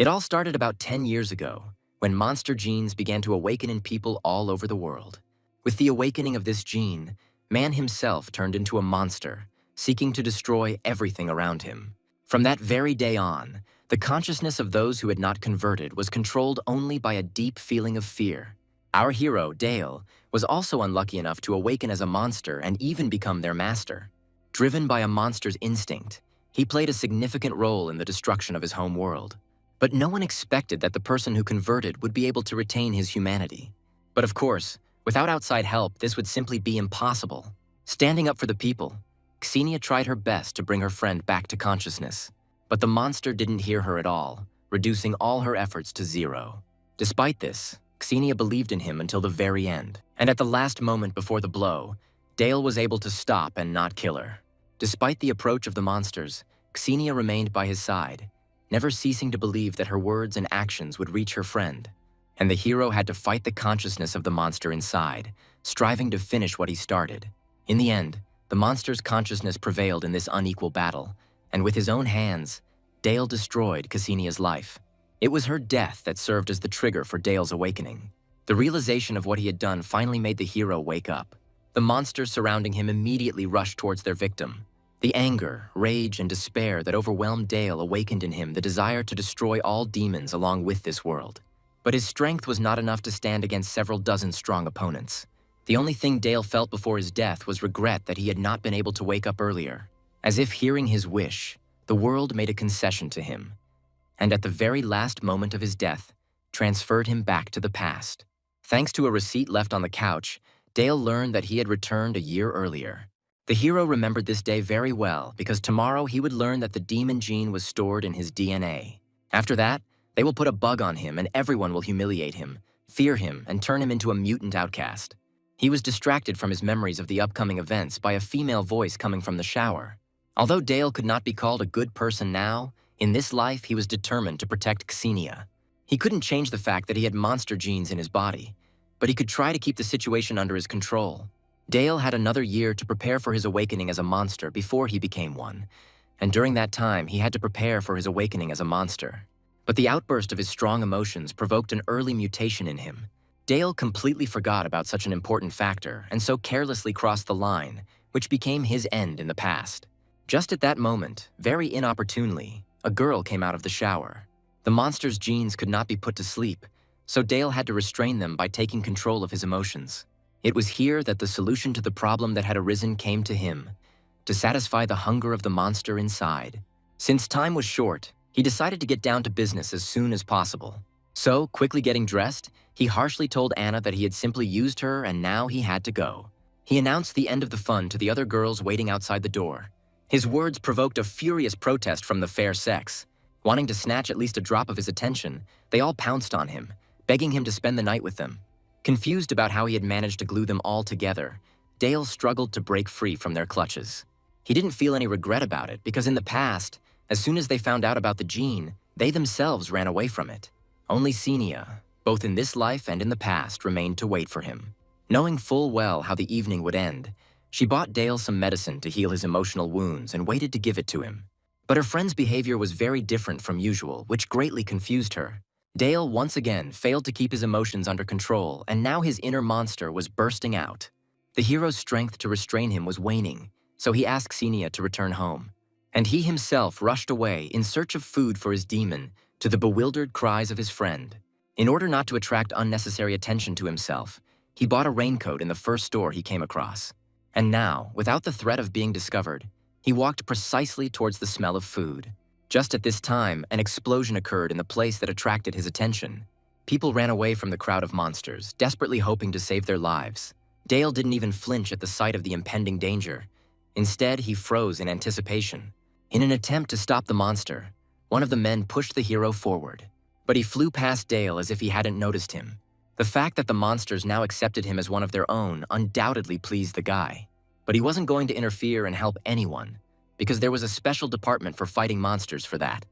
It all started about 10 years ago, when monster genes began to awaken in people all over the world. With the awakening of this gene, man himself turned into a monster, seeking to destroy everything around him. From that very day on, the consciousness of those who had not converted was controlled only by a deep feeling of fear. Our hero, Dale, was also unlucky enough to awaken as a monster and even become their master. Driven by a monster's instinct, he played a significant role in the destruction of his home world. But no one expected that the person who converted would be able to retain his humanity. But of course, without outside help, this would simply be impossible. Standing up for the people, Xenia tried her best to bring her friend back to consciousness. But the monster didn't hear her at all, reducing all her efforts to zero. Despite this, Xenia believed in him until the very end. And at the last moment before the blow, Dale was able to stop and not kill her. Despite the approach of the monsters, Xenia remained by his side, never ceasing to believe that her words and actions would reach her friend. And the hero had to fight the consciousness of the monster inside, striving to finish what he started. In the end, the monster's consciousness prevailed in this unequal battle, and with his own hands, Dale destroyed Xenia's life. It was her death that served as the trigger for Dale's awakening. The realization of what he had done finally made the hero wake up. The monsters surrounding him immediately rushed towards their victim. The anger, rage, and despair that overwhelmed Dale awakened in him the desire to destroy all demons along with this world. But his strength was not enough to stand against several dozen strong opponents. The only thing Dale felt before his death was regret that he had not been able to wake up earlier. As if hearing his wish, the world made a concession to him, and at the very last moment of his death, transferred him back to the past. Thanks to a receipt left on the couch, Dale learned that he had returned a year earlier. The hero remembered this day very well because tomorrow he would learn that the demon gene was stored in his DNA. After that, they will put a bug on him and everyone will humiliate him, fear him, and turn him into a mutant outcast. He was distracted from his memories of the upcoming events by a female voice coming from the shower. Although Dale could not be called a good person now, in this life he was determined to protect Xenia. He couldn't change the fact that he had monster genes in his body, but he could try to keep the situation under his control. Dale had another year to prepare for his awakening as a monster before he became one, and during that time he had to prepare for his awakening as a monster. But the outburst of his strong emotions provoked an early mutation in him. Dale completely forgot about such an important factor and so carelessly crossed the line, which became his end in the past. Just at that moment, very inopportunely, a girl came out of the shower. The monster's genes could not be put to sleep, so Dale had to restrain them by taking control of his emotions. It was here that the solution to the problem that had arisen came to him, to satisfy the hunger of the monster inside. Since time was short, he decided to get down to business as soon as possible. So, quickly getting dressed, he harshly told Anna that he had simply used her and now he had to go. He announced the end of the fun to the other girls waiting outside the door. His words provoked a furious protest from the fair sex. Wanting to snatch at least a drop of his attention, they all pounced on him, begging him to spend the night with them. Confused about how he had managed to glue them all together, Dale struggled to break free from their clutches. He didn't feel any regret about it because in the past, as soon as they found out about the gene, they themselves ran away from it. Only Xenia, both in this life and in the past, remained to wait for him. Knowing full well how the evening would end, she bought Dale some medicine to heal his emotional wounds and waited to give it to him. But her friend's behavior was very different from usual, which greatly confused her. Dale once again failed to keep his emotions under control, and now his inner monster was bursting out. The hero's strength to restrain him was waning, so he asked Xenia to return home. And he himself rushed away in search of food for his demon, to the bewildered cries of his friend. In order not to attract unnecessary attention to himself, he bought a raincoat in the first store he came across. And now, without the threat of being discovered, he walked precisely towards the smell of food. Just at this time, an explosion occurred in the place that attracted his attention. People ran away from the crowd of monsters, desperately hoping to save their lives. Dale didn't even flinch at the sight of the impending danger. Instead, he froze in anticipation. In an attempt to stop the monster, one of the men pushed the hero forward, but he flew past Dale as if he hadn't noticed him. The fact that the monsters now accepted him as one of their own undoubtedly pleased the guy. But he wasn't going to interfere and help anyone, because there was a special department for fighting monsters for that.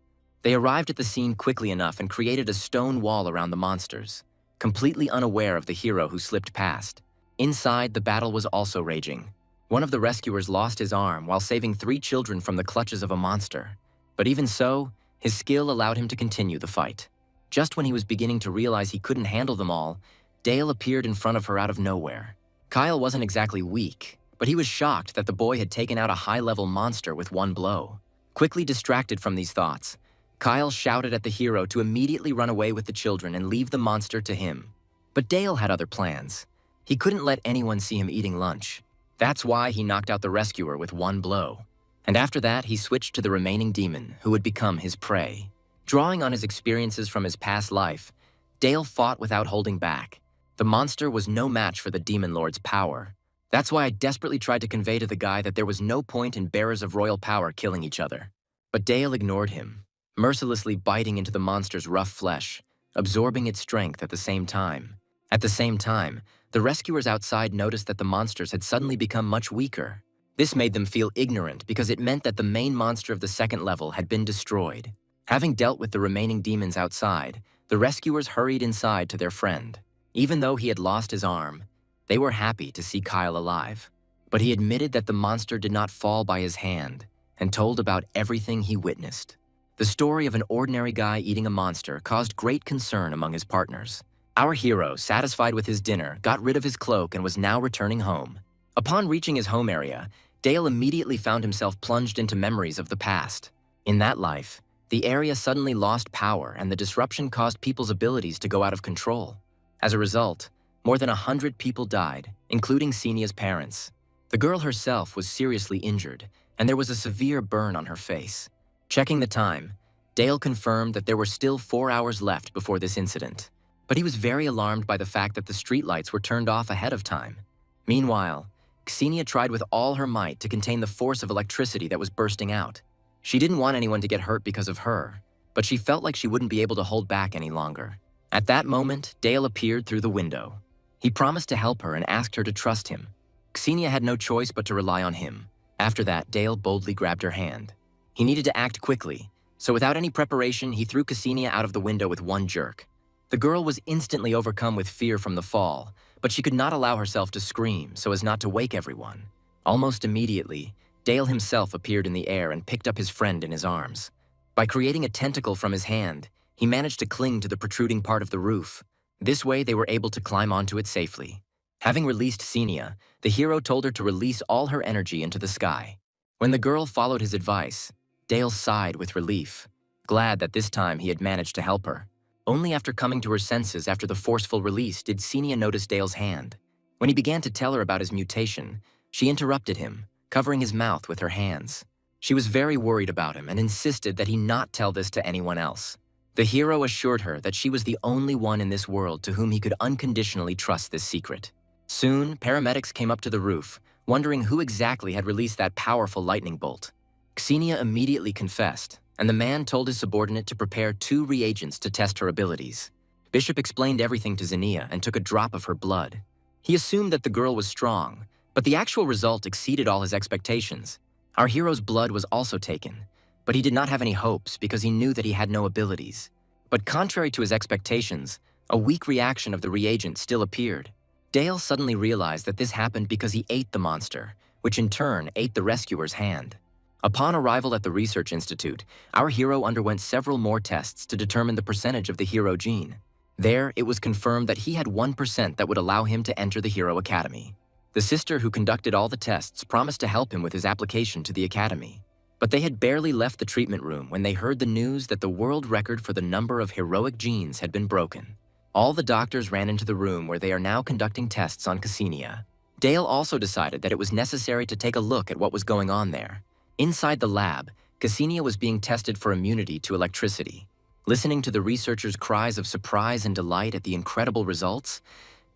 They arrived at the scene quickly enough and created a stone wall around the monsters, completely unaware of the hero who slipped past. Inside, the battle was also raging. One of the rescuers lost his arm while saving 3 children from the clutches of a monster. But even so, His skill allowed him to continue the fight. Just when he was beginning to realize he couldn't handle them all, Dale appeared in front of her out of nowhere. Kyle wasn't exactly weak, but he was shocked that the boy had taken out a high-level monster with one blow. Quickly distracted from these thoughts, Kyle shouted at the hero to immediately run away with the children and leave the monster to him. But Dale had other plans. He couldn't let anyone see him eating lunch. That's why he knocked out the rescuer with one blow. And after that, he switched to the remaining demon, who would become his prey. Drawing on his experiences from his past life, Dale fought without holding back. The monster was no match for the demon lord's power. That's why I desperately tried to convey to the guy that there was no point in bearers of royal power killing each other. But Dale ignored him, mercilessly biting into the monster's rough flesh, absorbing its strength at the same time. At the same time, the rescuers outside noticed that the monsters had suddenly become much weaker. This made them feel ignorant because it meant that the main monster of the second level had been destroyed. Having dealt with the remaining demons outside, the rescuers hurried inside to their friend. Even though he had lost his arm, they were happy to see Kyle alive. But he admitted that the monster did not fall by his hand and told about everything he witnessed. The story of an ordinary guy eating a monster caused great concern among his partners. Our hero, satisfied with his dinner, got rid of his cloak and was now returning home. Upon reaching his home area, Dale immediately found himself plunged into memories of the past. In that life, the area suddenly lost power and the disruption caused people's abilities to go out of control. As a result, more than 100 people died, including Senia's parents. The girl herself was seriously injured, and there was a severe burn on her face. Checking the time, Dale confirmed that there were still 4 hours left before this incident. But he was very alarmed by the fact that the streetlights were turned off ahead of time. Meanwhile, Xenia tried with all her might to contain the force of electricity that was bursting out. She didn't want anyone to get hurt because of her, but she felt like she wouldn't be able to hold back any longer. At that moment, Dale appeared through the window. He promised to help her and asked her to trust him. Xenia had no choice but to rely on him. After that, Dale boldly grabbed her hand. He needed to act quickly, so without any preparation, he threw Xenia out of the window with one jerk. The girl was instantly overcome with fear from the fall, but she could not allow herself to scream so as not to wake everyone. Almost immediately, Dale himself appeared in the air and picked up his friend in his arms. By creating a tentacle from his hand, he managed to cling to the protruding part of the roof. This way, they were able to climb onto it safely. Having released Xenia, the hero told her to release all her energy into the sky. When the girl followed his advice, Dale sighed with relief, glad that this time he had managed to help her. Only after coming to her senses after the forceful release did Xenia notice Dale's hand. When he began to tell her about his mutation, she interrupted him, covering his mouth with her hands. She was very worried about him and insisted that he not tell this to anyone else. The hero assured her that she was the only one in this world to whom he could unconditionally trust this secret. Soon, paramedics came up to the roof, wondering who exactly had released that powerful lightning bolt. Xenia immediately confessed, and the man told his subordinate to prepare 2 reagents to test her abilities. Bishop explained everything to Xenia and took a drop of her blood. He assumed that the girl was strong, but the actual result exceeded all his expectations. Our hero's blood was also taken, but he did not have any hopes because he knew that he had no abilities. But contrary to his expectations, a weak reaction of the reagent still appeared. Dale suddenly realized that this happened because he ate the monster, which in turn ate the rescuer's hand. Upon arrival at the research institute, our hero underwent several more tests to determine the percentage of the hero gene. There, it was confirmed that he had 1% that would allow him to enter the Hero Academy. The sister who conducted all the tests promised to help him with his application to the academy. But they had barely left the treatment room when they heard the news that the world record for the number of heroic genes had been broken. All the doctors ran into the room where they are now conducting tests on Xenia. Dale also decided that it was necessary to take a look at what was going on there. Inside the lab, Xenia was being tested for immunity to electricity. Listening to the researchers' cries of surprise and delight at the incredible results,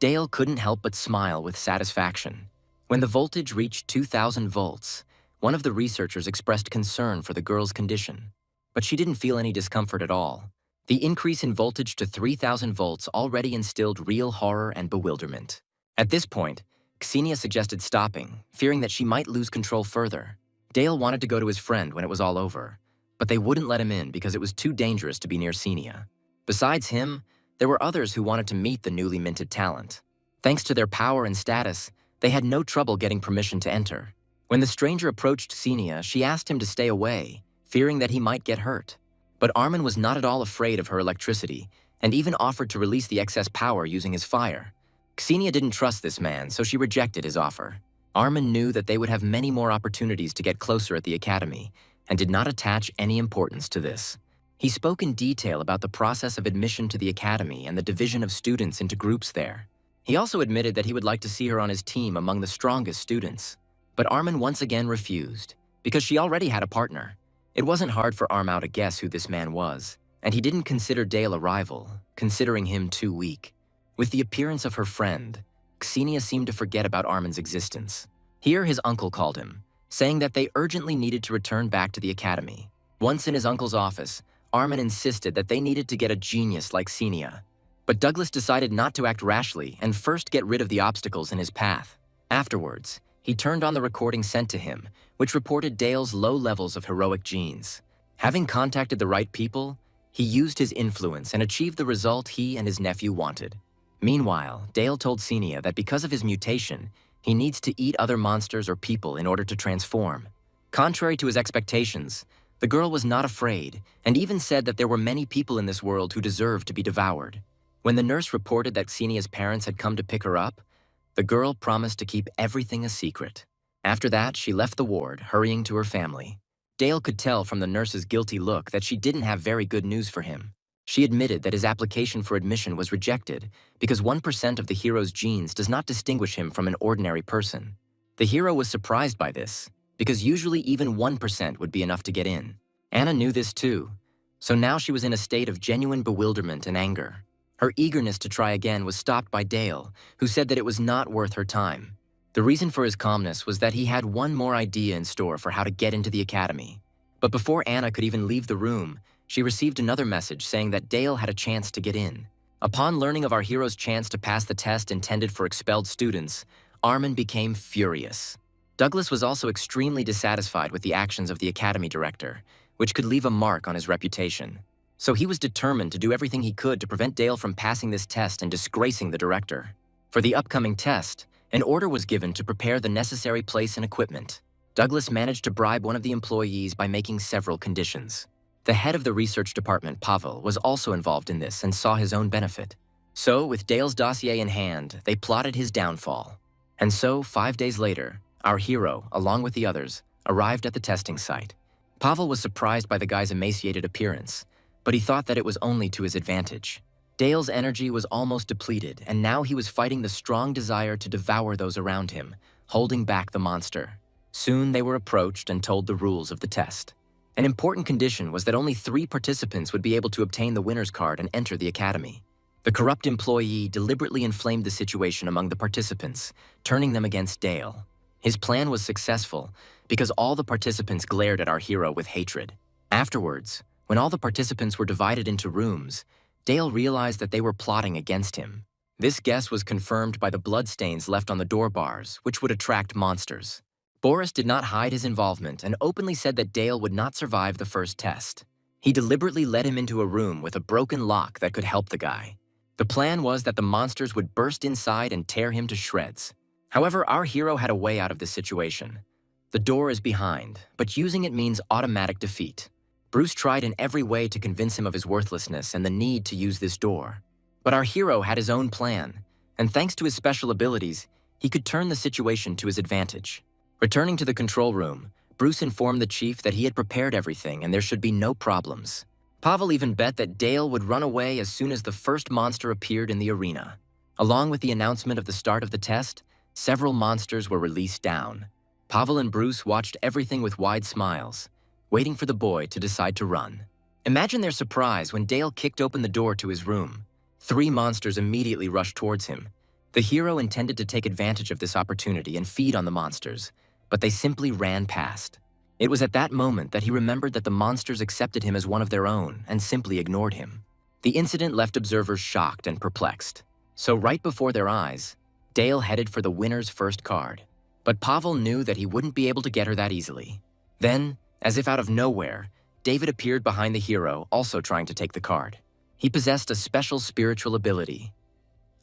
Dale couldn't help but smile with satisfaction. When the voltage reached 2,000 volts, one of the researchers expressed concern for the girl's condition, but she didn't feel any discomfort at all. The increase in voltage to 3,000 volts already instilled real horror and bewilderment. At this point, Xenia suggested stopping, fearing that she might lose control further. Dale wanted to go to his friend when it was all over, but they wouldn't let him in because it was too dangerous to be near Xenia. Besides him, there were others who wanted to meet the newly minted talent. Thanks to their power and status, they had no trouble getting permission to enter. When the stranger approached Xenia, she asked him to stay away, fearing that he might get hurt. But Armin was not at all afraid of her electricity, and even offered to release the excess power using his fire. Xenia didn't trust this man, so she rejected his offer. Armin knew that they would have many more opportunities to get closer at the academy, and did not attach any importance to this. He spoke in detail about the process of admission to the academy and the division of students into groups there. He also admitted that he would like to see her on his team among the strongest students. But Armin once again refused, because she already had a partner. It wasn't hard for Armau to guess who this man was, and he didn't consider Dale a rival, considering him too weak. With the appearance of her friend, Xenia seemed to forget about Armin's existence. Here his uncle called him, saying that they urgently needed to return back to the academy. Once in his uncle's office, Armin insisted that they needed to get a genius like Xenia. But Douglas decided not to act rashly and first get rid of the obstacles in his path. Afterwards, he turned on the recording sent to him, which reported Dale's low levels of heroic genes. Having contacted the right people, he used his influence and achieved the result he and his nephew wanted. Meanwhile, Dale told Xenia that because of his mutation, he needs to eat other monsters or people in order to transform. Contrary to his expectations, the girl was not afraid and even said that there were many people in this world who deserved to be devoured. When the nurse reported that Xenia's parents had come to pick her up, the girl promised to keep everything a secret. After that, she left the ward, hurrying to her family. Dale could tell from the nurse's guilty look that she didn't have very good news for him. She admitted that his application for admission was rejected because 1% of the hero's genes does not distinguish him from an ordinary person. The hero was surprised by this, because usually even 1% would be enough to get in. Anna knew this too, so now she was in a state of genuine bewilderment and anger. Her eagerness to try again was stopped by Dale, who said that it was not worth her time. The reason for his calmness was that he had one more idea in store for how to get into the academy. But before Anna could even leave the room, she received another message saying that Dale had a chance to get in. Upon learning of our hero's chance to pass the test intended for expelled students, Armin became furious. Douglas was also extremely dissatisfied with the actions of the academy director, which could leave a mark on his reputation. So he was determined to do everything he could to prevent Dale from passing this test and disgracing the director. For the upcoming test, an order was given to prepare the necessary place and equipment. Douglas managed to bribe one of the employees by making several conditions. The head of the research department, Pavel, was also involved in this and saw his own benefit. So, with Dale's dossier in hand, they plotted his downfall. And so, 5 days later, our hero, along with the others, arrived at the testing site. Pavel was surprised by the guy's emaciated appearance, but he thought that it was only to his advantage. Dale's energy was almost depleted, and now he was fighting the strong desire to devour those around him, holding back the monster. Soon they were approached and told the rules of the test. An important condition was that only 3 participants would be able to obtain the winner's card and enter the academy. The corrupt employee deliberately inflamed the situation among the participants, turning them against Dale. His plan was successful because all the participants glared at our hero with hatred. Afterwards, when all the participants were divided into rooms, Dale realized that they were plotting against him. This guess was confirmed by the bloodstains left on the door bars, which would attract monsters. Boris did not hide his involvement and openly said that Dale would not survive the first test. He deliberately led him into a room with a broken lock that could help the guy. The plan was that the monsters would burst inside and tear him to shreds. However, our hero had a way out of this situation. The door is behind, but using it means automatic defeat. Bruce tried in every way to convince him of his worthlessness and the need to use this door. But our hero had his own plan, and thanks to his special abilities, he could turn the situation to his advantage. Returning to the control room, Bruce informed the chief that he had prepared everything and there should be no problems. Pavel even bet that Dale would run away as soon as the first monster appeared in the arena. Along with the announcement of the start of the test, several monsters were released down. Pavel and Bruce watched everything with wide smiles, waiting for the boy to decide to run. Imagine their surprise when Dale kicked open the door to his room. 3 monsters immediately rushed towards him. The hero intended to take advantage of this opportunity and feed on the monsters, but they simply ran past. It was at that moment that he remembered that the monsters accepted him as one of their own and simply ignored him. The incident left observers shocked and perplexed. So right before their eyes, Dale headed for the winner's first card. But Pavel knew that he wouldn't be able to get her that easily. Then, as if out of nowhere, David appeared behind the hero, also trying to take the card. He possessed a special spiritual ability,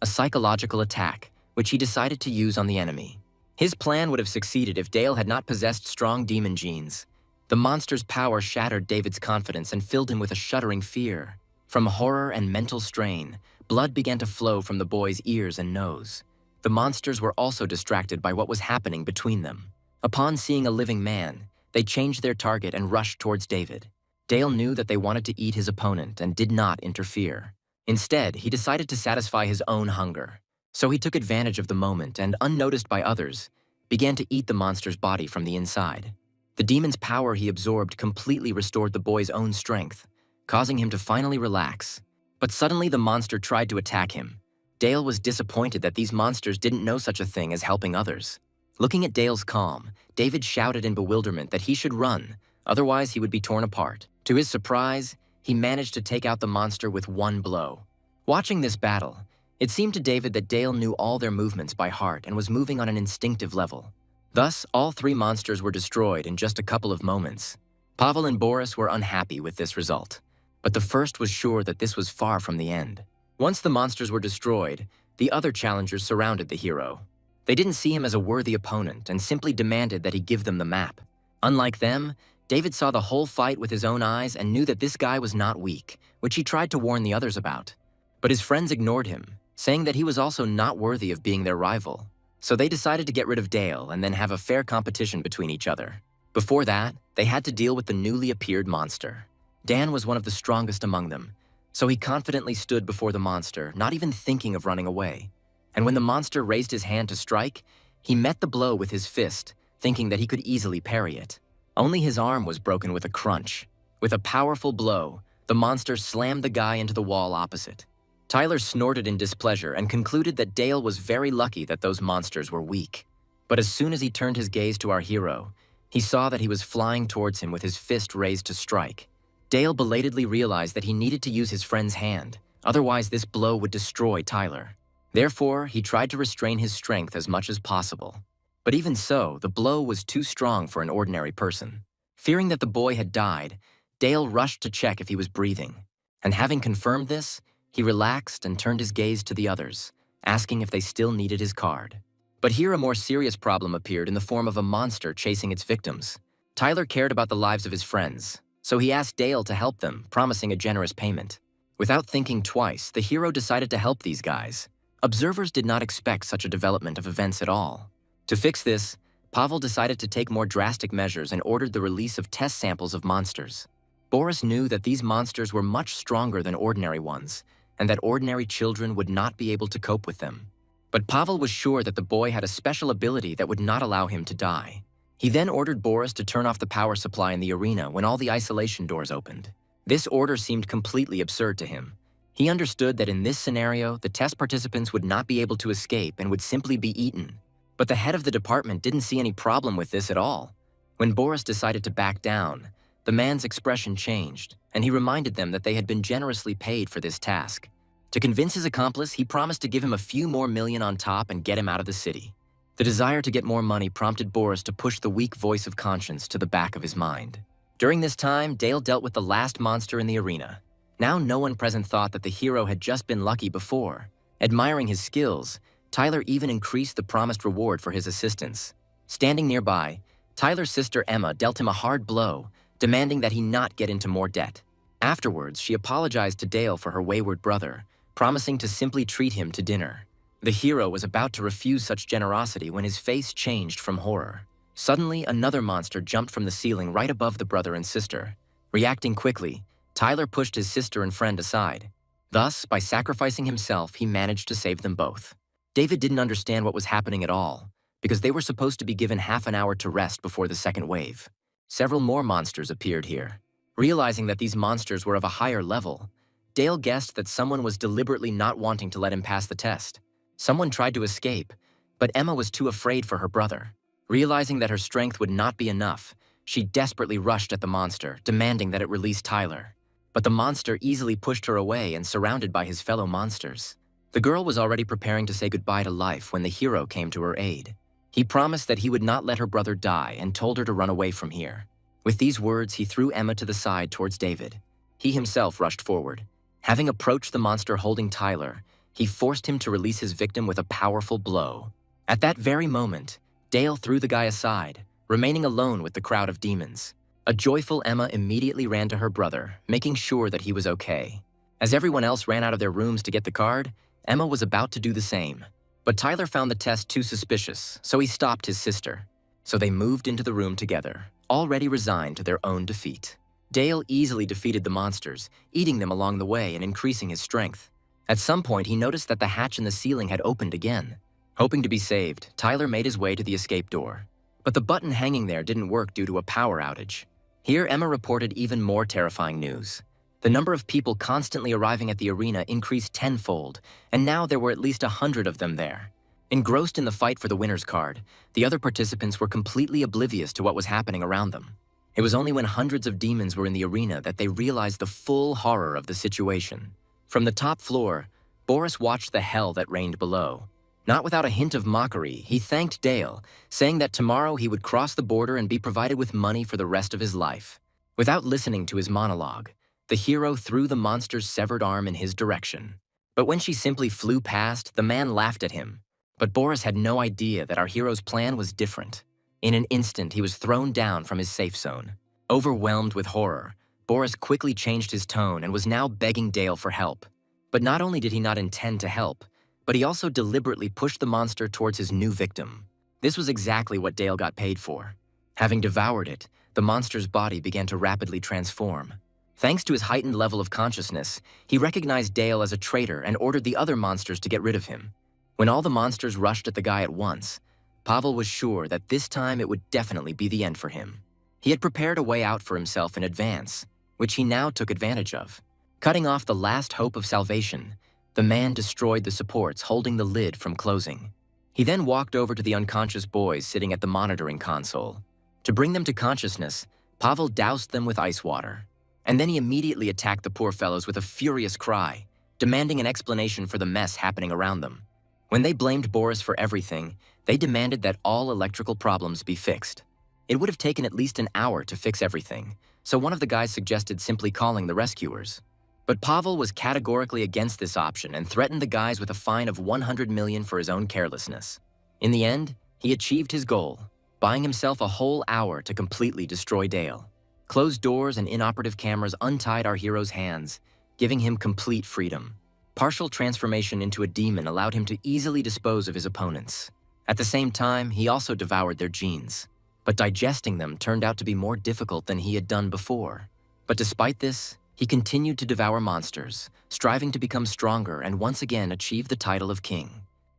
a psychological attack, which he decided to use on the enemy. His plan would have succeeded if Dale had not possessed strong demon genes. The monster's power shattered David's confidence and filled him with a shuddering fear. From horror and mental strain, blood began to flow from the boy's ears and nose. The monsters were also distracted by what was happening between them. Upon seeing a living man, they changed their target and rushed towards David. Dale knew that they wanted to eat his opponent and did not interfere. Instead, he decided to satisfy his own hunger. So he took advantage of the moment and, unnoticed by others, began to eat the monster's body from the inside. The demon's power he absorbed completely restored the boy's own strength, causing him to finally relax. But suddenly the monster tried to attack him. Dale was disappointed that these monsters didn't know such a thing as helping others. Looking at Dale's calm, David shouted in bewilderment that he should run, otherwise he would be torn apart. To his surprise, he managed to take out the monster with one blow. Watching this battle, it seemed to David that Dale knew all their movements by heart and was moving on an instinctive level. Thus, all three monsters were destroyed in just a couple of moments. Pavel and Boris were unhappy with this result, but the first was sure that this was far from the end. Once the monsters were destroyed, the other challengers surrounded the hero. They didn't see him as a worthy opponent and simply demanded that he give them the map. Unlike them, David saw the whole fight with his own eyes and knew that this guy was not weak, which he tried to warn the others about. But his friends ignored him, saying that he was also not worthy of being their rival. So they decided to get rid of Dale and then have a fair competition between each other. Before that, they had to deal with the newly appeared monster. Dan was one of the strongest among them, so he confidently stood before the monster, not even thinking of running away. And when the monster raised his hand to strike, he met the blow with his fist, thinking that he could easily parry it. Only his arm was broken with a crunch. With a powerful blow, the monster slammed the guy into the wall opposite. Tyler snorted in displeasure and concluded that Dale was very lucky that those monsters were weak. But as soon as he turned his gaze to our hero, he saw that he was flying towards him with his fist raised to strike. Dale belatedly realized that he needed to use his friend's hand, otherwise this blow would destroy Tyler. Therefore, he tried to restrain his strength as much as possible. But even so, the blow was too strong for an ordinary person. Fearing that the boy had died, Dale rushed to check if he was breathing. And having confirmed this, he relaxed and turned his gaze to the others, asking if they still needed his card. But here a more serious problem appeared in the form of a monster chasing its victims. Tyler cared about the lives of his friends, so he asked Dale to help them, promising a generous payment. Without thinking twice, the hero decided to help these guys. Observers did not expect such a development of events at all. To fix this, Pavel decided to take more drastic measures and ordered the release of test samples of monsters. Boris knew that these monsters were much stronger than ordinary ones, and that ordinary children would not be able to cope with them. But Pavel was sure that the boy had a special ability that would not allow him to die. He then ordered Boris to turn off the power supply in the arena when all the isolation doors opened. This order seemed completely absurd to him. He understood that in this scenario, the test participants would not be able to escape and would simply be eaten. But the head of the department didn't see any problem with this at all. When Boris decided to back down, the man's expression changed, and he reminded them that they had been generously paid for this task. To convince his accomplice, he promised to give him a few more million on top and get him out of the city. The desire to get more money prompted Boris to push the weak voice of conscience to the back of his mind. During this time, Dale dealt with the last monster in the arena. Now no one present thought that the hero had just been lucky before. Admiring his skills, Tyler even increased the promised reward for his assistance. Standing nearby, Tyler's sister Emma dealt him a hard blow, demanding that he not get into more debt. Afterwards, she apologized to Dale for her wayward brother, promising to simply treat him to dinner. The hero was about to refuse such generosity when his face changed from horror. Suddenly, another monster jumped from the ceiling right above the brother and sister. Reacting quickly, Tyler pushed his sister and friend aside. Thus, by sacrificing himself, he managed to save them both. David didn't understand what was happening at all, because they were supposed to be given half an hour to rest before the second wave. Several more monsters appeared here. Realizing that these monsters were of a higher level, Dale guessed that someone was deliberately not wanting to let him pass the test. Someone tried to escape, but Emma was too afraid for her brother. Realizing that her strength would not be enough, she desperately rushed at the monster, demanding that it release Tyler. But the monster easily pushed her away and surrounded by his fellow monsters. The girl was already preparing to say goodbye to life when the hero came to her aid. He promised that he would not let her brother die and told her to run away from here. With these words, he threw Emma to the side towards David. He himself rushed forward. Having approached the monster holding Tyler, he forced him to release his victim with a powerful blow. At that very moment, Dale threw the guy aside, remaining alone with the crowd of demons. A joyful Emma immediately ran to her brother, making sure that he was okay. As everyone else ran out of their rooms to get the card, Emma was about to do the same. But Tyler found the test too suspicious, so he stopped his sister. So they moved into the room together, already resigned to their own defeat. Dale easily defeated the monsters, eating them along the way and increasing his strength. At some point, he noticed that the hatch in the ceiling had opened again. Hoping to be saved, Tyler made his way to the escape door. But the button hanging there didn't work due to a power outage. Here, Emma reported even more terrifying news. The number of people constantly arriving at the arena increased tenfold, and now there were at least 100 of them there. Engrossed in the fight for the winner's card, the other participants were completely oblivious to what was happening around them. It was only when hundreds of demons were in the arena that they realized the full horror of the situation. From the top floor, Boris watched the hell that reigned below. Not without a hint of mockery, he thanked Dale, saying that tomorrow he would cross the border and be provided with money for the rest of his life. Without listening to his monologue, the hero threw the monster's severed arm in his direction. But when she simply flew past, the man laughed at him. But Boris had no idea that our hero's plan was different. In an instant, he was thrown down from his safe zone. Overwhelmed with horror, Boris quickly changed his tone and was now begging Dale for help. But not only did he not intend to help, but he also deliberately pushed the monster towards his new victim. This was exactly what Dale got paid for. Having devoured it, the monster's body began to rapidly transform. Thanks to his heightened level of consciousness, he recognized Dale as a traitor and ordered the other monsters to get rid of him. When all the monsters rushed at the guy at once, Pavel was sure that this time it would definitely be the end for him. He had prepared a way out for himself in advance, which he now took advantage of. Cutting off the last hope of salvation, the man destroyed the supports holding the lid from closing. He then walked over to the unconscious boys sitting at the monitoring console. To bring them to consciousness, Pavel doused them with ice water. And then he immediately attacked the poor fellows with a furious cry, demanding an explanation for the mess happening around them. When they blamed Boris for everything, they demanded that all electrical problems be fixed. It would have taken at least an hour to fix everything, so one of the guys suggested simply calling the rescuers. But Pavel was categorically against this option and threatened the guys with a fine of 100 million for his own carelessness. In the end, he achieved his goal, buying himself a whole hour to completely destroy Dale. Closed doors and inoperative cameras untied our hero's hands, giving him complete freedom. Partial transformation into a demon allowed him to easily dispose of his opponents. At the same time, he also devoured their genes. But digesting them turned out to be more difficult than he had done before. But despite this, he continued to devour monsters, striving to become stronger and once again achieve the title of king.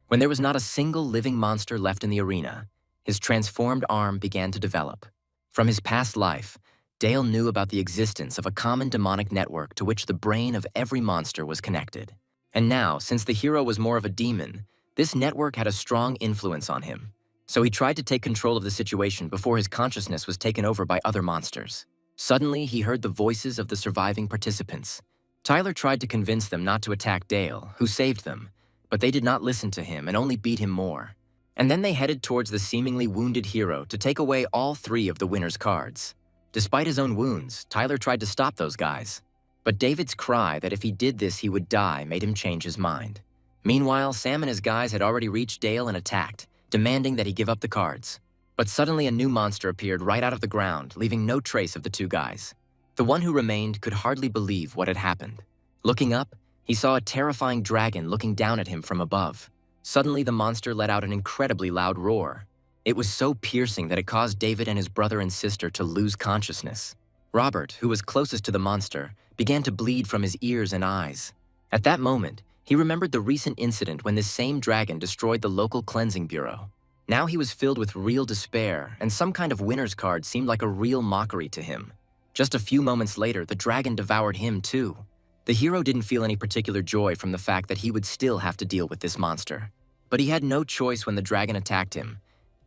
When there was not a single living monster left in the arena, his transformed arm began to develop. From his past life, Dale knew about the existence of a common demonic network to which the brain of every monster was connected. And now, since the hero was more of a demon, this network had a strong influence on him. So he tried to take control of the situation before his consciousness was taken over by other monsters. Suddenly, he heard the voices of the surviving participants. Tyler tried to convince them not to attack Dale, who saved them, but they did not listen to him and only beat him more. And then they headed towards the seemingly wounded hero to take away all 3 of the winner's cards. Despite his own wounds, Tyler tried to stop those guys. But David's cry that if he did this he would die made him change his mind. Meanwhile, Sam and his guys had already reached Dale and attacked, demanding that he give up the cards. But suddenly a new monster appeared right out of the ground, leaving no trace of the 2 guys. The one who remained could hardly believe what had happened. Looking up, he saw a terrifying dragon looking down at him from above. Suddenly, the monster let out an incredibly loud roar. It was so piercing that it caused David and his brother and sister to lose consciousness. Robert, who was closest to the monster, began to bleed from his ears and eyes. At that moment, he remembered the recent incident when this same dragon destroyed the local cleansing bureau. Now he was filled with real despair, and some kind of winner's card seemed like a real mockery to him. Just a few moments later, the dragon devoured him too. The hero didn't feel any particular joy from the fact that he would still have to deal with this monster. But he had no choice when the dragon attacked him.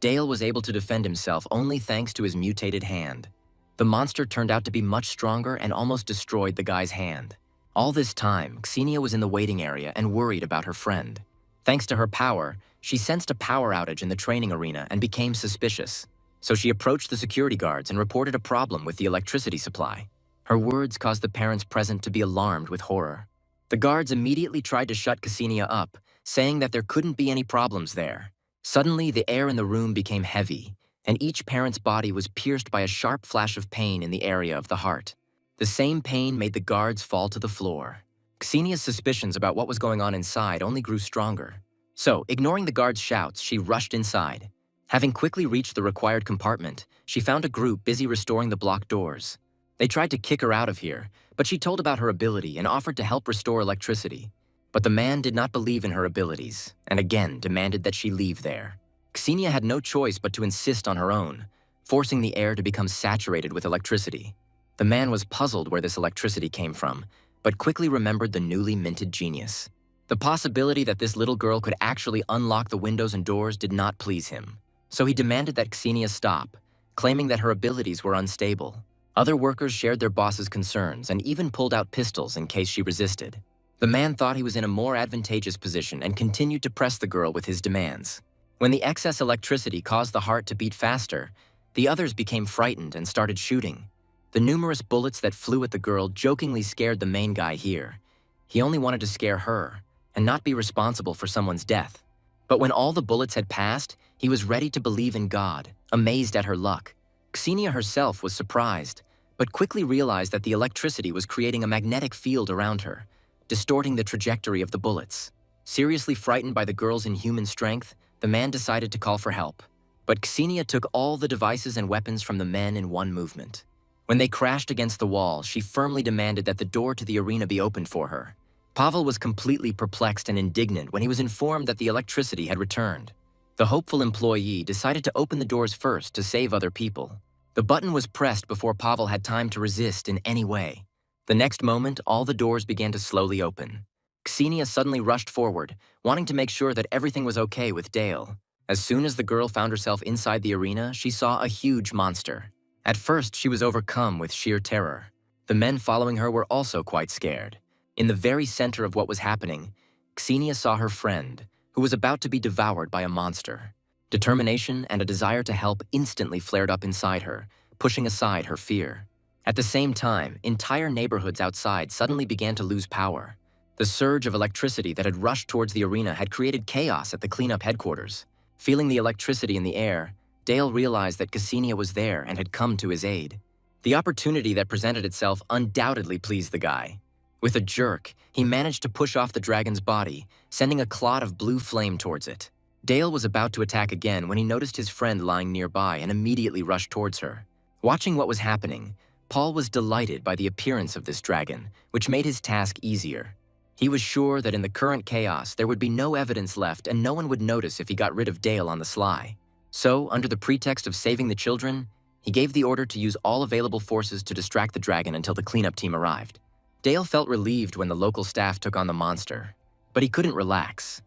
Dale was able to defend himself only thanks to his mutated hand. The monster turned out to be much stronger and almost destroyed the guy's hand. All this time, Xenia was in the waiting area and worried about her friend. Thanks to her power, she sensed a power outage in the training arena and became suspicious. So she approached the security guards and reported a problem with the electricity supply. Her words caused the parents present to be alarmed with horror. The guards immediately tried to shut Xenia up, saying that there couldn't be any problems there. Suddenly, the air in the room became heavy, and each parent's body was pierced by a sharp flash of pain in the area of the heart. The same pain made the guards fall to the floor. Xenia's suspicions about what was going on inside only grew stronger. So, ignoring the guards' shouts, she rushed inside. Having quickly reached the required compartment, she found a group busy restoring the blocked doors. They tried to kick her out of here, but she told about her ability and offered to help restore electricity. But the man did not believe in her abilities, and again demanded that she leave there. Xenia had no choice but to insist on her own, forcing the air to become saturated with electricity. The man was puzzled where this electricity came from, but quickly remembered the newly minted genius. The possibility that this little girl could actually unlock the windows and doors did not please him, so he demanded that Xenia stop, claiming that her abilities were unstable. Other workers shared their boss's concerns and even pulled out pistols in case she resisted. The man thought he was in a more advantageous position and continued to press the girl with his demands. When the excess electricity caused the heart to beat faster, the others became frightened and started shooting. The numerous bullets that flew at the girl jokingly scared the main guy here. He only wanted to scare her and not be responsible for someone's death. But when all the bullets had passed, he was ready to believe in God, amazed at her luck. Xenia herself was surprised, but quickly realized that the electricity was creating a magnetic field around her, distorting the trajectory of the bullets. Seriously frightened by the girl's inhuman strength, the man decided to call for help. But Xenia took all the devices and weapons from the men in one movement. When they crashed against the wall, she firmly demanded that the door to the arena be opened for her. Pavel was completely perplexed and indignant when he was informed that the electricity had returned. The hopeful employee decided to open the doors first to save other people. The button was pressed before Pavel had time to resist in any way. The next moment, all the doors began to slowly open. Xenia suddenly rushed forward, wanting to make sure that everything was okay with Dale. As soon as the girl found herself inside the arena, she saw a huge monster. At first, she was overcome with sheer terror. The men following her were also quite scared. In the very center of what was happening, Xenia saw her friend, who was about to be devoured by a monster. Determination and a desire to help instantly flared up inside her, pushing aside her fear. At the same time, entire neighborhoods outside suddenly began to lose power. The surge of electricity that had rushed towards the arena had created chaos at the cleanup headquarters. Feeling the electricity in the air, Dale realized that Xenia was there and had come to his aid. The opportunity that presented itself undoubtedly pleased the guy. With a jerk, he managed to push off the dragon's body, sending a clot of blue flame towards it. Dale was about to attack again when he noticed his friend lying nearby and immediately rushed towards her. Watching what was happening, Paul was delighted by the appearance of this dragon, which made his task easier. He was sure that in the current chaos there would be no evidence left and no one would notice if he got rid of Dale on the sly. So, under the pretext of saving the children, he gave the order to use all available forces to distract the dragon until the cleanup team arrived. Dale felt relieved when the local staff took on the monster, but he couldn't relax.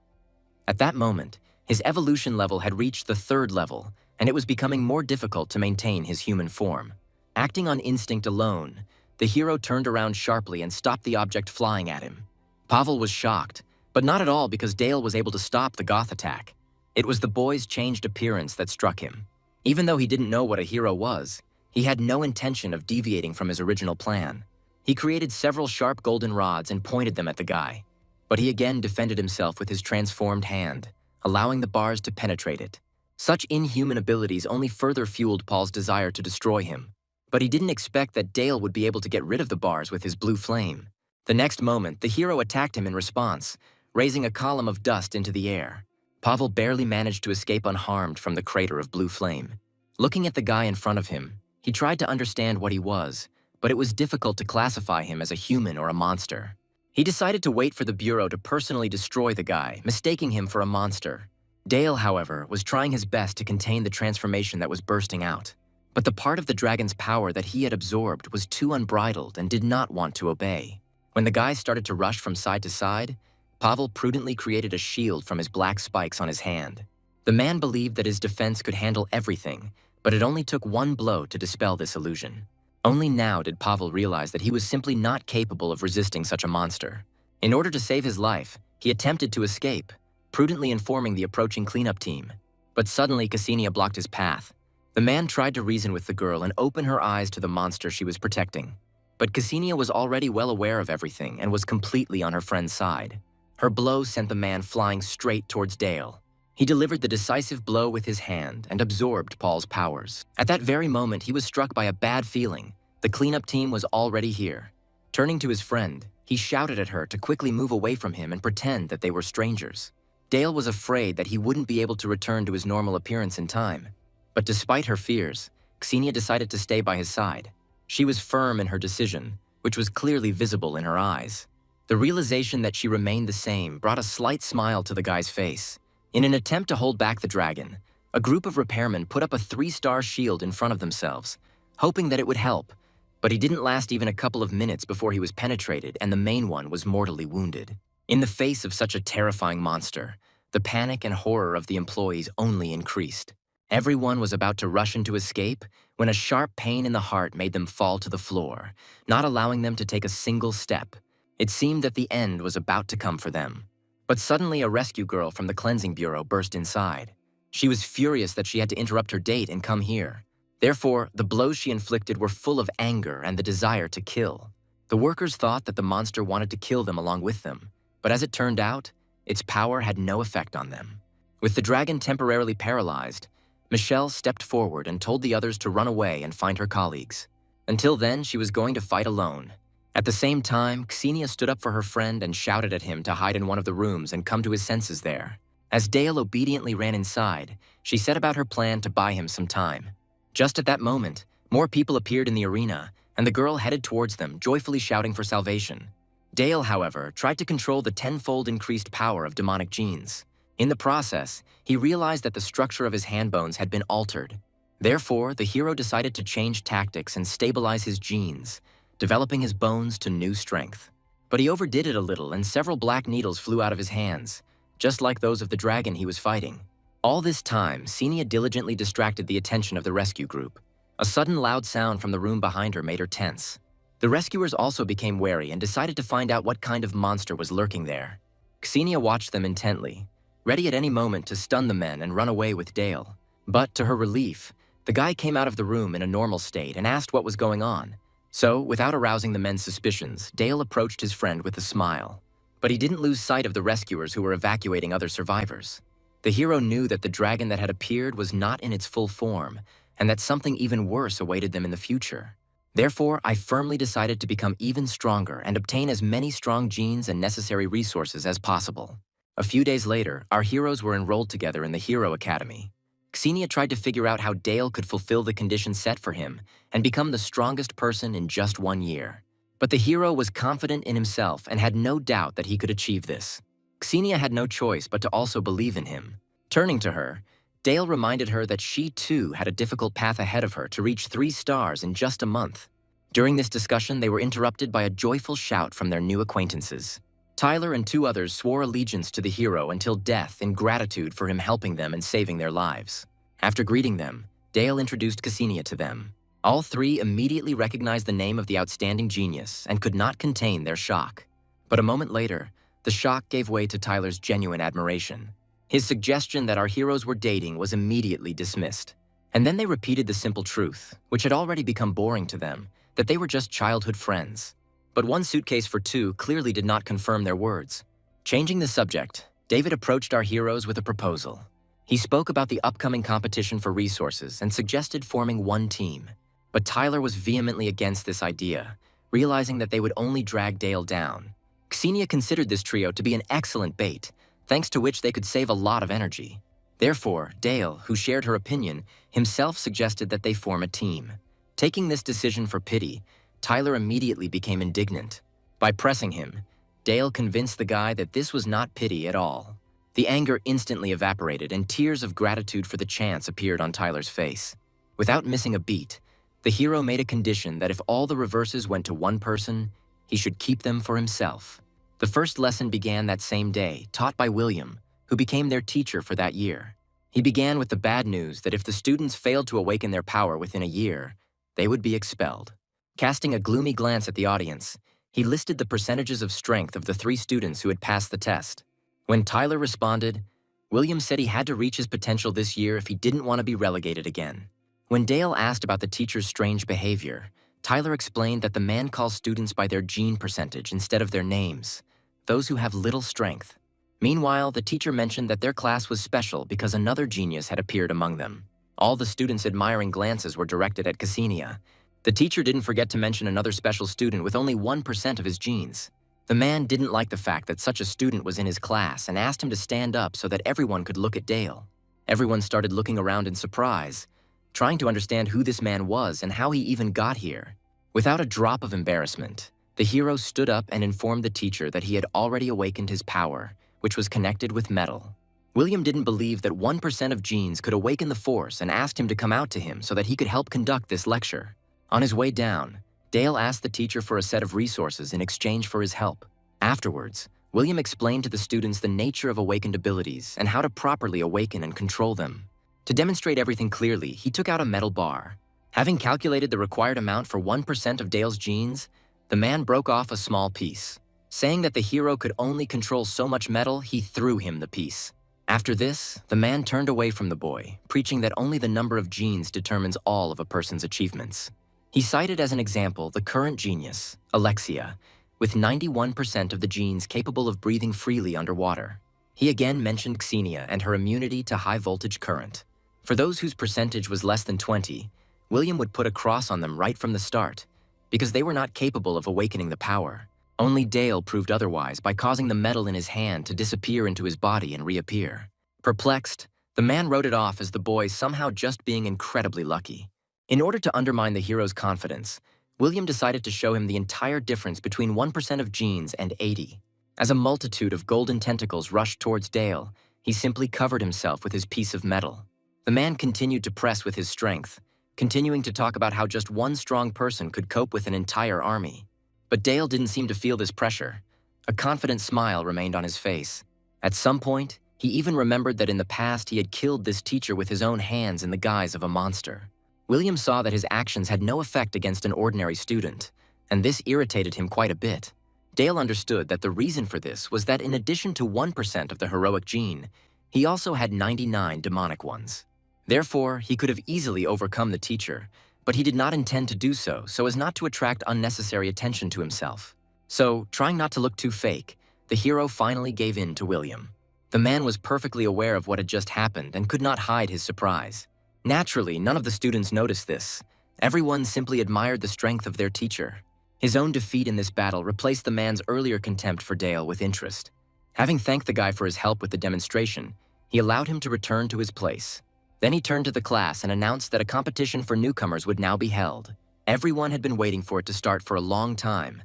At that moment, his evolution level had reached the 3rd level, and it was becoming more difficult to maintain his human form. Acting on instinct alone, the hero turned around sharply and stopped the object flying at him. Pavel was shocked, but not at all because Dale was able to stop the goth attack. It was the boy's changed appearance that struck him. Even though he didn't know what a hero was, he had no intention of deviating from his original plan. He created several sharp golden rods and pointed them at the guy. But he again defended himself with his transformed hand, allowing the bars to penetrate it. Such inhuman abilities only further fueled Paul's desire to destroy him. But he didn't expect that Dale would be able to get rid of the bars with his blue flame. The next moment, the hero attacked him in response, raising a column of dust into the air. Pavel barely managed to escape unharmed from the crater of blue flame. Looking at the guy in front of him, he tried to understand what he was, but it was difficult to classify him as a human or a monster. He decided to wait for the Bureau to personally destroy the guy, mistaking him for a monster. Dale, however, was trying his best to contain the transformation that was bursting out. But the part of the dragon's power that he had absorbed was too unbridled and did not want to obey. When the guy started to rush from side to side, Pavel prudently created a shield from his black spikes on his hand. The man believed that his defense could handle everything, but it only took one blow to dispel this illusion. Only now did Pavel realize that he was simply not capable of resisting such a monster. In order to save his life, he attempted to escape, prudently informing the approaching cleanup team. But suddenly Xenia blocked his path. The man tried to reason with the girl and open her eyes to the monster she was protecting. But Xenia was already well aware of everything and was completely on her friend's side. Her blow sent the man flying straight towards Dale. He delivered the decisive blow with his hand and absorbed Paul's powers. At that very moment, he was struck by a bad feeling. The cleanup team was already here. Turning to his friend, he shouted at her to quickly move away from him and pretend that they were strangers. Dale was afraid that he wouldn't be able to return to his normal appearance in time. But despite her fears, Xenia decided to stay by his side. She was firm in her decision, which was clearly visible in her eyes. The realization that she remained the same brought a slight smile to the guy's face. In an attempt to hold back the dragon, a group of repairmen put up a 3-star shield in front of themselves, hoping that it would help. But he didn't last even a couple of minutes before he was penetrated and the main one was mortally wounded. In the face of such a terrifying monster, the panic and horror of the employees only increased. Everyone was about to rush into escape when a sharp pain in the heart made them fall to the floor, not allowing them to take a single step. It seemed that the end was about to come for them. But suddenly a rescue girl from the cleansing bureau burst inside. She was furious that she had to interrupt her date and come here. Therefore, the blows she inflicted were full of anger and the desire to kill. The workers thought that the monster wanted to kill them along with them, but as it turned out, its power had no effect on them. With the dragon temporarily paralyzed, Michelle stepped forward and told the others to run away and find her colleagues. Until then, she was going to fight alone. At the same time, Xenia stood up for her friend and shouted at him to hide in one of the rooms and come to his senses there. As Dale obediently ran inside, she set about her plan to buy him some time. Just at that moment, more people appeared in the arena, and the girl headed towards them, joyfully shouting for salvation. Dale, however, tried to control the tenfold increased power of demonic genes. In the process, he realized that the structure of his hand bones had been altered. Therefore, the hero decided to change tactics and stabilize his genes, developing his bones to new strength. But he overdid it a little, and several black needles flew out of his hands, just like those of the dragon he was fighting. All this time, Xenia diligently distracted the attention of the rescue group. A sudden loud sound from the room behind her made her tense. The rescuers also became wary and decided to find out what kind of monster was lurking there. Xenia watched them intently, ready at any moment to stun the men and run away with Dale. But to her relief, the guy came out of the room in a normal state and asked what was going on. So, without arousing the men's suspicions, Dale approached his friend with a smile. But he didn't lose sight of the rescuers who were evacuating other survivors. The hero knew that the dragon that had appeared was not in its full form, and that something even worse awaited them in the future. Therefore, I firmly decided to become even stronger and obtain as many strong genes and necessary resources as possible. A few days later, our heroes were enrolled together in the Hero Academy. Xenia tried to figure out how Dale could fulfill the conditions set for him and become the strongest person in just 1 year. But the hero was confident in himself and had no doubt that he could achieve this. Xenia had no choice but to also believe in him. Turning to her, Dale reminded her that she too had a difficult path ahead of her to reach 3 stars in just a month. During this discussion, they were interrupted by a joyful shout from their new acquaintances. Tyler and 2 others swore allegiance to the hero until death in gratitude for him helping them and saving their lives. After greeting them, Dale introduced Xenia to them. All 3 immediately recognized the name of the outstanding genius and could not contain their shock. But a moment later, the shock gave way to Tyler's genuine admiration. His suggestion that our heroes were dating was immediately dismissed. And then they repeated the simple truth, which had already become boring to them, that they were just childhood friends. But 1 suitcase for 2 clearly did not confirm their words. Changing the subject, David approached our heroes with a proposal. He spoke about the upcoming competition for resources and suggested forming 1 team. But Tyler was vehemently against this idea, realizing that they would only drag Dale down. Xenia considered this trio to be an excellent bait, thanks to which they could save a lot of energy. Therefore, Dale, who shared her opinion, himself suggested that they form a team. Taking this decision for pity, Tyler immediately became indignant. By pressing him, Dale convinced the guy that this was not pity at all. The anger instantly evaporated and tears of gratitude for the chance appeared on Tyler's face. Without missing a beat, the hero made a condition that if all the reverses went to 1 person, he should keep them for himself. The first lesson began that same day, taught by William, who became their teacher for that year. He began with the bad news that if the students failed to awaken their power within a year, they would be expelled. Casting a gloomy glance at the audience, he listed the percentages of strength of the 3 students who had passed the test. When Tyler responded, William said he had to reach his potential this year if he didn't want to be relegated again. When Dale asked about the teacher's strange behavior, Tyler explained that the man calls students by their gene percentage instead of their names, those who have little strength. Meanwhile, the teacher mentioned that their class was special because another genius had appeared among them. All the students' admiring glances were directed at Ksenia. The teacher didn't forget to mention another special student with only 1% of his genes. The man didn't like the fact that such a student was in his class and asked him to stand up so that everyone could look at Dale. Everyone started looking around in surprise, trying to understand who this man was and how he even got here. Without a drop of embarrassment, the hero stood up and informed the teacher that he had already awakened his power, which was connected with metal. William didn't believe that 1% of genes could awaken the force and asked him to come out to him so that he could help conduct this lecture. On his way down, Dale asked the teacher for a set of resources in exchange for his help. Afterwards, William explained to the students the nature of awakened abilities and how to properly awaken and control them. To demonstrate everything clearly, he took out a metal bar. Having calculated the required amount for 1% of Dale's genes, the man broke off a small piece. Saying that the hero could only control so much metal, he threw him the piece. After this, the man turned away from the boy, preaching that only the number of genes determines all of a person's achievements. He cited as an example the current genius, Alexia, with 91% of the genes capable of breathing freely underwater. He again mentioned Ksenia and her immunity to high-voltage current. For those whose percentage was less than 20, William would put a cross on them right from the start, because they were not capable of awakening the power. Only Dale proved otherwise by causing the metal in his hand to disappear into his body and reappear. Perplexed, the man wrote it off as the boy somehow just being incredibly lucky. In order to undermine the hero's confidence, William decided to show him the entire difference between 1% of genes and 80. As a multitude of golden tentacles rushed towards Dale, he simply covered himself with his piece of metal. The man continued to press with his strength, continuing to talk about how just one strong person could cope with an entire army. But Dale didn't seem to feel this pressure. A confident smile remained on his face. At some point, he even remembered that in the past he had killed this teacher with his own hands in the guise of a monster. William saw that his actions had no effect against an ordinary student, and this irritated him quite a bit. Dale understood that the reason for this was that in addition to 1% of the heroic gene, he also had 99 demonic ones. Therefore, he could have easily overcome the teacher, but he did not intend to do so as not to attract unnecessary attention to himself. So, trying not to look too fake, the hero finally gave in to William. The man was perfectly aware of what had just happened and could not hide his surprise. Naturally, none of the students noticed this. Everyone simply admired the strength of their teacher. His own defeat in this battle replaced the man's earlier contempt for Dale with interest. Having thanked the guy for his help with the demonstration, he allowed him to return to his place. Then he turned to the class and announced that a competition for newcomers would now be held. Everyone had been waiting for it to start for a long time,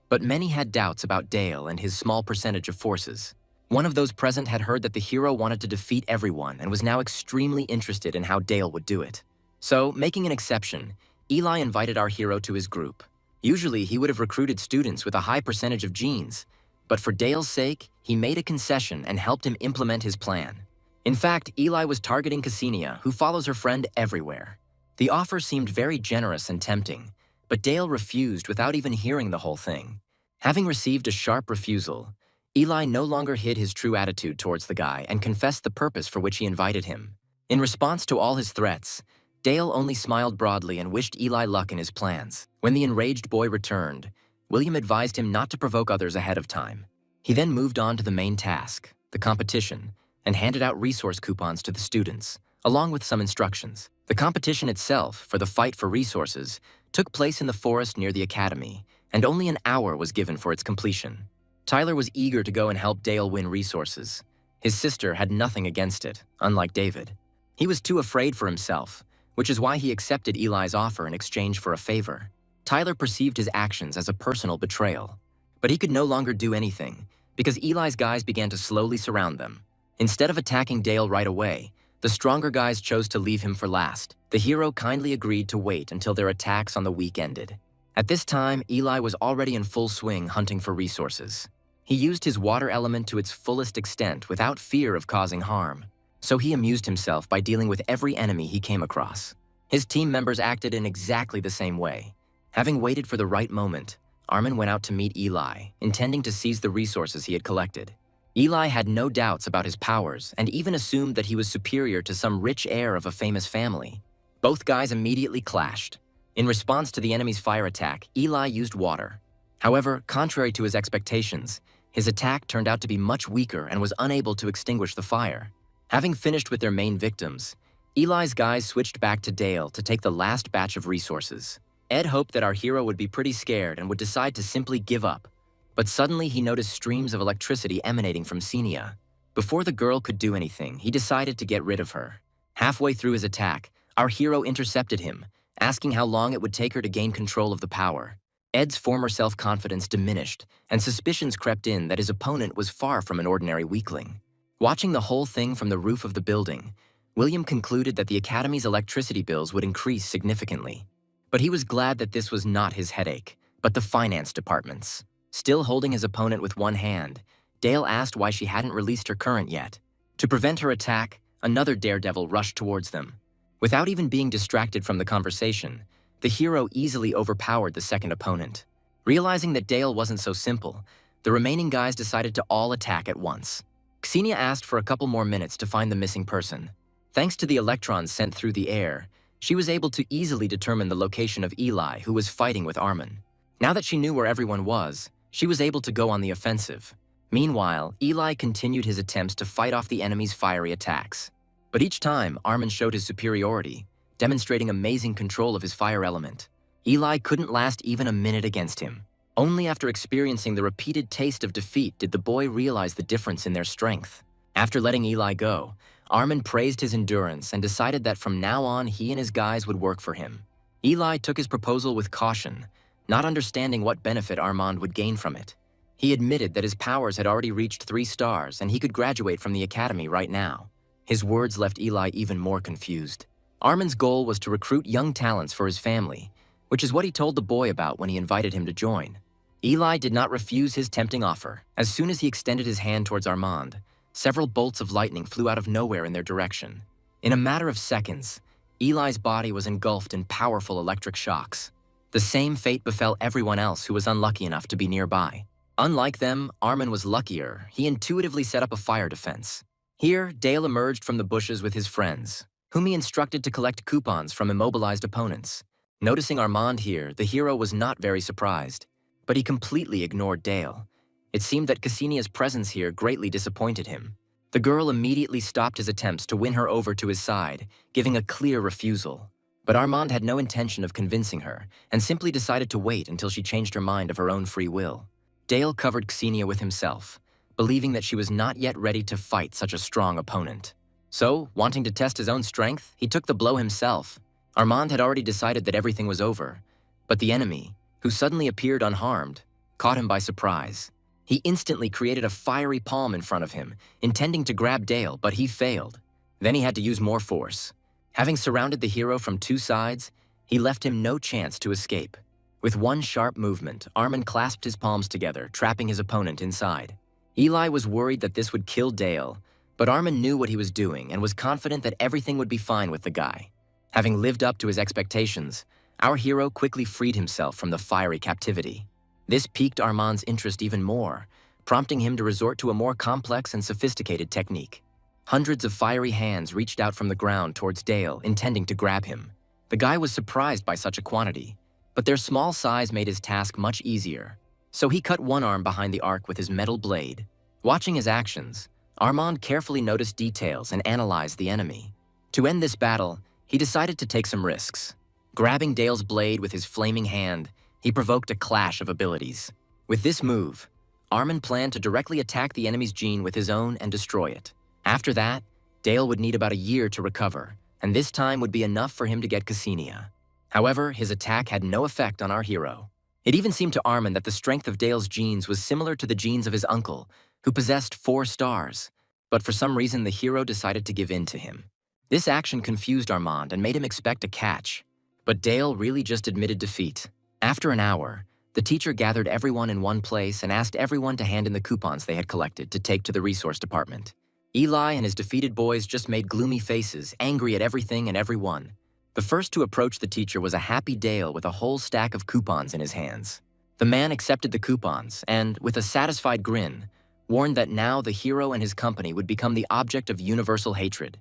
but many had doubts about Dale and his small percentage of forces. One of those present had heard that the hero wanted to defeat everyone and was now extremely interested in how Dale would do it. So, making an exception, Eli invited our hero to his group. Usually, he would have recruited students with a high percentage of genes, but for Dale's sake, he made a concession and helped him implement his plan. In fact, Eli was targeting Ksenia, who follows her friend everywhere. The offer seemed very generous and tempting, but Dale refused without even hearing the whole thing. Having received a sharp refusal, Eli no longer hid his true attitude towards the guy and confessed the purpose for which he invited him. In response to all his threats, Dale only smiled broadly and wished Eli luck in his plans. When the enraged boy returned, William advised him not to provoke others ahead of time. He then moved on to the main task, the competition, and handed out resource coupons to the students, along with some instructions. The competition itself, for the fight for resources, took place in the forest near the academy, and only an hour was given for its completion. Tyler was eager to go and help Dale win resources. His sister had nothing against it, unlike David. He was too afraid for himself, which is why he accepted Eli's offer in exchange for a favor. Tyler perceived his actions as a personal betrayal, but he could no longer do anything because Eli's guys began to slowly surround them. Instead of attacking Dale right away, the stronger guys chose to leave him for last. The hero kindly agreed to wait until their attacks on the week ended. At this time, Eli was already in full swing hunting for resources. He used his water element to its fullest extent without fear of causing harm, so he amused himself by dealing with every enemy he came across. His team members acted in exactly the same way. Having waited for the right moment, Armin went out to meet Eli, intending to seize the resources he had collected. Eli had no doubts about his powers and even assumed that he was superior to some rich heir of a famous family. Both guys immediately clashed. In response to the enemy's fire attack, Eli used water. However, contrary to his expectations, his attack turned out to be much weaker and was unable to extinguish the fire. Having finished with their main victims, Eli's guys switched back to Dale to take the last batch of resources. Ed hoped that our hero would be pretty scared and would decide to simply give up. But suddenly he noticed streams of electricity emanating from Xenia. Before the girl could do anything, he decided to get rid of her. Halfway through his attack, our hero intercepted him, asking how long it would take her to gain control of the power. Ed's former self-confidence diminished, and suspicions crept in that his opponent was far from an ordinary weakling. Watching the whole thing from the roof of the building, William concluded that the Academy's electricity bills would increase significantly. But he was glad that this was not his headache, but the finance department's. Still holding his opponent with one hand, Dale asked why she hadn't released her current yet. To prevent her attack, another daredevil rushed towards them. Without even being distracted from the conversation, the hero easily overpowered the second opponent. Realizing that Dale wasn't so simple, the remaining guys decided to all attack at once. Xenia asked for a couple more minutes to find the missing person. Thanks to the electrons sent through the air, she was able to easily determine the location of Eli, who was fighting with Armin. Now that she knew where everyone was, she was able to go on the offensive. Meanwhile, Eli continued his attempts to fight off the enemy's fiery attacks. But each time, Armin showed his superiority, demonstrating amazing control of his fire element. Eli couldn't last even a minute against him. Only after experiencing the repeated taste of defeat did the boy realize the difference in their strength. After letting Eli go, Armin praised his endurance and decided that from now on he and his guys would work for him. Eli took his proposal with caution, not understanding what benefit Armand would gain from it. He admitted that his powers had already reached 3 stars and he could graduate from the academy right now. His words left Eli even more confused. Armin's goal was to recruit young talents for his family, which is what he told the boy about when he invited him to join. Eli did not refuse his tempting offer. As soon as he extended his hand towards Armand, several bolts of lightning flew out of nowhere in their direction. In a matter of seconds, Eli's body was engulfed in powerful electric shocks. The same fate befell everyone else who was unlucky enough to be nearby. Unlike them, Armin was luckier. He intuitively set up a fire defense. Here, Dale emerged from the bushes with his friends, whom he instructed to collect coupons from immobilized opponents. Noticing Armand here, the hero was not very surprised, but he completely ignored Dale. It seemed that Ksenia's presence here greatly disappointed him. The girl immediately stopped his attempts to win her over to his side, giving a clear refusal. But Armand had no intention of convincing her, and simply decided to wait until she changed her mind of her own free will. Dale covered Ksenia with himself, believing that she was not yet ready to fight such a strong opponent. So, wanting to test his own strength, he took the blow himself. Armand had already decided that everything was over, but the enemy, who suddenly appeared unharmed, caught him by surprise. He instantly created a fiery palm in front of him, intending to grab Dale, but he failed. Then he had to use more force. Having surrounded the hero from 2 sides, he left him no chance to escape. With one sharp movement, Armin clasped his palms together, trapping his opponent inside. Eli was worried that this would kill Dale, but Armin knew what he was doing and was confident that everything would be fine with the guy. Having lived up to his expectations, our hero quickly freed himself from the fiery captivity. This piqued Armand's interest even more, prompting him to resort to a more complex and sophisticated technique. Hundreds of fiery hands reached out from the ground towards Dale, intending to grab him. The guy was surprised by such a quantity, but their small size made his task much easier. So he cut one arm behind the arc with his metal blade. Watching his actions, Armand carefully noticed details and analyzed the enemy. To end this battle, he decided to take some risks. Grabbing Dale's blade with his flaming hand, he provoked a clash of abilities. With this move, Armin planned to directly attack the enemy's gene with his own and destroy it. After that, Dale would need about a year to recover, and this time would be enough for him to get Ksenia. However, his attack had no effect on our hero. It even seemed to Armin that the strength of Dale's genes was similar to the genes of his uncle, who possessed 4 stars. But for some reason, the hero decided to give in to him. This action confused Armand and made him expect a catch. But Dale really just admitted defeat. After an hour, the teacher gathered everyone in one place and asked everyone to hand in the coupons they had collected to take to the resource department. Eli and his defeated boys just made gloomy faces, angry at everything and everyone. The first to approach the teacher was a happy Dale with a whole stack of coupons in his hands. The man accepted the coupons and, with a satisfied grin, warned that now the hero and his company would become the object of universal hatred.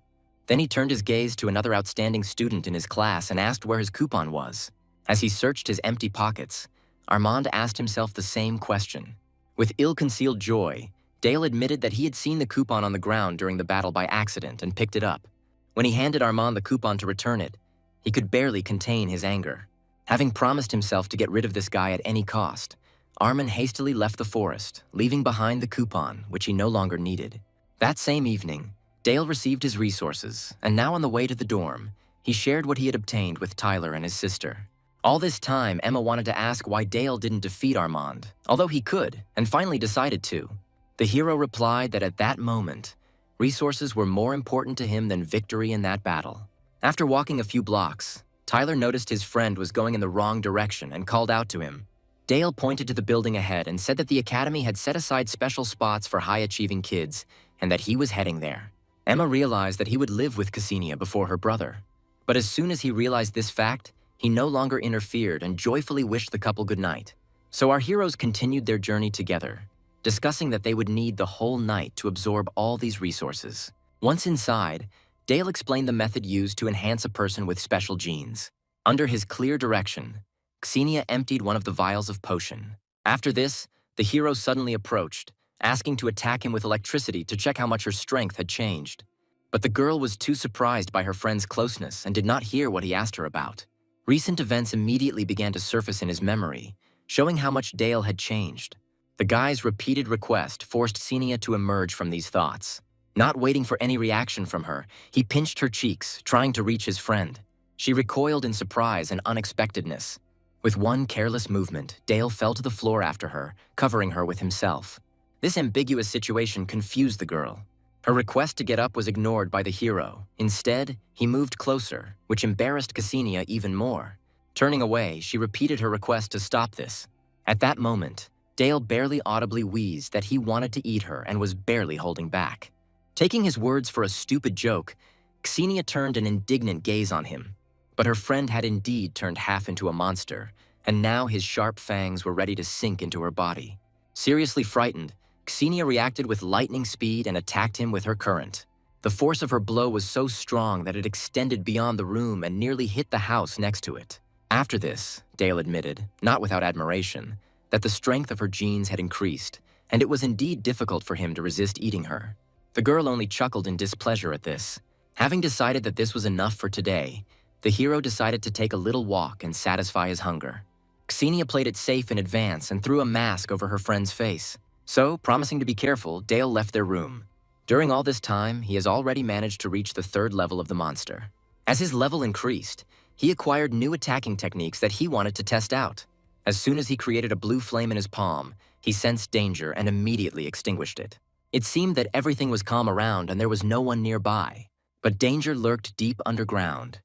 Then he turned his gaze to another outstanding student in his class and asked where his coupon was. As he searched his empty pockets, Armand asked himself the same question. With ill-concealed joy, Dale admitted that he had seen the coupon on the ground during the battle by accident and picked it up. When he handed Armand the coupon to return it, he could barely contain his anger. Having promised himself to get rid of this guy at any cost, Armand hastily left the forest, leaving behind the coupon, which he no longer needed. That same evening, Dale received his resources, and now on the way to the dorm, he shared what he had obtained with Tyler and his sister. All this time, Emma wanted to ask why Dale didn't defeat Armand, although he could, and finally decided to. The hero replied that at that moment, resources were more important to him than victory in that battle. After walking a few blocks, Tyler noticed his friend was going in the wrong direction and called out to him. Dale pointed to the building ahead and said that the academy had set aside special spots for high-achieving kids and that he was heading there. Emma realized that he would live with Ksenia before her brother. But as soon as he realized this fact, he no longer interfered and joyfully wished the couple good night. So our heroes continued their journey together, discussing that they would need the whole night to absorb all these resources. Once inside, Dale explained the method used to enhance a person with special genes. Under his clear direction, Ksenia emptied one of the vials of potion. After this, the hero suddenly approached, asking to attack him with electricity to check how much her strength had changed. But the girl was too surprised by her friend's closeness and did not hear what he asked her about. Recent events immediately began to surface in his memory, showing how much Dale had changed. The guy's repeated request forced Ksenia to emerge from these thoughts. Not waiting for any reaction from her, he pinched her cheeks, trying to reach his friend. She recoiled in surprise and unexpectedness. With one careless movement, Dale fell to the floor after her, covering her with himself. This ambiguous situation confused the girl. Her request to get up was ignored by the hero. Instead, he moved closer, which embarrassed Ksenia even more. Turning away, she repeated her request to stop this. At that moment, Dale barely audibly wheezed that he wanted to eat her and was barely holding back. Taking his words for a stupid joke, Ksenia turned an indignant gaze on him. But her friend had indeed turned half into a monster, and now his sharp fangs were ready to sink into her body. Seriously frightened, Ksenia reacted with lightning speed and attacked him with her current. The force of her blow was so strong that it extended beyond the room and nearly hit the house next to it. After this, Dale admitted, not without admiration, that the strength of her genes had increased, and it was indeed difficult for him to resist eating her. The girl only chuckled in displeasure at this. Having decided that this was enough for today, the hero decided to take a little walk and satisfy his hunger. Ksenia played it safe in advance and threw a mask over her friend's face. So, promising to be careful, Dale left their room. During all this time, he has already managed to reach the 3rd level of the monster. As his level increased, he acquired new attacking techniques that he wanted to test out. As soon as he created a blue flame in his palm, he sensed danger and immediately extinguished it. It seemed that everything was calm around and there was no one nearby. But danger lurked deep underground.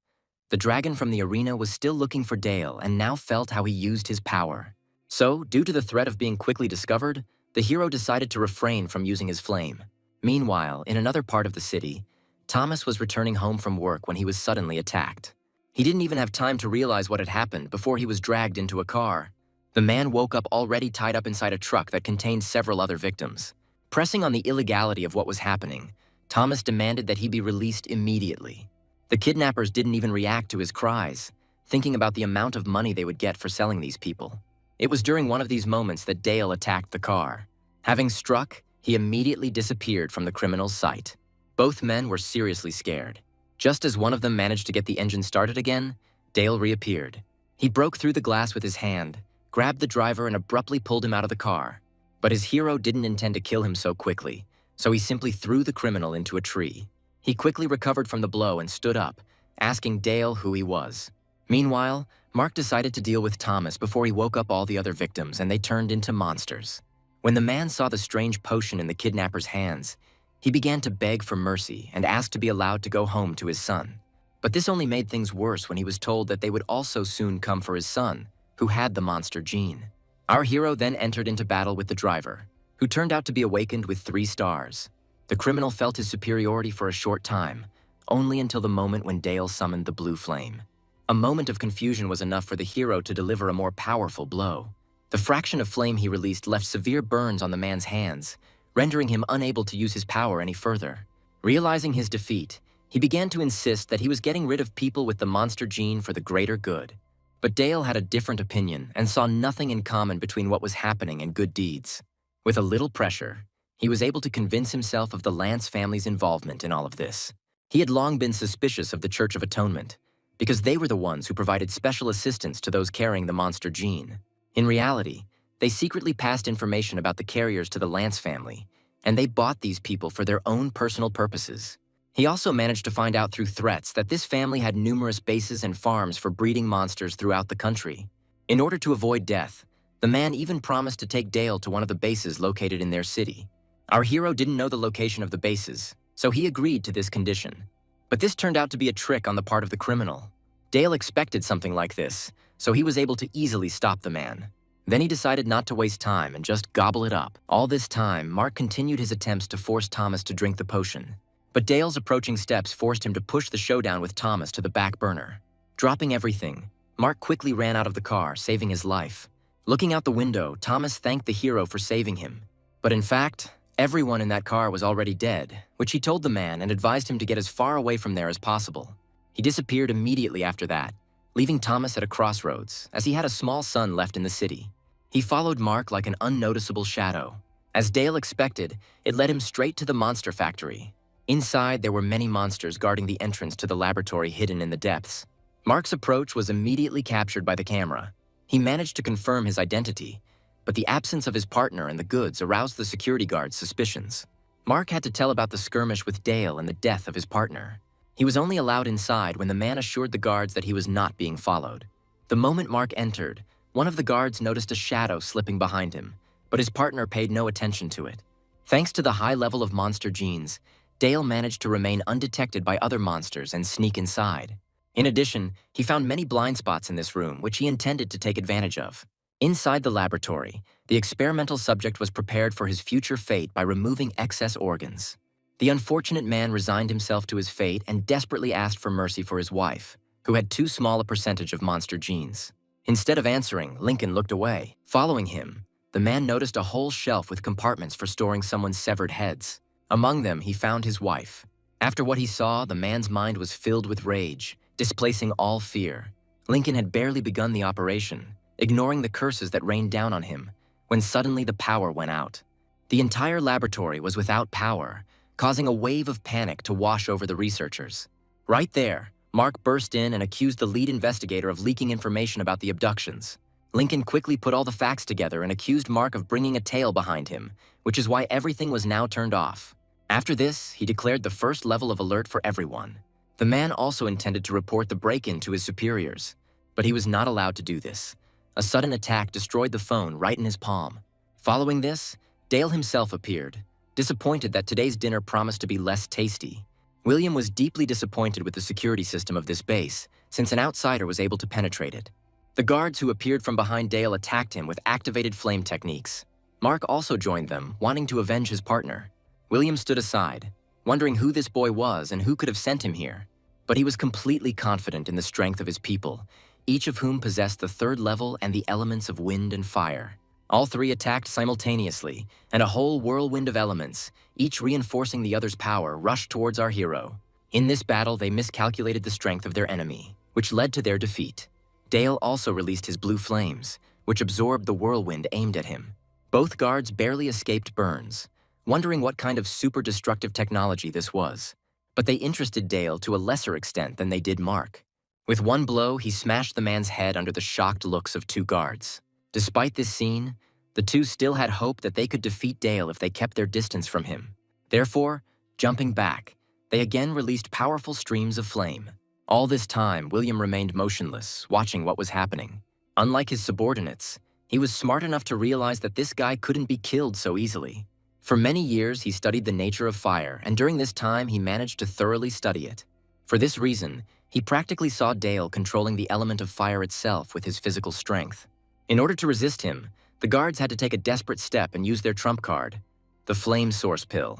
The dragon from the arena was still looking for Dale and now felt how he used his power. So, due to the threat of being quickly discovered, the hero decided to refrain from using his flame. Meanwhile, in another part of the city, Thomas was returning home from work when he was suddenly attacked. He didn't even have time to realize what had happened before he was dragged into a car. The man woke up already tied up inside a truck that contained several other victims. Pressing on the illegality of what was happening, Thomas demanded that he be released immediately. The kidnappers didn't even react to his cries, thinking about the amount of money they would get for selling these people. It was during one of these moments that Dale attacked the car. Having struck, he immediately disappeared from the criminal's sight. Both men were seriously scared. Just as one of them managed to get the engine started again, Dale reappeared. He broke through the glass with his hand, grabbed the driver and abruptly pulled him out of the car. But his hero didn't intend to kill him so quickly, so he simply threw the criminal into a tree. He quickly recovered from the blow and stood up, asking Dale who he was. Meanwhile, Mark decided to deal with Thomas before he woke up all the other victims and they turned into monsters. When the man saw the strange potion in the kidnapper's hands, he began to beg for mercy and asked to be allowed to go home to his son. But this only made things worse when he was told that they would also soon come for his son, who had the monster gene. Our hero then entered into battle with the driver, who turned out to be awakened with 3 stars. The criminal felt his superiority for a short time, only until the moment when Dale summoned the blue flame. A moment of confusion was enough for the hero to deliver a more powerful blow. The fraction of flame he released left severe burns on the man's hands, rendering him unable to use his power any further. Realizing his defeat, he began to insist that he was getting rid of people with the monster gene for the greater good. But Dale had a different opinion and saw nothing in common between what was happening and good deeds. With a little pressure, he was able to convince himself of the Lance family's involvement in all of this. He had long been suspicious of the Church of Atonement, because they were the ones who provided special assistance to those carrying the monster gene. In reality, they secretly passed information about the carriers to the Lance family, and they bought these people for their own personal purposes. He also managed to find out through threats that this family had numerous bases and farms for breeding monsters throughout the country. In order to avoid death, the man even promised to take Dale to one of the bases located in their city. Our hero didn't know the location of the bases, so he agreed to this condition. But this turned out to be a trick on the part of the criminal. Dale expected something like this, so he was able to easily stop the man. Then he decided not to waste time and just gobble it up. All this time, Mark continued his attempts to force Thomas to drink the potion. But Dale's approaching steps forced him to push the showdown with Thomas to the back burner. Dropping everything, Mark quickly ran out of the car, saving his life. Looking out the window, Thomas thanked the hero for saving him. But in fact, everyone in that car was already dead, which he told the man and advised him to get as far away from there as possible. He disappeared immediately after that, leaving Thomas at a crossroads, as he had a small son left in the city. He followed Mark like an unnoticeable shadow. As Dale expected, it led him straight to the monster factory. Inside, there were many monsters guarding the entrance to the laboratory hidden in the depths. Mark's approach was immediately captured by the camera. He managed to confirm his identity, but the absence of his partner and the goods aroused the security guard's suspicions. Mark had to tell about the skirmish with Dale and the death of his partner. He was only allowed inside when the man assured the guards that he was not being followed. The moment Mark entered, one of the guards noticed a shadow slipping behind him, but his partner paid no attention to it. Thanks to the high level of monster genes, Dale managed to remain undetected by other monsters and sneak inside. In addition, he found many blind spots in this room, which he intended to take advantage of. Inside the laboratory, the experimental subject was prepared for his future fate by removing excess organs. The unfortunate man resigned himself to his fate and desperately asked for mercy for his wife, who had too small a percentage of monster genes. Instead of answering, Lincoln looked away. Following him, the man noticed a whole shelf with compartments for storing someone's severed heads. Among them, he found his wife. After what he saw, the man's mind was filled with rage, displacing all fear. Lincoln had barely begun the operation, ignoring the curses that rained down on him, when suddenly the power went out. The entire laboratory was without power, causing a wave of panic to wash over the researchers. Right there, Mark burst in and accused the lead investigator of leaking information about the abductions. Lincoln quickly put all the facts together and accused Mark of bringing a tail behind him, which is why everything was now turned off. After this, he declared the first level of alert for everyone. The man also intended to report the break-in to his superiors, but he was not allowed to do this. A sudden attack destroyed the phone right in his palm. Following this, Dale himself appeared, disappointed that today's dinner promised to be less tasty. William was deeply disappointed with the security system of this base, since an outsider was able to penetrate it. The guards who appeared from behind Dale attacked him with activated flame techniques. Mark also joined them, wanting to avenge his partner. William stood aside, wondering who this boy was and who could have sent him here. But he was completely confident in the strength of his people, each of whom possessed the third level and the elements of wind and fire. All three attacked simultaneously, and a whole whirlwind of elements, each reinforcing the other's power, rushed towards our hero. In this battle, they miscalculated the strength of their enemy, which led to their defeat. Dale also released his blue flames, which absorbed the whirlwind aimed at him. Both guards barely escaped burns, wondering what kind of super destructive technology this was. But they interested Dale to a lesser extent than they did Mark. With one blow, he smashed the man's head under the shocked looks of two guards. Despite this scene, the two still had hope that they could defeat Dale if they kept their distance from him. Therefore, jumping back, they again released powerful streams of flame. All this time, William remained motionless, watching what was happening. Unlike his subordinates, he was smart enough to realize that this guy couldn't be killed so easily. For many years, he studied the nature of fire, and during this time, he managed to thoroughly study it. For this reason, he practically saw Dale controlling the element of fire itself with his physical strength. In order to resist him, the guards had to take a desperate step and use their trump card, the flame source pill.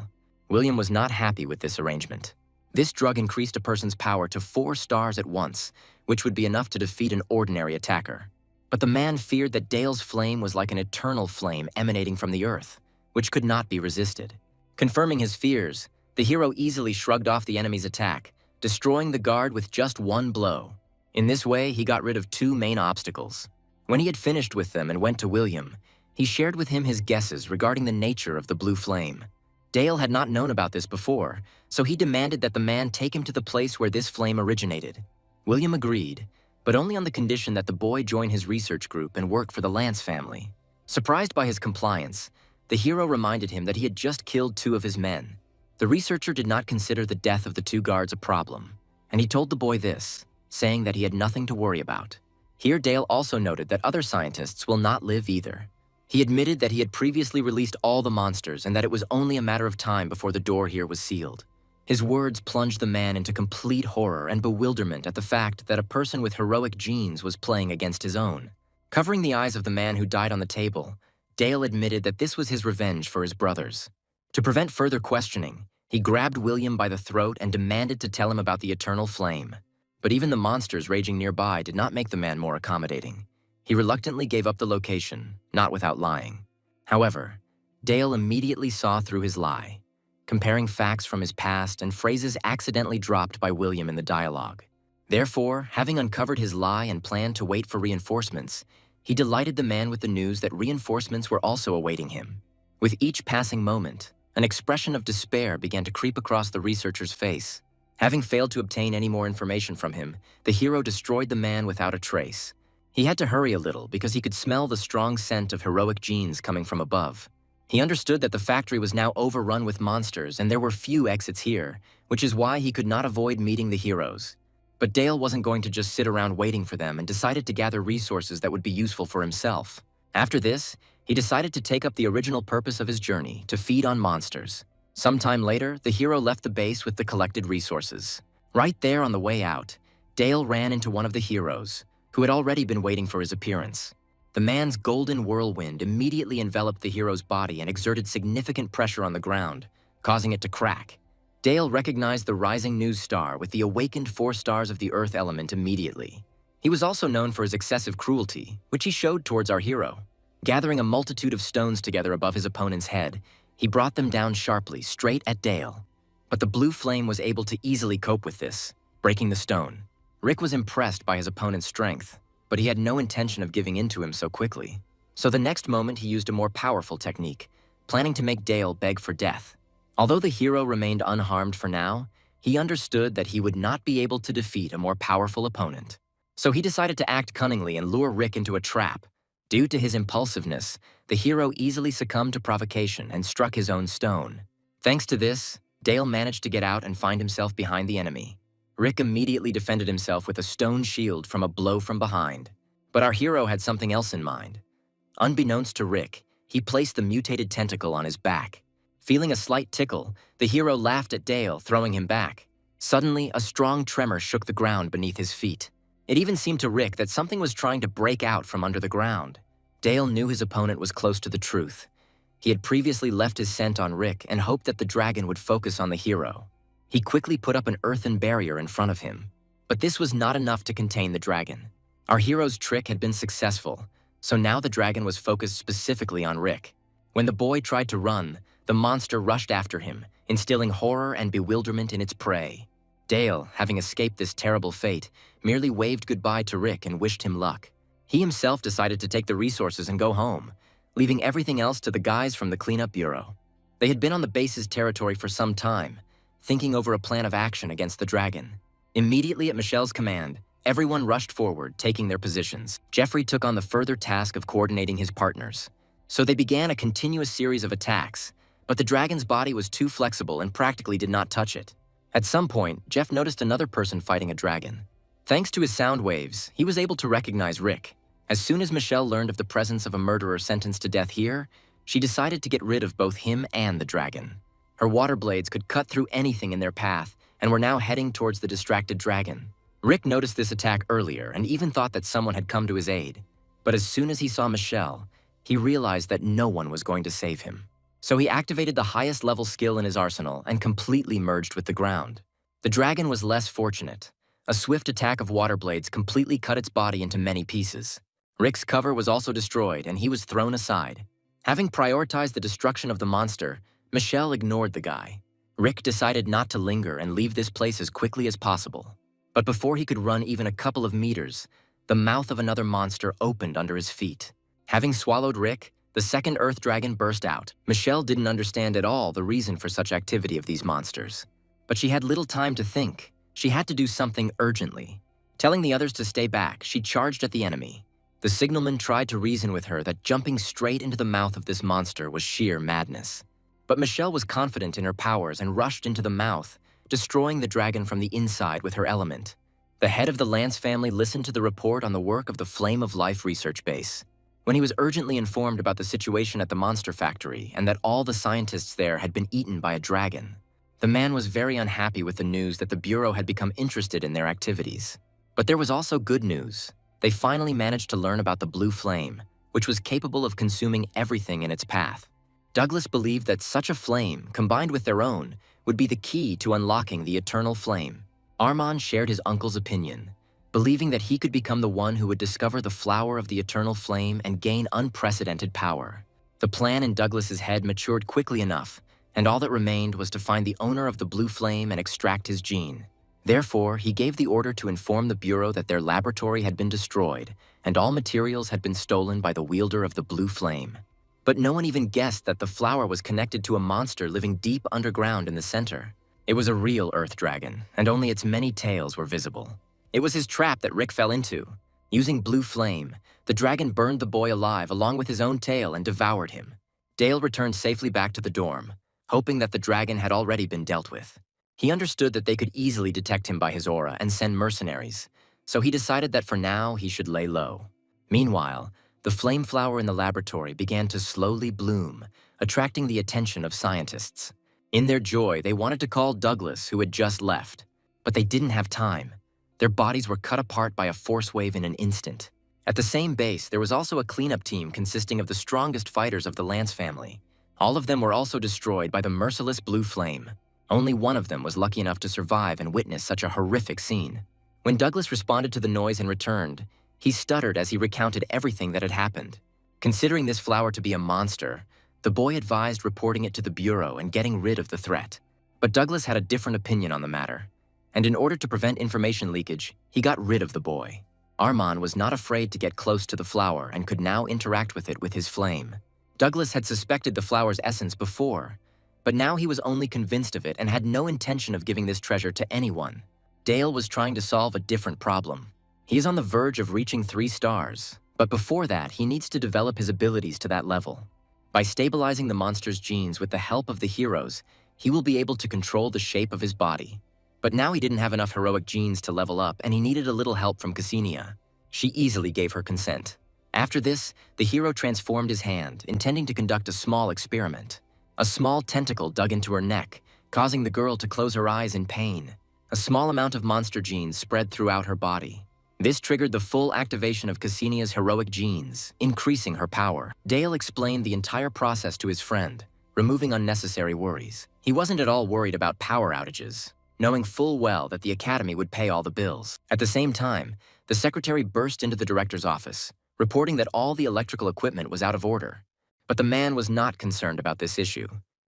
William was not happy with this arrangement. This drug increased a person's power to 4 stars at once, which would be enough to defeat an ordinary attacker. But the man feared that Dale's flame was like an eternal flame emanating from the earth, which could not be resisted. Confirming his fears, the hero easily shrugged off the enemy's attack, destroying the guard with just one blow. In this way, he got rid of 2 main obstacles. When he had finished with them and went to William, He shared with him his guesses regarding the nature of the blue flame. Dale had not known about this before, so he demanded that the man take him to the place where this flame originated. William agreed, but only on the condition that the boy join his research group and work for the Lance family. Surprised by his compliance, the hero reminded him that he had just killed 2 of his men. The researcher did not consider the death of the 2 guards a problem, and he told the boy this, saying that he had nothing to worry about. Here Dale also noted that other scientists will not live either. He admitted that he had previously released all the monsters and that it was only a matter of time before the door here was sealed. His words plunged the man into complete horror and bewilderment at the fact that a person with heroic genes was playing against his own. Covering the eyes of the man who died on the table, Dale admitted that this was his revenge for his brothers. To prevent further questioning, he grabbed William by the throat and demanded to tell him about the eternal flame. But even the monsters raging nearby did not make the man more accommodating. He reluctantly gave up the location, not without lying. However, Dale immediately saw through his lie, comparing facts from his past and phrases accidentally dropped by William in the dialogue. Therefore, having uncovered his lie and planned to wait for reinforcements, he delighted the man with the news that reinforcements were also awaiting him. With each passing moment, an expression of despair began to creep across the researcher's face. Having failed to obtain any more information from him, the hero destroyed the man without a trace. He had to hurry a little because he could smell the strong scent of heroic genes coming from above. He understood that the factory was now overrun with monsters and there were few exits here, which is why he could not avoid meeting the heroes. But Dale wasn't going to just sit around waiting for them and decided to gather resources that would be useful for himself. After this, he decided to take up the original purpose of his journey, to feed on monsters. Sometime later, the hero left the base with the collected resources. Right there on the way out, Dale ran into one of the heroes, who had already been waiting for his appearance. The man's golden whirlwind immediately enveloped the hero's body and exerted significant pressure on the ground, causing it to crack. Dale recognized the rising news star with the awakened 4 stars of the earth element immediately. He was also known for his excessive cruelty, which he showed towards our hero. Gathering a multitude of stones together above his opponent's head, he brought them down sharply, straight at Dale. But the blue flame was able to easily cope with this, breaking the stone. Rick was impressed by his opponent's strength, but he had no intention of giving in to him so quickly. So the next moment he used a more powerful technique, planning to make Dale beg for death. Although the hero remained unharmed for now, he understood that he would not be able to defeat a more powerful opponent. So he decided to act cunningly and lure Rick into a trap. Due to his impulsiveness, the hero easily succumbed to provocation and struck his own stone. Thanks to this, Dale managed to get out and find himself behind the enemy. Rick immediately defended himself with a stone shield from a blow from behind. But our hero had something else in mind. Unbeknownst to Rick, he placed the mutated tentacle on his back. Feeling a slight tickle, the hero laughed at Dale, throwing him back. Suddenly, a strong tremor shook the ground beneath his feet. It even seemed to Rick that something was trying to break out from under the ground. Dale knew his opponent was close to the truth. He had previously left his scent on Rick and hoped that the dragon would focus on the hero. He quickly put up an earthen barrier in front of him. But this was not enough to contain the dragon. Our hero's trick had been successful, so now the dragon was focused specifically on Rick. When the boy tried to run, the monster rushed after him, instilling horror and bewilderment in its prey. Dale, having escaped this terrible fate, merely waved goodbye to Rick and wished him luck. He himself decided to take the resources and go home, leaving everything else to the guys from the cleanup bureau. They had been on the base's territory for some time, thinking over a plan of action against the dragon. Immediately at Michelle's command, everyone rushed forward, taking their positions. Jeffrey took on the further task of coordinating his partners. So they began a continuous series of attacks, but the dragon's body was too flexible and practically did not touch it. At some point, Jeff noticed another person fighting a dragon. Thanks to his sound waves, he was able to recognize Rick. As soon as Michelle learned of the presence of a murderer sentenced to death here, she decided to get rid of both him and the dragon. Her water blades could cut through anything in their path and were now heading towards the distracted dragon. Rick noticed this attack earlier and even thought that someone had come to his aid. But as soon as he saw Michelle, he realized that no one was going to save him. So he activated the highest level skill in his arsenal and completely merged with the ground. The dragon was less fortunate. A swift attack of water blades completely cut its body into many pieces. Rick's cover was also destroyed and he was thrown aside. Having prioritized the destruction of the monster, Michelle ignored the guy. Rick decided not to linger and leave this place as quickly as possible. But before he could run even a couple of meters, the mouth of another monster opened under his feet. Having swallowed Rick, The second Earth Dragon burst out. Michelle didn't understand at all the reason for such activity of these monsters. But she had little time to think. She had to do something urgently. Telling the others to stay back, she charged at the enemy. The signalman tried to reason with her that jumping straight into the mouth of this monster was sheer madness. But Michelle was confident in her powers and rushed into the mouth, destroying the dragon from the inside with her element. The head of the Lance family listened to the report on the work of the Flame of Life research base. When he was urgently informed about the situation at the monster factory and that all the scientists there had been eaten by a dragon, the man was very unhappy with the news that the Bureau had become interested in their activities. But there was also good news. They finally managed to learn about the blue flame, which was capable of consuming everything in its path. Douglas believed that such a flame, combined with their own, would be the key to unlocking the eternal flame. Armand shared his uncle's opinion, believing that he could become the one who would discover the flower of the eternal flame and gain unprecedented power. The plan in Douglas's head matured quickly enough, and all that remained was to find the owner of the blue flame and extract his gene. Therefore, he gave the order to inform the Bureau that their laboratory had been destroyed and all materials had been stolen by the wielder of the blue flame. But no one even guessed that the flower was connected to a monster living deep underground in the center. It was a real Earth Dragon, and only its many tails were visible. It was his trap that Rick fell into. Using blue flame, the dragon burned the boy alive along with his own tail and devoured him. Dale returned safely back to the dorm, hoping that the dragon had already been dealt with. He understood that they could easily detect him by his aura and send mercenaries, so he decided that for now he should lay low. Meanwhile, the flame flower in the laboratory began to slowly bloom, attracting the attention of scientists. In their joy, they wanted to call Douglas, who had just left, but they didn't have time. Their bodies were cut apart by a force wave in an instant. At the same base, there was also a cleanup team consisting of the strongest fighters of the Lance family. All of them were also destroyed by the merciless blue flame. Only one of them was lucky enough to survive and witness such a horrific scene. When Douglas responded to the noise and returned, he stuttered as he recounted everything that had happened. Considering this flower to be a monster, the boy advised reporting it to the Bureau and getting rid of the threat. But Douglas had a different opinion on the matter, and in order to prevent information leakage, he got rid of the boy. Armand was not afraid to get close to the flower and could now interact with it with his flame. Douglas had suspected the flower's essence before, but now he was only convinced of it and had no intention of giving this treasure to anyone. Dale was trying to solve a different problem. He is on the verge of reaching 3 stars, but before that, he needs to develop his abilities to that level. By stabilizing the monster's genes with the help of the heroes, he will be able to control the shape of his body. But now he didn't have enough heroic genes to level up, and he needed a little help from Ksenia. She easily gave her consent. After this, the hero transformed his hand, intending to conduct a small experiment. A small tentacle dug into her neck, causing the girl to close her eyes in pain. A small amount of monster genes spread throughout her body. This triggered the full activation of Ksenia's heroic genes, increasing her power. Dale explained the entire process to his friend, removing unnecessary worries. He wasn't at all worried about power outages, knowing full well that the academy would pay all the bills. At the same time, the secretary burst into the director's office, reporting that all the electrical equipment was out of order. But the man was not concerned about this issue.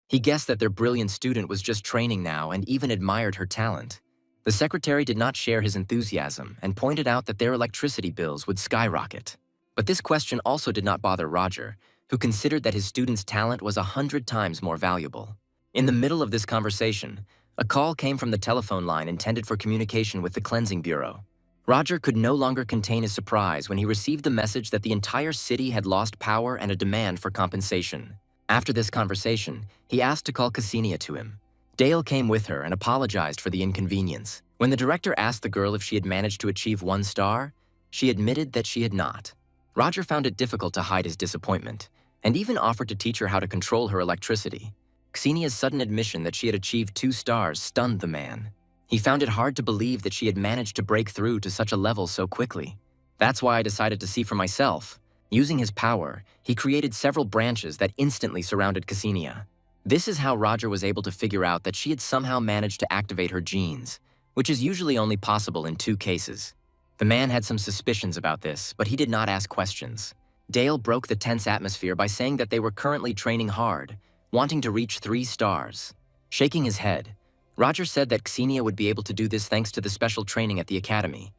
He guessed that their brilliant student was just training now and even admired her talent. The secretary did not share his enthusiasm and pointed out that their electricity bills would skyrocket. But this question also did not bother Roger, who considered that his student's talent was 100 times more valuable. In the middle of this conversation, a call came from the telephone line intended for communication with the Cleansing Bureau. Roger could no longer contain his surprise when he received the message that the entire city had lost power and a demand for compensation. After this conversation, he asked to call Ksenia to him. Dale came with her and apologized for the inconvenience. When the director asked the girl if she had managed to achieve 1 star, she admitted that she had not. Roger found it difficult to hide his disappointment, and even offered to teach her how to control her electricity. Ksenia's sudden admission that she had achieved 2 stars stunned the man. He found it hard to believe that she had managed to break through to such a level so quickly. That's why I decided to see for myself. Using his power, he created several branches that instantly surrounded Ksenia. This is how Roger was able to figure out that she had somehow managed to activate her genes, which is usually only possible in 2 cases. The man had some suspicions about this, but he did not ask questions. Dale broke the tense atmosphere by saying that they were currently training hard, wanting to reach 3 stars. Shaking his head, Roger said that Ksenia would be able to do this thanks to the special training at the academy,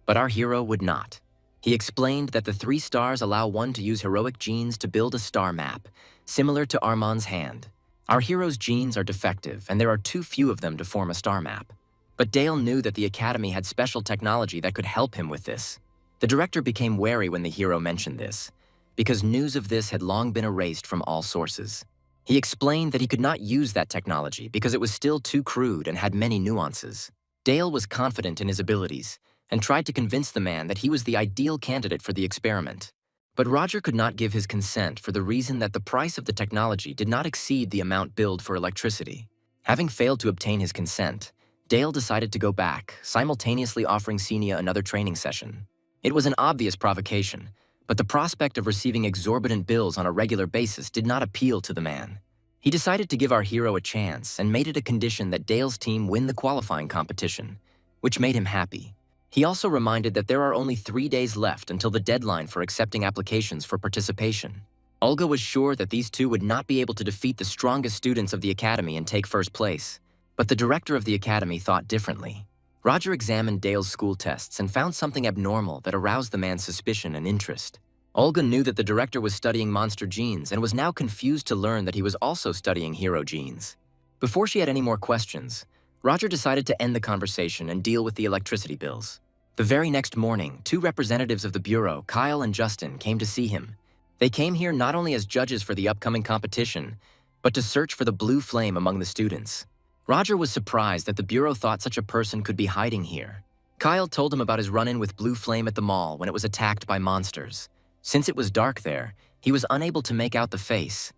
but our hero would not. He explained that the 3 stars allow one to use heroic genes to build a star map, similar to Armand's hand. Our hero's genes are defective, and there are too few of them to form a star map. But Dale knew that the Academy had special technology that could help him with this. The director became wary when the hero mentioned this, because news of this had long been erased from all sources. He explained that he could not use that technology because it was still too crude and had many nuances. Dale was confident in his abilities and tried to convince the man that he was the ideal candidate for the experiment. But Roger could not give his consent for the reason that the price of the technology did not exceed the amount billed for electricity. Having failed to obtain his consent, Dale decided to go back, simultaneously offering Xenia another training session. It was an obvious provocation, but the prospect of receiving exorbitant bills on a regular basis did not appeal to the man. He decided to give our hero a chance and made it a condition that Dale's team win the qualifying competition, which made him happy. He also reminded that there are only 3 days left until the deadline for accepting applications for participation. Olga was sure that these two would not be able to defeat the strongest students of the Academy and take first place, but the director of the Academy thought differently. Roger examined Dale's school tests and found something abnormal that aroused the man's suspicion and interest. Olga knew that the director was studying monster genes and was now confused to learn that he was also studying hero genes. Before she had any more questions, Roger decided to end the conversation and deal with the electricity bills. The very next morning, 2 representatives of the Bureau, Kyle and Justin, came to see him. They came here not only as judges for the upcoming competition, but to search for the blue flame among the students. Roger was surprised that the Bureau thought such a person could be hiding here. Kyle told him about his run-in with Blue Flame at the mall when it was attacked by monsters. Since it was dark there, he was unable to make out the face,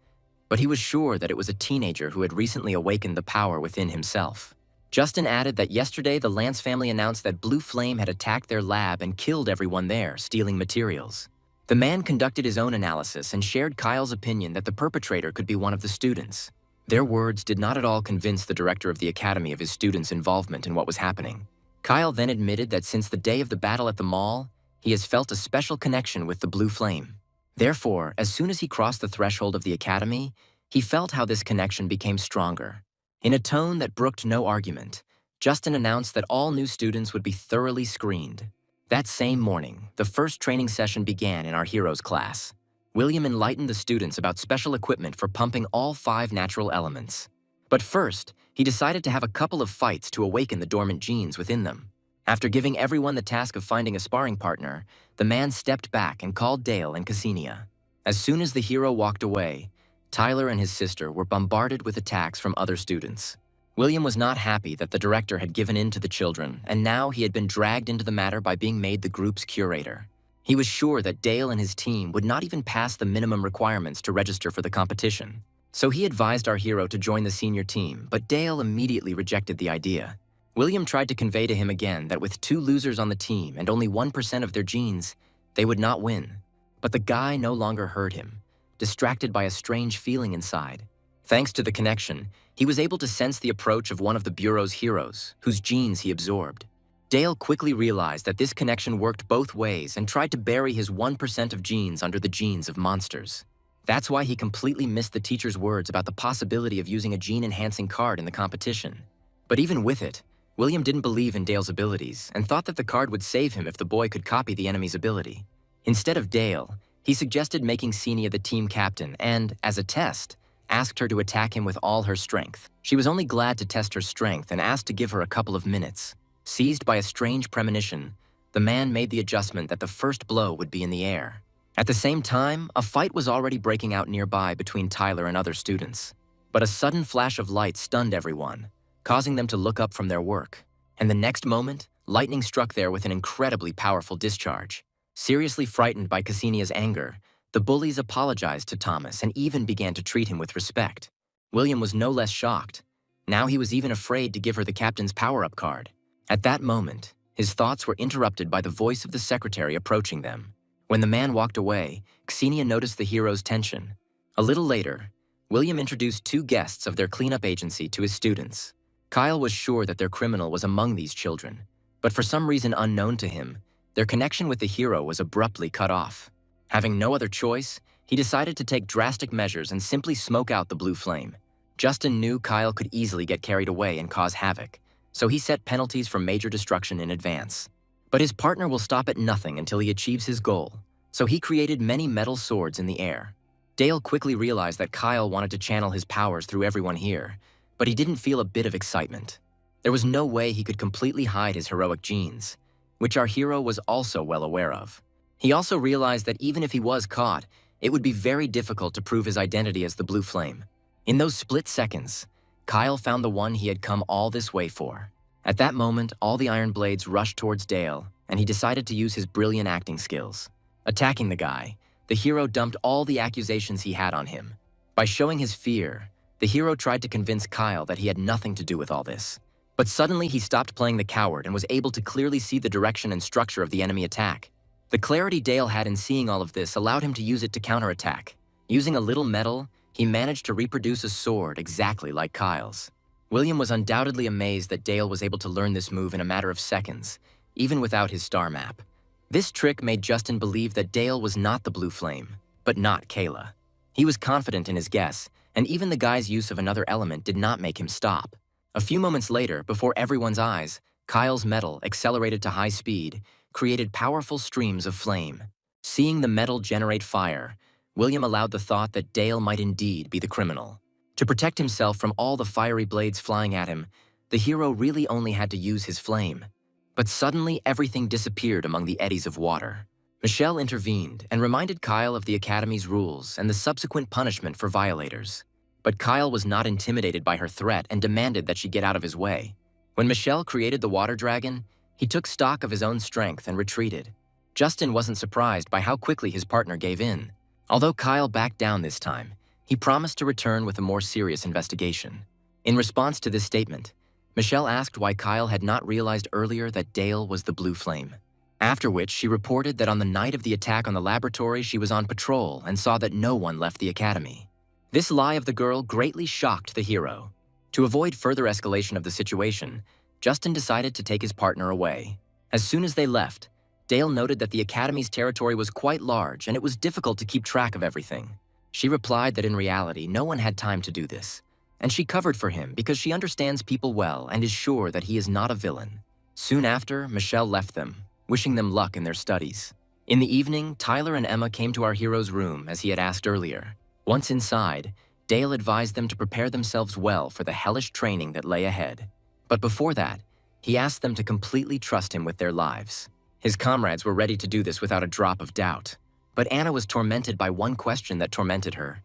but he was sure that it was a teenager who had recently awakened the power within himself. Justin added that yesterday the Lance family announced that Blue Flame had attacked their lab and killed everyone there, stealing materials. The man conducted his own analysis and shared Kyle's opinion that the perpetrator could be one of the students. Their words did not at all convince the director of the Academy of his students' involvement in what was happening. Kyle then admitted that since the day of the battle at the mall, he has felt a special connection with the Blue Flame. Therefore, as soon as he crossed the threshold of the Academy, he felt how this connection became stronger. In a tone that brooked no argument, Justin announced that all new students would be thoroughly screened. That same morning, the first training session began in our heroes class. William enlightened the students about special equipment for pumping all 5 natural elements. But first, he decided to have a couple of fights to awaken the dormant genes within them. After giving everyone the task of finding a sparring partner, the man stepped back and called Dale and Ksenia. As soon as the hero walked away, Tyler and his sister were bombarded with attacks from other students. William was not happy that the director had given in to the children, and now he had been dragged into the matter by being made the group's curator. He was sure that Dale and his team would not even pass the minimum requirements to register for the competition. So he advised our hero to join the senior team, but Dale immediately rejected the idea. William tried to convey to him again that with 2 losers on the team and only 1% of their genes, they would not win. But the guy no longer heard him, distracted by a strange feeling inside. Thanks to the connection, he was able to sense the approach of one of the Bureau's heroes, whose genes he absorbed. Dale quickly realized that this connection worked both ways and tried to bury his 1% of genes under the genes of monsters. That's why he completely missed the teacher's words about the possibility of using a gene-enhancing card in the competition. But even with it, William didn't believe in Dale's abilities and thought that the card would save him if the boy could copy the enemy's ability. Instead of Dale, he suggested making Xenia the team captain and, as a test, asked her to attack him with all her strength. She was only glad to test her strength and asked to give her a couple of minutes. Seized by a strange premonition, the man made the adjustment that the first blow would be in the air. At the same time, a fight was already breaking out nearby between Tyler and other students. But a sudden flash of light stunned everyone, causing them to look up from their work. And the next moment, lightning struck there with an incredibly powerful discharge. Seriously frightened by Ksenia's anger, the bullies apologized to Thomas and even began to treat him with respect. William was no less shocked. Now he was even afraid to give her the captain's power-up card. At that moment, his thoughts were interrupted by the voice of the secretary approaching them. When the man walked away, Ksenia noticed the hero's tension. A little later, William introduced 2 guests of their cleanup agency to his students. Kyle was sure that their criminal was among these children, but for some reason unknown to him, their connection with the hero was abruptly cut off. Having no other choice, he decided to take drastic measures and simply smoke out the blue flame. Justin knew Kyle could easily get carried away and cause havoc, so he set penalties for major destruction in advance. But his partner will stop at nothing until he achieves his goal, so he created many metal swords in the air. Dale quickly realized that Kyle wanted to channel his powers through everyone here, but he didn't feel a bit of excitement. There was no way he could completely hide his heroic genes, which our hero was also well aware of. He also realized that even if he was caught, it would be very difficult to prove his identity as the Blue Flame. In those split seconds, Kyle found the one he had come all this way for. At that moment, all the iron blades rushed towards Dale, and he decided to use his brilliant acting skills. Attacking the guy, the hero dumped all the accusations he had on him. By showing his fear, the hero tried to convince Kyle that he had nothing to do with all this. But suddenly he stopped playing the coward and was able to clearly see the direction and structure of the enemy attack. The clarity Dale had in seeing all of this allowed him to use it to counterattack. Using a little metal, he managed to reproduce a sword exactly like Kyle's. William was undoubtedly amazed that Dale was able to learn this move in a matter of seconds, even without his star map. This trick made Justin believe that Dale was not the Blue Flame, but not Kayla. He was confident in his guess, and even the guy's use of another element did not make him stop. A few moments later, before everyone's eyes, Kyle's metal, accelerated to high speed, created powerful streams of flame. Seeing the metal generate fire, William allowed the thought that Dale might indeed be the criminal. To protect himself from all the fiery blades flying at him, the hero really only had to use his flame. But suddenly, everything disappeared among the eddies of water. Michelle intervened and reminded Kyle of the Academy's rules and the subsequent punishment for violators. But Kyle was not intimidated by her threat and demanded that she get out of his way. When Michelle created the water dragon, he took stock of his own strength and retreated. Justin wasn't surprised by how quickly his partner gave in. Although Kyle backed down this time, he promised to return with a more serious investigation. In response to this statement, Michelle asked why Kyle had not realized earlier that Dale was the Blue Flame. After which, she reported that on the night of the attack on the laboratory, she was on patrol and saw that no one left the academy. This lie of the girl greatly shocked the hero. To avoid further escalation of the situation, Justin decided to take his partner away. As soon as they left, Dale noted that the Academy's territory was quite large and it was difficult to keep track of everything. She replied that in reality, no one had time to do this, and she covered for him because she understands people well and is sure that he is not a villain. Soon after, Michelle left them, wishing them luck in their studies. In the evening, Tyler and Emma came to our hero's room as he had asked earlier. Once inside, Dale advised them to prepare themselves well for the hellish training that lay ahead. But before that, he asked them to completely trust him with their lives. His comrades were ready to do this without a drop of doubt. But Anna was tormented by one question that tormented her.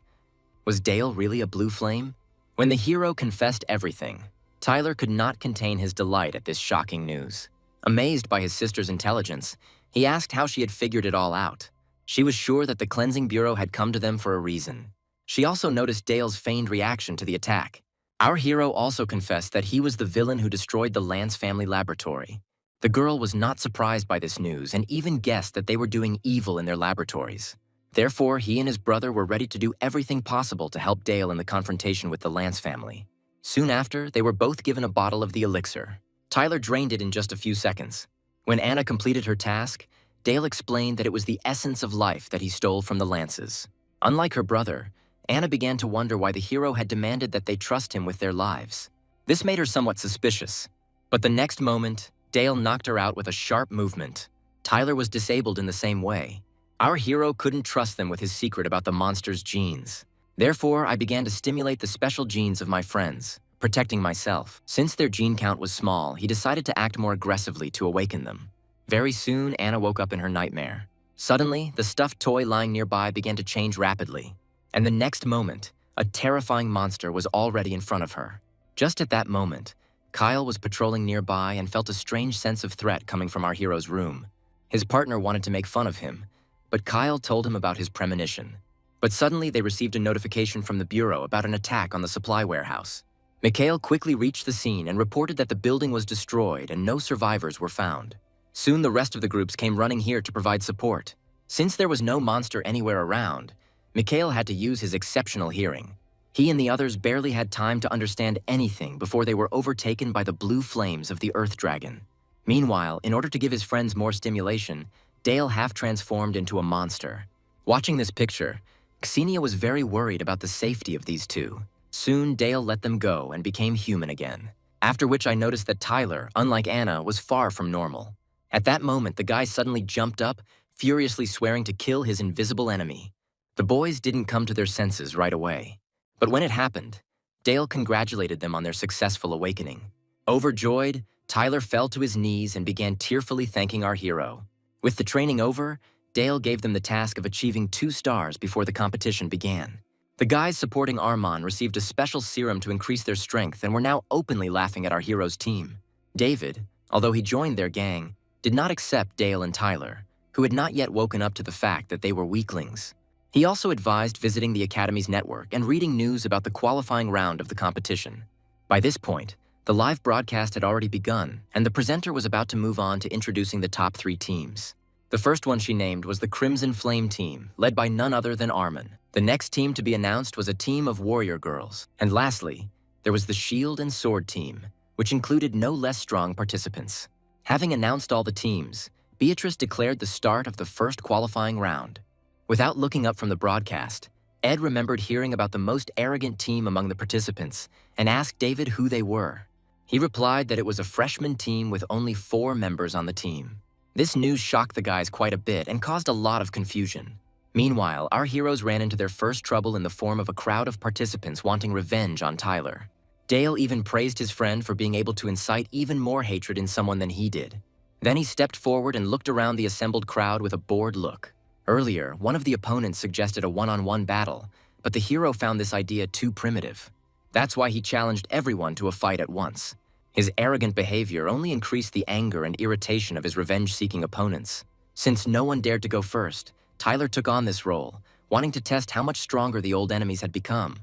Was Dale really a Blue Flame? When the hero confessed everything, Tyler could not contain his delight at this shocking news. Amazed by his sister's intelligence, he asked how she had figured it all out. She was sure that the Cleansing Bureau had come to them for a reason. She also noticed Dale's feigned reaction to the attack. Our hero also confessed that he was the villain who destroyed the Lance family laboratory. The girl was not surprised by this news and even guessed that they were doing evil in their laboratories. Therefore, he and his brother were ready to do everything possible to help Dale in the confrontation with the Lance family. Soon after, they were both given a bottle of the elixir. Tyler drained it in just a few seconds. When Anna completed her task, Dale explained that it was the essence of life that he stole from the Lances. Unlike her brother, Anna began to wonder why the hero had demanded that they trust him with their lives. This made her somewhat suspicious. But the next moment, Dale knocked her out with a sharp movement. Tyler was disabled in the same way. Our hero couldn't trust them with his secret about the monster's genes. Therefore, I began to stimulate the special genes of my friends, protecting myself. Since their gene count was small, he decided to act more aggressively to awaken them. Very soon, Anna woke up in her nightmare. Suddenly, the stuffed toy lying nearby began to change rapidly. And the next moment, a terrifying monster was already in front of her. Just at that moment, Kyle was patrolling nearby and felt a strange sense of threat coming from our hero's room. His partner wanted to make fun of him, but Kyle told him about his premonition. But suddenly they received a notification from the Bureau about an attack on the supply warehouse. Mikhail quickly reached the scene and reported that the building was destroyed and no survivors were found. Soon the rest of the groups came running here to provide support. Since there was no monster anywhere around, Mikhail had to use his exceptional hearing. He and the others barely had time to understand anything before they were overtaken by the blue flames of the Earth Dragon. Meanwhile, in order to give his friends more stimulation, Dale half-transformed into a monster. Watching this picture, Xenia was very worried about the safety of these two. Soon, Dale let them go and became human again. After which I noticed that Tyler, unlike Anna, was far from normal. At that moment, the guy suddenly jumped up, furiously swearing to kill his invisible enemy. The boys didn't come to their senses right away. But when it happened, Dale congratulated them on their successful awakening. Overjoyed, Tyler fell to his knees and began tearfully thanking our hero. With the training over, Dale gave them the task of achieving 2 stars before the competition began. The guys supporting Armand received a special serum to increase their strength and were now openly laughing at our hero's team. David, although he joined their gang, did not accept Dale and Tyler, who had not yet woken up to the fact that they were weaklings. He also advised visiting the Academy's network and reading news about the qualifying round of the competition. By this point, the live broadcast had already begun, and the presenter was about to move on to introducing the top 3 teams. The first one she named was the Crimson Flame team, led by none other than Armin. The next team to be announced was a team of warrior girls. And lastly, there was the Shield and Sword team, which included no less strong participants. Having announced all the teams, Beatrice declared the start of the first qualifying round. Without looking up from the broadcast, Ed remembered hearing about the most arrogant team among the participants and asked David who they were. He replied that it was a freshman team with only 4 members on the team. This news shocked the guys quite a bit and caused a lot of confusion. Meanwhile, our heroes ran into their first trouble in the form of a crowd of participants wanting revenge on Tyler. Dale even praised his friend for being able to incite even more hatred in someone than he did. Then he stepped forward and looked around the assembled crowd with a bored look. Earlier, one of the opponents suggested a one-on-one battle, but the hero found this idea too primitive. That's why he challenged everyone to a fight at once. His arrogant behavior only increased the anger and irritation of his revenge-seeking opponents. Since no one dared to go first, Tyler took on this role, wanting to test how much stronger the old enemies had become.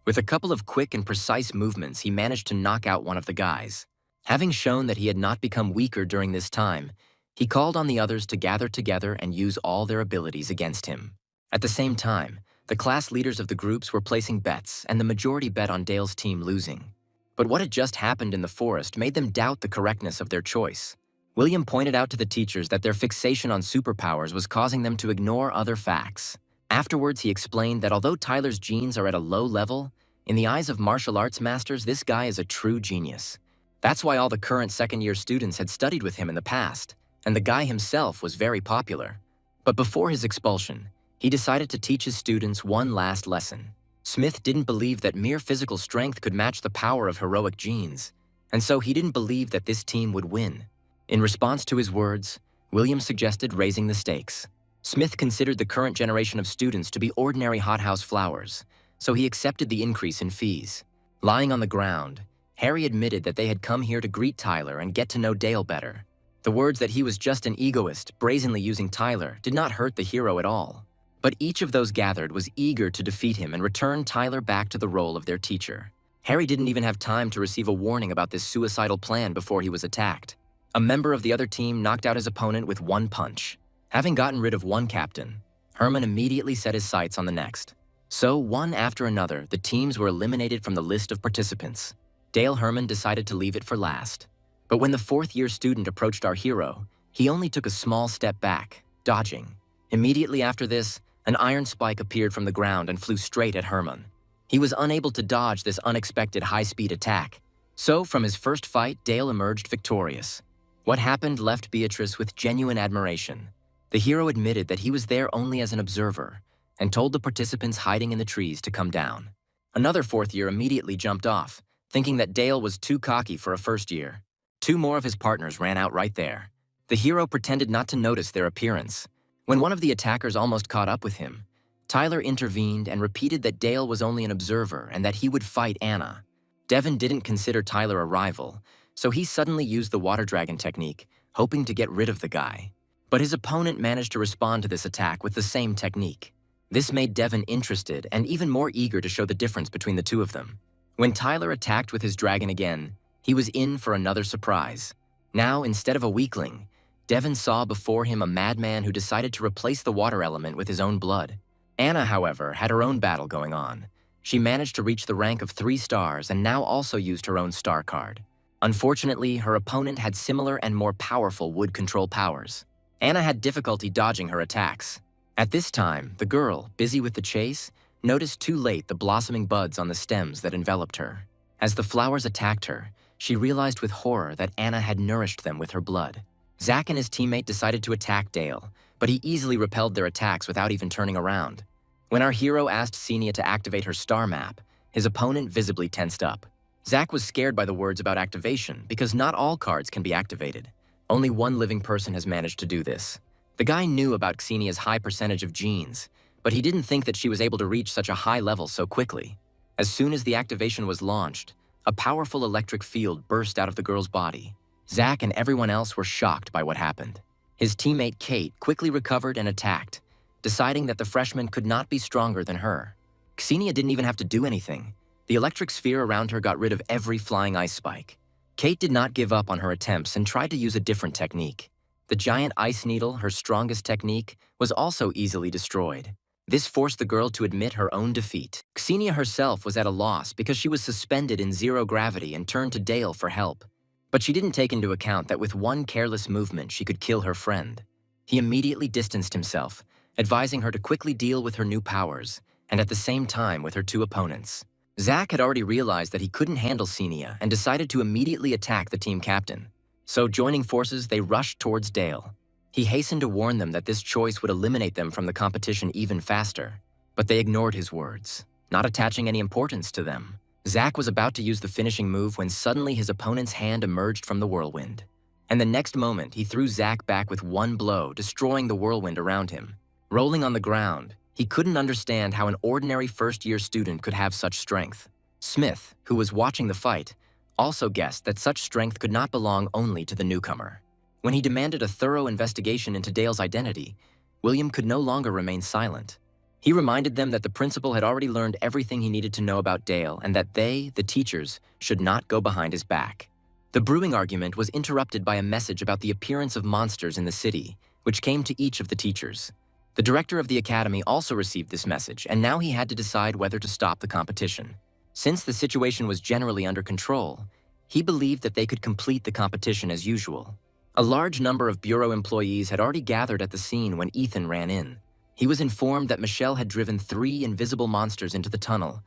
With a couple of quick and precise movements, he managed to knock out one of the guys. Having shown that he had not become weaker during this time, he called on the others to gather together and use all their abilities against him. At the same time, the class leaders of the groups were placing bets, and the majority bet on Dale's team losing. But what had just happened in the forest made them doubt the correctness of their choice. William pointed out to the teachers that their fixation on superpowers was causing them to ignore other facts. Afterwards, he explained that although Tyler's genes are at a low level, in the eyes of martial arts masters, this guy is a true genius. That's why all the current second-year students had studied with him in the past, and the guy himself was very popular. But before his expulsion, he decided to teach his students one last lesson. Smith didn't believe that mere physical strength could match the power of heroic genes, and so he didn't believe that this team would win. In response to his words, William suggested raising the stakes. Smith considered the current generation of students to be ordinary hothouse flowers, so he accepted the increase in fees. Lying on the ground, Harry admitted that they had come here to greet Tyler and get to know Dale better. The words that he was just an egoist, brazenly using Tyler, did not hurt the hero at all. But each of those gathered was eager to defeat him and return Tyler back to the role of their teacher. Harry didn't even have time to receive a warning about this suicidal plan before he was attacked. A member of the other team knocked out his opponent with one punch. Having gotten rid of one captain, Herman immediately set his sights on the next. So, one after another, the teams were eliminated from the list of participants. Dale Herman decided to leave it for last. But when the 4th-year student approached our hero, he only took a small step back, dodging. Immediately after this, an iron spike appeared from the ground and flew straight at Herman. He was unable to dodge this unexpected high-speed attack. So, from his first fight, Dale emerged victorious. What happened left Beatrice with genuine admiration. The hero admitted that he was there only as an observer and told the participants hiding in the trees to come down. Another 4th-year immediately jumped off, thinking that Dale was too cocky for a first year. 2 more of his partners ran out right there. The hero pretended not to notice their appearance. When one of the attackers almost caught up with him, Tyler intervened and repeated that Dale was only an observer and that he would fight Anna. Devin didn't consider Tyler a rival, so he suddenly used the water dragon technique, hoping to get rid of the guy. But his opponent managed to respond to this attack with the same technique. This made Devin interested and even more eager to show the difference between the two of them. When Tyler attacked with his dragon again, he was in for another surprise. Now, instead of a weakling, Devin saw before him a madman who decided to replace the water element with his own blood. Anna, however, had her own battle going on. She managed to reach the rank of 3 stars and now also used her own star card. Unfortunately, her opponent had similar and more powerful wood control powers. Anna had difficulty dodging her attacks. At this time, the girl, busy with the chase, noticed too late the blossoming buds on the stems that enveloped her. As the flowers attacked her, she realized with horror that Anna had nourished them with her blood. Zack and his teammate decided to attack Dale, but he easily repelled their attacks without even turning around. When our hero asked Xenia to activate her star map, his opponent visibly tensed up. Zack was scared by the words about activation because not all cards can be activated. Only one living person has managed to do this. The guy knew about Xenia's high percentage of genes, but he didn't think that she was able to reach such a high level so quickly. As soon as the activation was launched, a powerful electric field burst out of the girl's body. Zack and everyone else were shocked by what happened. His teammate Kate quickly recovered and attacked, deciding that the freshman could not be stronger than her. Xenia didn't even have to do anything. The electric sphere around her got rid of every flying ice spike. Kate did not give up on her attempts and tried to use a different technique. The giant ice needle, her strongest technique, was also easily destroyed. This forced the girl to admit her own defeat. Xenia herself was at a loss because she was suspended in zero gravity and turned to Dale for help. But she didn't take into account that with one careless movement she could kill her friend. He immediately distanced himself, advising her to quickly deal with her new powers, and at the same time with her two opponents. Zack had already realized that he couldn't handle Xenia and decided to immediately attack the team captain. So joining forces, they rushed towards Dale. He hastened to warn them that this choice would eliminate them from the competition even faster. But they ignored his words, not attaching any importance to them. Zack was about to use the finishing move when suddenly his opponent's hand emerged from the whirlwind. And the next moment, he threw Zack back with one blow, destroying the whirlwind around him. Rolling on the ground, he couldn't understand how an ordinary first-year student could have such strength. Smith, who was watching the fight, also guessed that such strength could not belong only to the newcomer. When he demanded a thorough investigation into Dale's identity, William could no longer remain silent. He reminded them that the principal had already learned everything he needed to know about Dale and that they, the teachers, should not go behind his back. The brewing argument was interrupted by a message about the appearance of monsters in the city, which came to each of the teachers. The director of the academy also received this message, and now he had to decide whether to stop the competition. Since the situation was generally under control, he believed that they could complete the competition as usual. A large number of bureau employees had already gathered at the scene when Ethan ran in. He was informed that Michelle had driven 3 invisible monsters into the tunnel,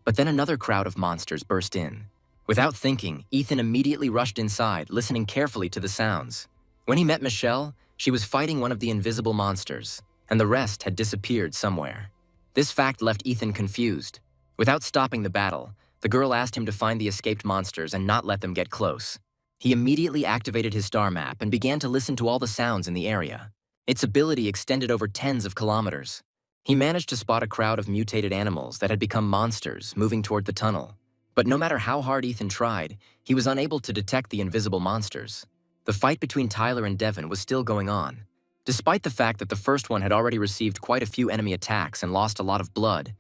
but then another crowd of monsters burst in. Without thinking, Ethan immediately rushed inside, listening carefully to the sounds. When he met Michelle, she was fighting one of the invisible monsters, and the rest had disappeared somewhere. This fact left Ethan confused. Without stopping the battle, the girl asked him to find the escaped monsters and not let them get close. He immediately activated his star map and began to listen to all the sounds in the area. Its ability extended over tens of kilometers. He managed to spot a crowd of mutated animals that had become monsters moving toward the tunnel. But no matter how hard Ethan tried, he was unable to detect the invisible monsters. The fight between Tyler and Devin was still going on. Despite the fact that the first one had already received quite a few enemy attacks and lost a lot of blood,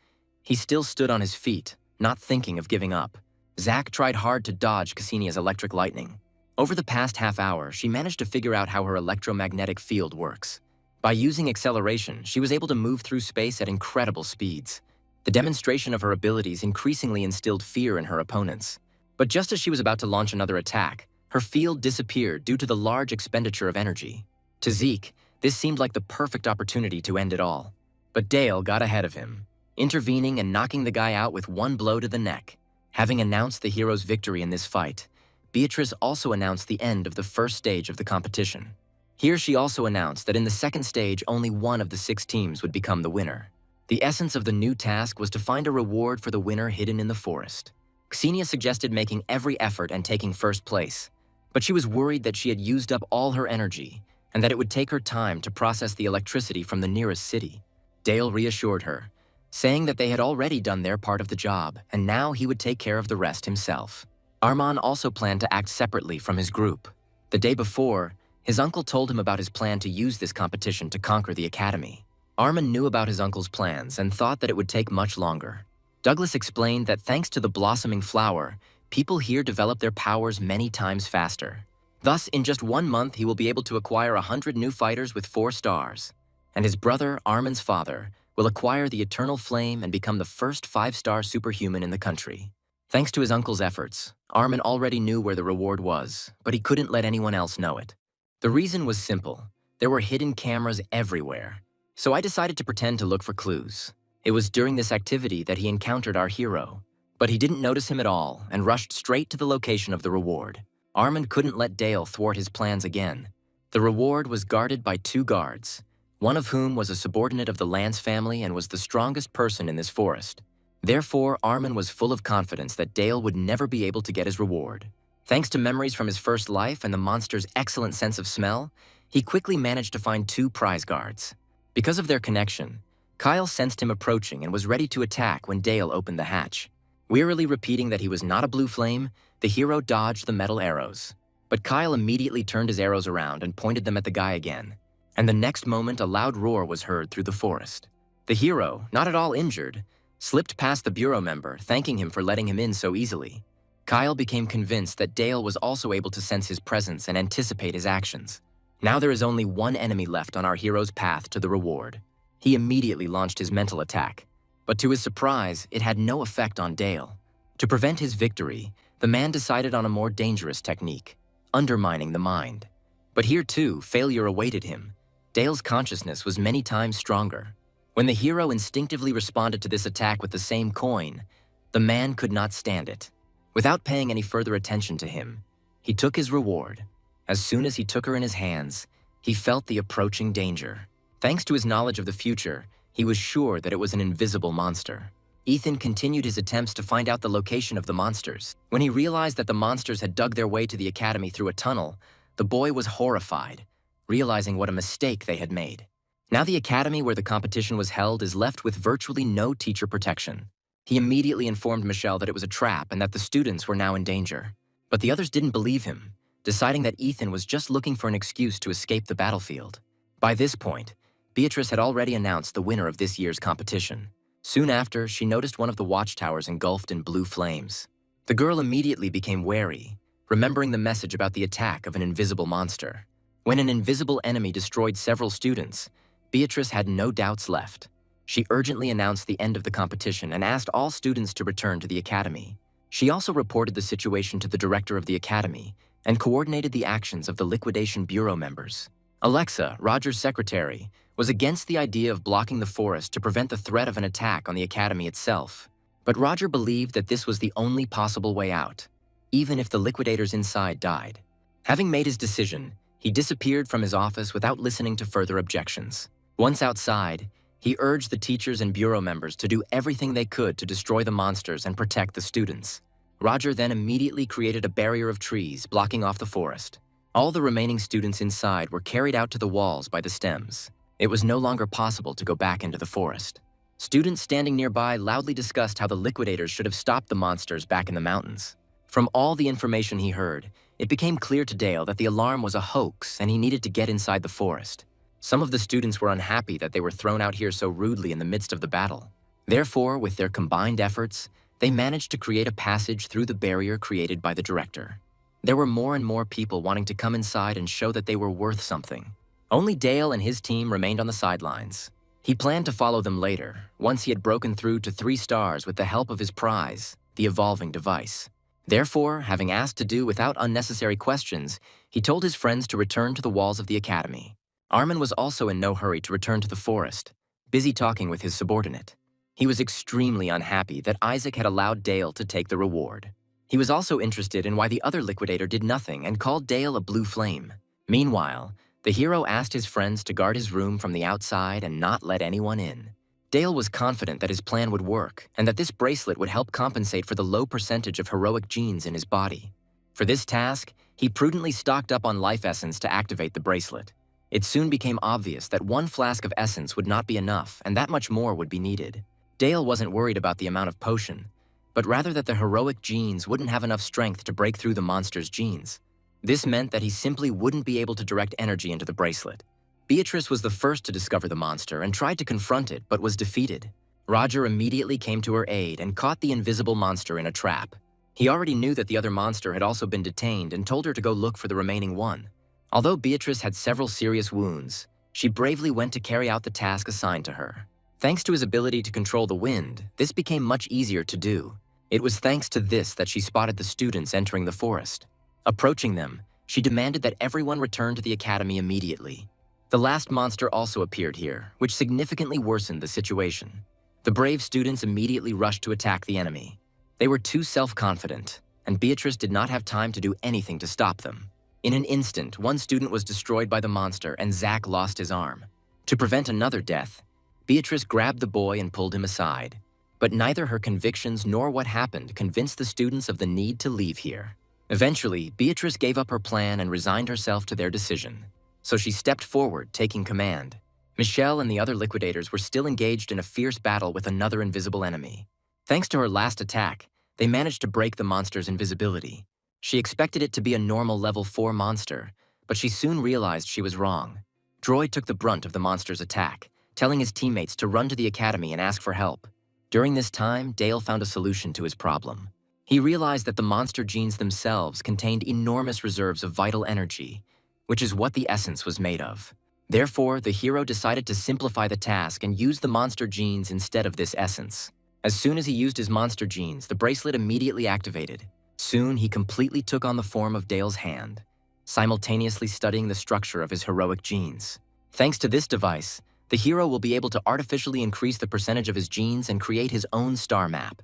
he still stood on his feet, not thinking of giving up. Zack tried hard to dodge Ksenia's electric lightning. Over the past half hour, she managed to figure out how her electromagnetic field works. By using acceleration, she was able to move through space at incredible speeds. The demonstration of her abilities increasingly instilled fear in her opponents. But just as she was about to launch another attack, her field disappeared due to the large expenditure of energy. To Zeke, this seemed like the perfect opportunity to end it all. But Dale got ahead of him, intervening and knocking the guy out with one blow to the neck. Having announced the hero's victory in this fight, Beatrice also announced the end of the first stage of the competition. Here she also announced that in the second stage, only one of the 6 teams would become the winner. The essence of the new task was to find a reward for the winner hidden in the forest. Xenia suggested making every effort and taking first place, but she was worried that she had used up all her energy and that it would take her time to process the electricity from the nearest city. Dale reassured her, saying that they had already done their part of the job and now he would take care of the rest himself. Arman also planned to act separately from his group. The day before, his uncle told him about his plan to use this competition to conquer the academy. Arman knew about his uncle's plans and thought that it would take much longer. Douglas explained that thanks to the blossoming flower, people here develop their powers many times faster. Thus, in just 1 month, he will be able to acquire 100 new fighters with 4 stars. And his brother, Arman's father, will acquire the Eternal Flame and become the first 5-star superhuman in the country. Thanks to his uncle's efforts, Arman already knew where the reward was, but he couldn't let anyone else know it. The reason was simple. There were hidden cameras everywhere. So I decided to pretend to look for clues. It was during this activity that he encountered our hero, but he didn't notice him at all and rushed straight to the location of the reward. Arman couldn't let Dale thwart his plans again. The reward was guarded by 2 guards, one of whom was a subordinate of the Lance family and was the strongest person in this forest. Therefore, Armin was full of confidence that Dale would never be able to get his reward. Thanks to memories from his first life and the monster's excellent sense of smell, he quickly managed to find 2 prize guards. Because of their connection, Kyle sensed him approaching and was ready to attack when Dale opened the hatch. Wearily repeating that he was not a blue flame, the hero dodged the metal arrows. But Kyle immediately turned his arrows around and pointed them at the guy again. And the next moment, a loud roar was heard through the forest. The hero, not at all injured, slipped past the bureau member, thanking him for letting him in so easily. Kyle became convinced that Dale was also able to sense his presence and anticipate his actions. Now there is only one enemy left on our hero's path to the reward. He immediately launched his mental attack, but to his surprise, it had no effect on Dale. To prevent his victory, the man decided on a more dangerous technique, undermining the mind. But here too, failure awaited him. Dale's consciousness was many times stronger. When the hero instinctively responded to this attack with the same coin, the man could not stand it. Without paying any further attention to him, he took his reward. As soon as he took her in his hands, he felt the approaching danger. Thanks to his knowledge of the future, he was sure that it was an invisible monster. Ethan continued his attempts to find out the location of the monsters. When he realized that the monsters had dug their way to the academy through a tunnel, the boy was horrified, realizing what a mistake they had made. Now the academy where the competition was held is left with virtually no teacher protection. He immediately informed Michelle that it was a trap and that the students were now in danger. But the others didn't believe him, deciding that Ethan was just looking for an excuse to escape the battlefield. By this point, Beatrice had already announced the winner of this year's competition. Soon after, she noticed one of the watchtowers engulfed in blue flames. The girl immediately became wary, remembering the message about the attack of an invisible monster. When an invisible enemy destroyed several students, Beatrice had no doubts left. She urgently announced the end of the competition and asked all students to return to the academy. She also reported the situation to the director of the academy and coordinated the actions of the liquidation bureau members. Alexa, Roger's secretary, was against the idea of blocking the forest to prevent the threat of an attack on the academy itself. But Roger believed that this was the only possible way out, even if the liquidators inside died. Having made his decision, he disappeared from his office without listening to further objections. Once outside, he urged the teachers and bureau members to do everything they could to destroy the monsters and protect the students. Roger then immediately created a barrier of trees blocking off the forest. All the remaining students inside were carried out to the walls by the stems. It was no longer possible to go back into the forest. Students standing nearby loudly discussed how the liquidators should have stopped the monsters back in the mountains. From all the information he heard, it became clear to Dale that the alarm was a hoax and he needed to get inside the forest. Some of the students were unhappy that they were thrown out here so rudely in the midst of the battle. Therefore, with their combined efforts, they managed to create a passage through the barrier created by the director. There were more and more people wanting to come inside and show that they were worth something. Only Dale and his team remained on the sidelines. He planned to follow them later, once he had broken through to 3 stars with the help of his prize, the evolving device. Therefore, having asked to do without unnecessary questions, he told his friends to return to the walls of the academy. Armin was also in no hurry to return to the forest, busy talking with his subordinate. He was extremely unhappy that Isaac had allowed Dale to take the reward. He was also interested in why the other liquidator did nothing and called Dale a blue flame. Meanwhile, the hero asked his friends to guard his room from the outside and not let anyone in. Dale was confident that his plan would work and that this bracelet would help compensate for the low percentage of heroic genes in his body. For this task, he prudently stocked up on life essence to activate the bracelet. It soon became obvious that 1 flask of essence would not be enough and that much more would be needed. Dale wasn't worried about the amount of potion, but rather that the heroic genes wouldn't have enough strength to break through the monster's genes. This meant that he simply wouldn't be able to direct energy into the bracelet. Beatrice was the first to discover the monster and tried to confront it, but was defeated. Roger immediately came to her aid and caught the invisible monster in a trap. He already knew that the other monster had also been detained and told her to go look for the remaining one. Although Beatrice had several serious wounds, she bravely went to carry out the task assigned to her. Thanks to his ability to control the wind, this became much easier to do. It was thanks to this that she spotted the students entering the forest. Approaching them, she demanded that everyone return to the academy immediately. The last monster also appeared here, which significantly worsened the situation. The brave students immediately rushed to attack the enemy. They were too self-confident, and Beatrice did not have time to do anything to stop them. In an instant, one student was destroyed by the monster and Zack lost his arm. To prevent another death, Beatrice grabbed the boy and pulled him aside. But neither her convictions nor what happened convinced the students of the need to leave here. Eventually, Beatrice gave up her plan and resigned herself to their decision. So she stepped forward, taking command. Michelle and the other liquidators were still engaged in a fierce battle with another invisible enemy. Thanks to her last attack, they managed to break the monster's invisibility. She expected it to be a normal level 4 monster, but she soon realized she was wrong. Droid took the brunt of the monster's attack, telling his teammates to run to the academy and ask for help. During this time, Dale found a solution to his problem. He realized that the monster genes themselves contained enormous reserves of vital energy, which is what the essence was made of. Therefore, the hero decided to simplify the task and use the monster genes instead of this essence. As soon as he used his monster genes, the bracelet immediately activated. Soon, he completely took on the form of Dale's hand, simultaneously studying the structure of his heroic genes. Thanks to this device, the hero will be able to artificially increase the percentage of his genes and create his own star map.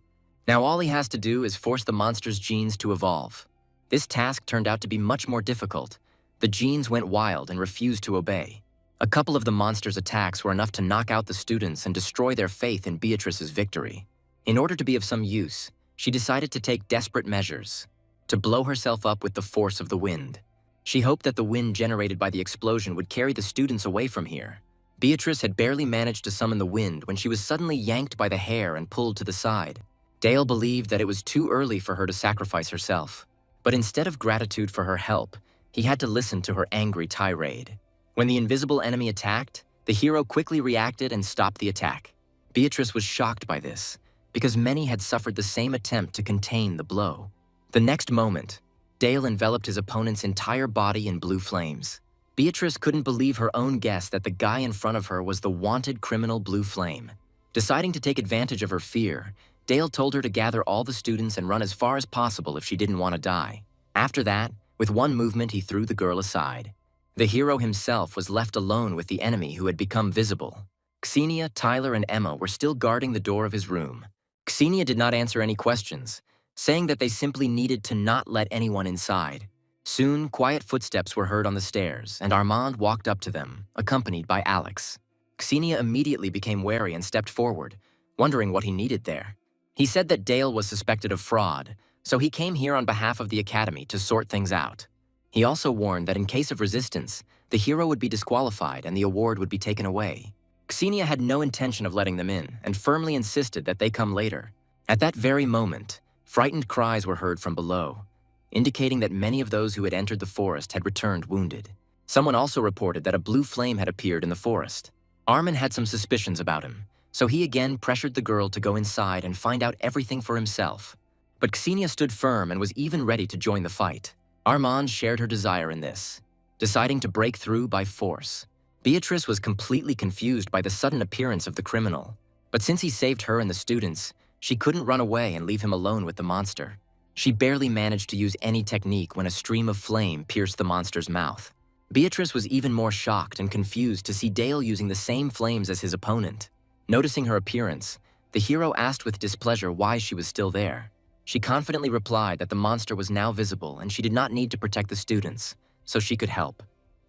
Now all he has to do is force the monster's genes to evolve. This task turned out to be much more difficult. The genes went wild and refused to obey. A couple of the monster's attacks were enough to knock out the students and destroy their faith in Beatrice's victory. In order to be of some use, she decided to take desperate measures, to blow herself up with the force of the wind. She hoped that the wind generated by the explosion would carry the students away from here. Beatrice had barely managed to summon the wind when she was suddenly yanked by the hair and pulled to the side. Dale believed that it was too early for her to sacrifice herself. But instead of gratitude for her help, he had to listen to her angry tirade. When the invisible enemy attacked, the hero quickly reacted and stopped the attack. Beatrice was shocked by this, because many had suffered the same attempt to contain the blow. The next moment, Dale enveloped his opponent's entire body in blue flames. Beatrice couldn't believe her own guess that the guy in front of her was the wanted criminal Blue Flame. Deciding to take advantage of her fear, Dale told her to gather all the students and run as far as possible if she didn't want to die. After that, with one movement, he threw the girl aside. The hero himself was left alone with the enemy who had become visible. Xenia, Tyler, and Emma were still guarding the door of his room. Xenia did not answer any questions, saying that they simply needed to not let anyone inside. Soon, quiet footsteps were heard on the stairs, and Armand walked up to them, accompanied by Alex. Xenia immediately became wary and stepped forward, wondering what he needed there. He said that Dale was suspected of fraud, so he came here on behalf of the Academy to sort things out. He also warned that in case of resistance, the hero would be disqualified and the award would be taken away. Xenia had no intention of letting them in and firmly insisted that they come later. At that very moment, frightened cries were heard from below, indicating that many of those who had entered the forest had returned wounded. Someone also reported that a blue flame had appeared in the forest. Armin had some suspicions about him, so he again pressured the girl to go inside and find out everything for himself. But Xenia stood firm and was even ready to join the fight. Armand shared her desire in this, deciding to break through by force. Beatrice was completely confused by the sudden appearance of the criminal, but since he saved her and the students, she couldn't run away and leave him alone with the monster. She barely managed to use any technique when a stream of flame pierced the monster's mouth. Beatrice was even more shocked and confused to see Dale using the same flames as his opponent. Noticing her appearance, the hero asked with displeasure why she was still there. She confidently replied that the monster was now visible and she did not need to protect the students, so she could help.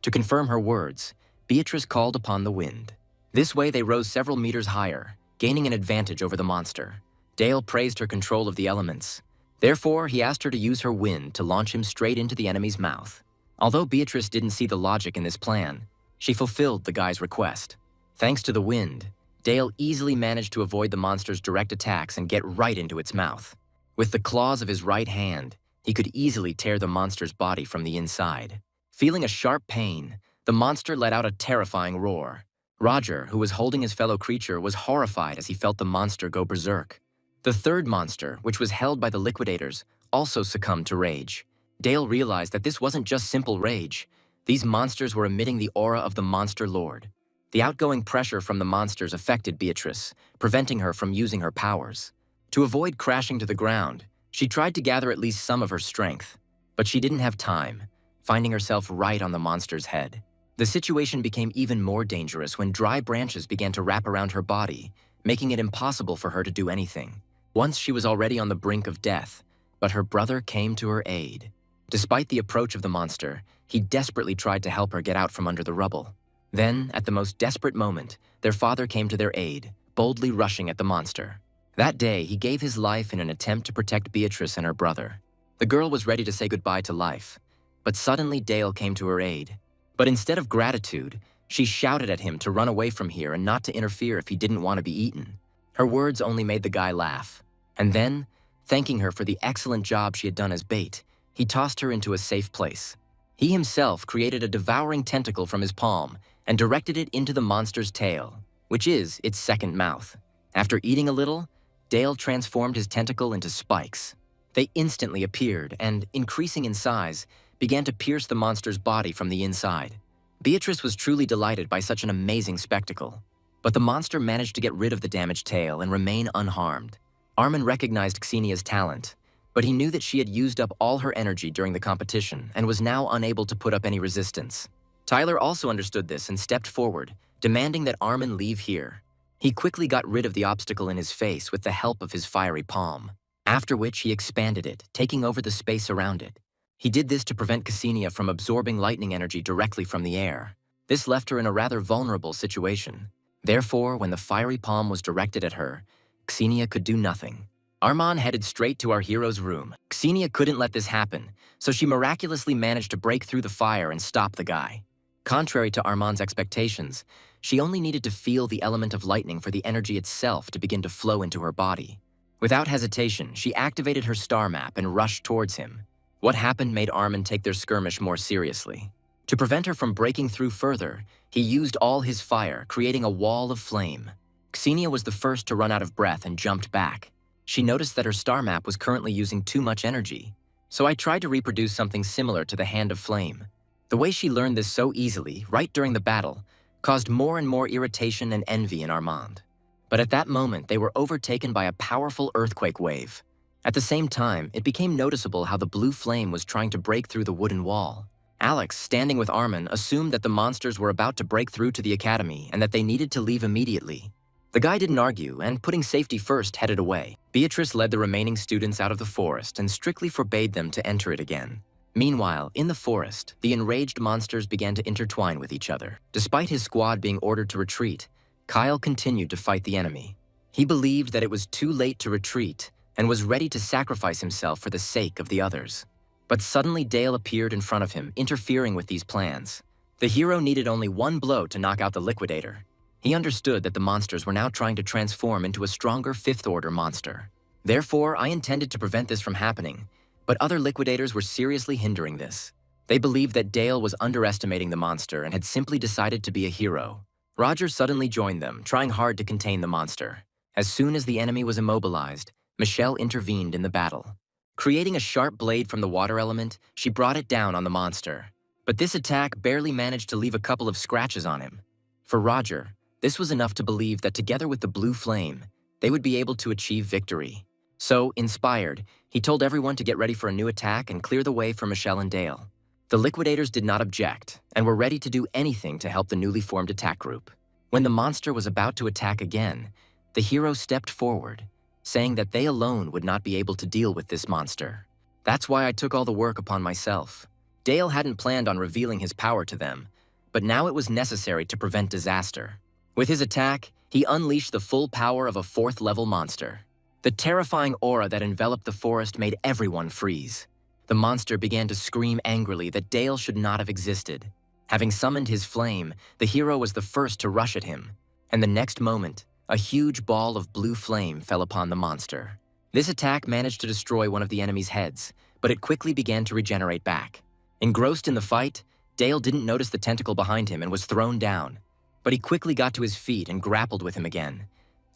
To confirm her words, Beatrice called upon the wind. This way they rose several meters higher, gaining an advantage over the monster. Dale praised her control of the elements. Therefore, he asked her to use her wind to launch him straight into the enemy's mouth. Although Beatrice didn't see the logic in this plan, she fulfilled the guy's request. Thanks to the wind, Dale easily managed to avoid the monster's direct attacks and get right into its mouth. With the claws of his right hand, he could easily tear the monster's body from the inside. Feeling a sharp pain, the monster let out a terrifying roar. Roger, who was holding his fellow creature, was horrified as he felt the monster go berserk. The third monster, which was held by the liquidators, also succumbed to rage. Dale realized that this wasn't just simple rage. These monsters were emitting the aura of the Monster Lord. The outgoing pressure from the monsters affected Beatrice, preventing her from using her powers. To avoid crashing to the ground, she tried to gather at least some of her strength, but she didn't have time, finding herself right on the monster's head. The situation became even more dangerous when dry branches began to wrap around her body, making it impossible for her to do anything. Once she was already on the brink of death, but her brother came to her aid. Despite the approach of the monster, he desperately tried to help her get out from under the rubble. Then, at the most desperate moment, their father came to their aid, boldly rushing at the monster. That day, he gave his life in an attempt to protect Beatrice and her brother. The girl was ready to say goodbye to life, but suddenly Dale came to her aid. But instead of gratitude, she shouted at him to run away from here and not to interfere if he didn't want to be eaten. Her words only made the guy laugh. And then, thanking her for the excellent job she had done as bait, he tossed her into a safe place. He himself created a devouring tentacle from his palm and directed it into the monster's tail, which is its second mouth. After eating a little, Dale transformed his tentacle into spikes. They instantly appeared and, increasing in size, began to pierce the monster's body from the inside. Beatrice was truly delighted by such an amazing spectacle. But the monster managed to get rid of the damaged tail and remain unharmed. Armin recognized Xenia's talent, but he knew that she had used up all her energy during the competition and was now unable to put up any resistance. Tyler also understood this and stepped forward, demanding that Armin leave here. He quickly got rid of the obstacle in his face with the help of his fiery palm, after which he expanded it, taking over the space around it. He did this to prevent Xenia from absorbing lightning energy directly from the air. This left her in a rather vulnerable situation. Therefore, when the fiery palm was directed at her, Xenia could do nothing. Armand headed straight to our hero's room. Xenia couldn't let this happen, so she miraculously managed to break through the fire and stop the guy. Contrary to Armand's expectations, she only needed to feel the element of lightning for the energy itself to begin to flow into her body. Without hesitation, she activated her star map and rushed towards him. What happened made Armand take their skirmish more seriously. To prevent her from breaking through further, he used all his fire, creating a wall of flame. Xenia was the first to run out of breath and jumped back. She noticed that her star map was currently using too much energy, so I tried to reproduce something similar to the Hand of Flame. The way she learned this so easily, right during the battle, caused more and more irritation and envy in Armand. But at that moment, they were overtaken by a powerful earthquake wave. At the same time, it became noticeable how the blue flame was trying to break through the wooden wall. Alex, standing with Armin, assumed that the monsters were about to break through to the academy and that they needed to leave immediately. The guy didn't argue, and putting safety first, headed away. Beatrice led the remaining students out of the forest and strictly forbade them to enter it again. Meanwhile, in the forest, the enraged monsters began to intertwine with each other. Despite his squad being ordered to retreat, Kyle continued to fight the enemy. He believed that it was too late to retreat and was ready to sacrifice himself for the sake of the others. But suddenly Dale appeared in front of him, interfering with these plans. The hero needed only one blow to knock out the liquidator. He understood that the monsters were now trying to transform into a stronger fifth-order monster. Therefore, I intended to prevent this from happening, but other liquidators were seriously hindering this. They believed that Dale was underestimating the monster and had simply decided to be a hero. Roger suddenly joined them, trying hard to contain the monster. As soon as the enemy was immobilized, Michelle intervened in the battle. Creating a sharp blade from the water element, she brought it down on the monster. But this attack barely managed to leave a couple of scratches on him. For Roger, this was enough to believe that together with the blue flame, they would be able to achieve victory. So, inspired, he told everyone to get ready for a new attack and clear the way for Michelle and Dale. The liquidators did not object and were ready to do anything to help the newly formed attack group. When the monster was about to attack again, the hero stepped forward, saying that they alone would not be able to deal with this monster. That's why I took all the work upon myself. Dale hadn't planned on revealing his power to them, but now it was necessary to prevent disaster. With his attack, he unleashed the full power of a fourth-level monster. The terrifying aura that enveloped the forest made everyone freeze. The monster began to scream angrily that Dale should not have existed. Having summoned his flame, the hero was the first to rush at him, and the next moment, a huge ball of blue flame fell upon the monster. This attack managed to destroy one of the enemy's heads, but it quickly began to regenerate back. Engrossed in the fight, Dale didn't notice the tentacle behind him and was thrown down. But he quickly got to his feet and grappled with him again,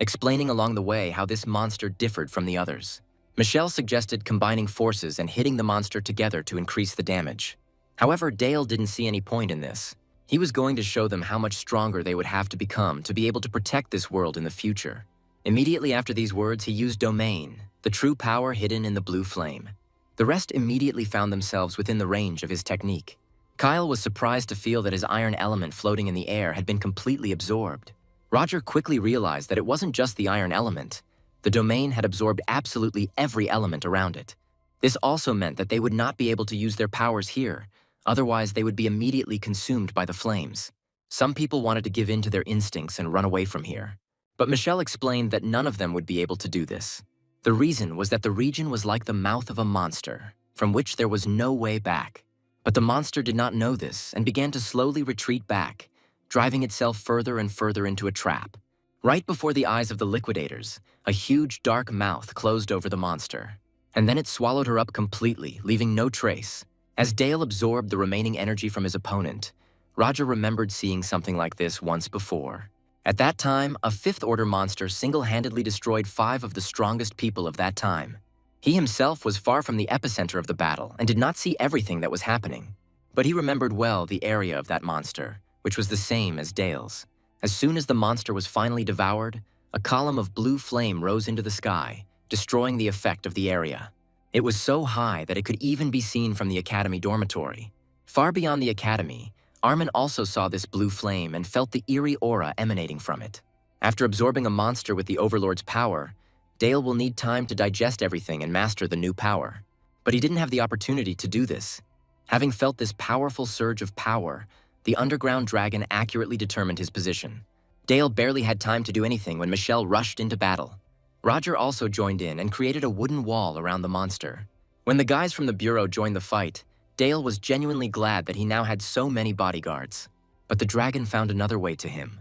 explaining along the way how this monster differed from the others. Michelle suggested combining forces and hitting the monster together to increase the damage. However, Dale didn't see any point in this. He was going to show them how much stronger they would have to become to be able to protect this world in the future. Immediately after these words, he used Domain, the true power hidden in the blue flame. The rest immediately found themselves within the range of his technique. Kyle was surprised to feel that his iron element floating in the air had been completely absorbed. Roger quickly realized that it wasn't just the iron element. The Domain had absorbed absolutely every element around it. This also meant that they would not be able to use their powers here, otherwise they would be immediately consumed by the flames. Some people wanted to give in to their instincts and run away from here. But Michelle explained that none of them would be able to do this. The reason was that the region was like the mouth of a monster, from which there was no way back. But the monster did not know this and began to slowly retreat back, driving itself further and further into a trap. Right before the eyes of the liquidators, a huge dark mouth closed over the monster. And then it swallowed her up completely, leaving no trace. As Dale absorbed the remaining energy from his opponent, Roger remembered seeing something like this once before. At that time, a fifth-order monster single-handedly destroyed 5 of the strongest people of that time. He himself was far from the epicenter of the battle and did not see everything that was happening. But he remembered well the area of that monster, which was the same as Dale's. As soon as the monster was finally devoured, a column of blue flame rose into the sky, destroying the effect of the area. It was so high that it could even be seen from the academy dormitory. Far beyond the academy, Armin also saw this blue flame and felt the eerie aura emanating from it. After absorbing a monster with the overlord's power, Dale will need time to digest everything and master the new power. But he didn't have the opportunity to do this. Having felt this powerful surge of power, the underground dragon accurately determined his position. Dale barely had time to do anything when Michelle rushed into battle. Roger also joined in and created a wooden wall around the monster. When the guys from the bureau joined the fight, Dale was genuinely glad that he now had so many bodyguards. But the dragon found another way to him.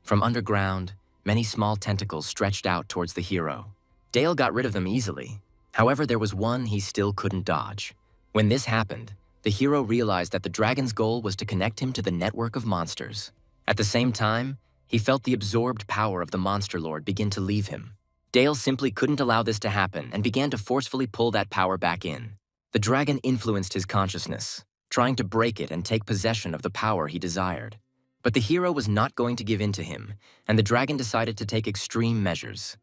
From underground, many small tentacles stretched out towards the hero. Dale got rid of them easily. However, there was one he still couldn't dodge. When this happened, the hero realized that the dragon's goal was to connect him to the network of monsters. At the same time, he felt the absorbed power of the monster lord begin to leave him. Dale simply couldn't allow this to happen and began to forcefully pull that power back in. The dragon influenced his consciousness, trying to break it and take possession of the power he desired. But the hero was not going to give in to him, and the dragon decided to take extreme measures.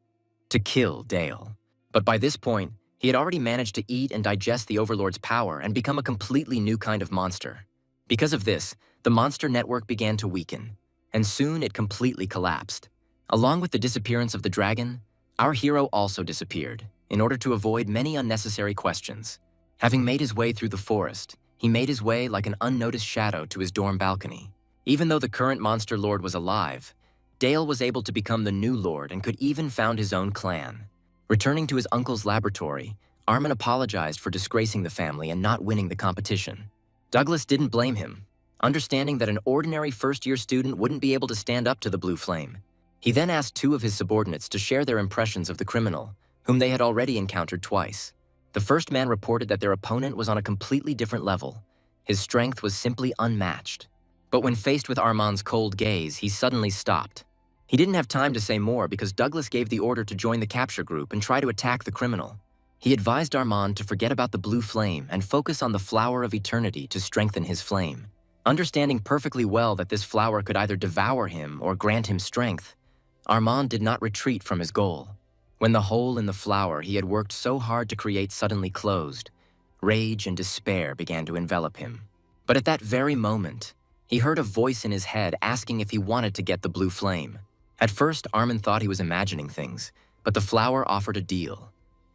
To kill Dale. But by this point, he had already managed to eat and digest the overlord's power and become a completely new kind of monster. Because of this, the monster network began to weaken, and soon it completely collapsed. Along with the disappearance of the dragon, our hero also disappeared, in order to avoid many unnecessary questions. Having made his way through the forest, he made his way like an unnoticed shadow to his dorm balcony. Even though the current monster lord was alive, Dale was able to become the new lord and could even found his own clan. Returning to his uncle's laboratory, Armin apologized for disgracing the family and not winning the competition. Douglas didn't blame him, understanding that an ordinary first-year student wouldn't be able to stand up to the blue flame. He then asked 2 of his subordinates to share their impressions of the criminal, whom they had already encountered twice. The first man reported that their opponent was on a completely different level. His strength was simply unmatched. But when faced with Armand's cold gaze, he suddenly stopped. He didn't have time to say more because Douglas gave the order to join the capture group and try to attack the criminal. He advised Armand to forget about the blue flame and focus on the flower of eternity to strengthen his flame. Understanding perfectly well that this flower could either devour him or grant him strength, Armand did not retreat from his goal. When the hole in the flower he had worked so hard to create suddenly closed, rage and despair began to envelop him. But at that very moment, he heard a voice in his head asking if he wanted to get the blue flame. At first, Armand thought he was imagining things, but the flower offered a deal.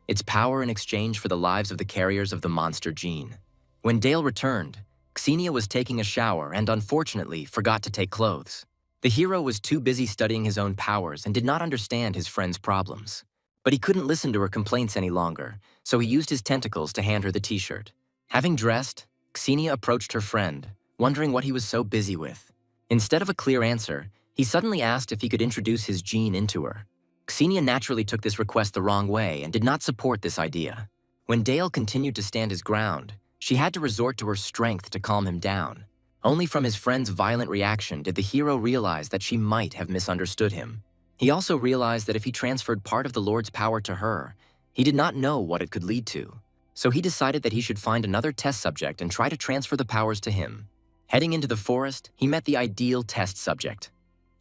Its power in exchange for the lives of the carriers of the monster gene. When Dale returned, Xenia was taking a shower and unfortunately forgot to take clothes. The hero was too busy studying his own powers and did not understand his friend's problems. But he couldn't listen to her complaints any longer, so he used his tentacles to hand her the t-shirt. Having dressed, Xenia approached her friend, wondering what he was so busy with. Instead of a clear answer, he suddenly asked if he could introduce his gene into her. Xenia naturally took this request the wrong way and did not support this idea. When Dale continued to stand his ground, she had to resort to her strength to calm him down. Only from his friend's violent reaction did the hero realize that she might have misunderstood him. He also realized that if he transferred part of the Lord's power to her, he did not know what it could lead to. So he decided that he should find another test subject and try to transfer the powers to him. Heading into the forest, he met the ideal test subject.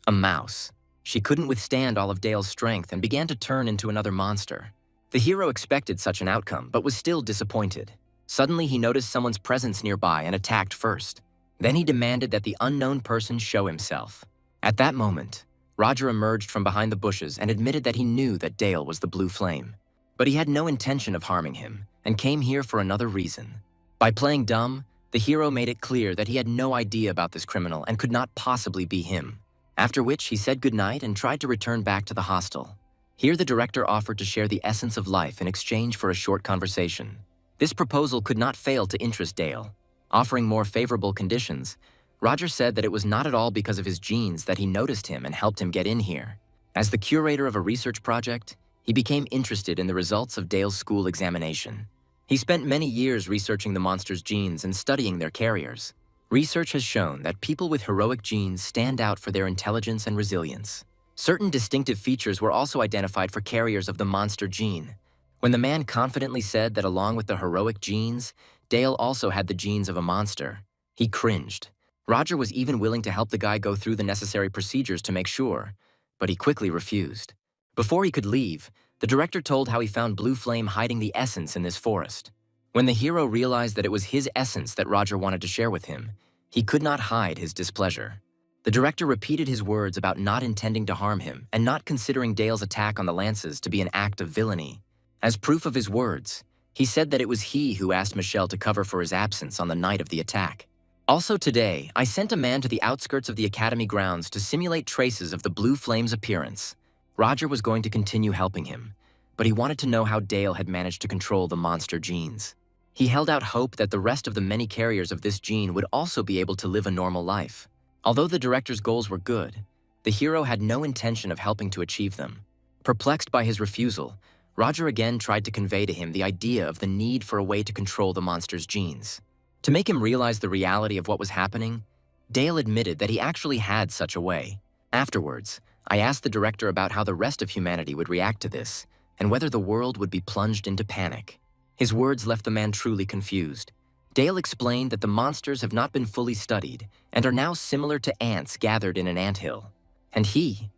A mouse. She couldn't withstand all of Dale's strength and began to turn into another monster. The hero expected such an outcome, but was still disappointed. Suddenly, he noticed someone's presence nearby and attacked first. Then he demanded that the unknown person show himself. At that moment, Roger emerged from behind the bushes and admitted that he knew that Dale was the blue flame. But he had no intention of harming him and came here for another reason. By playing dumb, the hero made it clear that he had no idea about this criminal and could not possibly be him. After which, he said goodnight and tried to return back to the hostel. Here, the director offered to share the essence of life in exchange for a short conversation. This proposal could not fail to interest Dale. Offering more favorable conditions, Roger said that it was not at all because of his genes that he noticed him and helped him get in here. As the curator of a research project, he became interested in the results of Dale's school examination. He spent many years researching the monster's genes and studying their carriers. Research has shown that people with heroic genes stand out for their intelligence and resilience. Certain distinctive features were also identified for carriers of the monster gene. When the man confidently said that along with the heroic genes, Dale also had the genes of a monster, he cringed. Roger was even willing to help the guy go through the necessary procedures to make sure, but he quickly refused. Before he could leave, the director told how he found Blue Flame hiding the essence in this forest. When the hero realized that it was his essence that Roger wanted to share with him, he could not hide his displeasure. The director repeated his words about not intending to harm him and not considering Dale's attack on the lances to be an act of villainy. As proof of his words, he said that it was he who asked Michelle to cover for his absence on the night of the attack. Also today, I sent a man to the outskirts of the academy grounds to simulate traces of the Blue Flame's appearance. Roger was going to continue helping him, but he wanted to know how Dale had managed to control the monster genes. He held out hope that the rest of the many carriers of this gene would also be able to live a normal life. Although the director's goals were good, the hero had no intention of helping to achieve them. Perplexed by his refusal, Roger again tried to convey to him the idea of the need for a way to control the monster's genes. To make him realize the reality of what was happening, Dale admitted that he actually had such a way. Afterwards, I asked the director about how the rest of humanity would react to this, and whether the world would be plunged into panic. His words left the man truly confused. Dale explained that the monsters have not been fully studied and are now similar to ants gathered in an anthill. And he,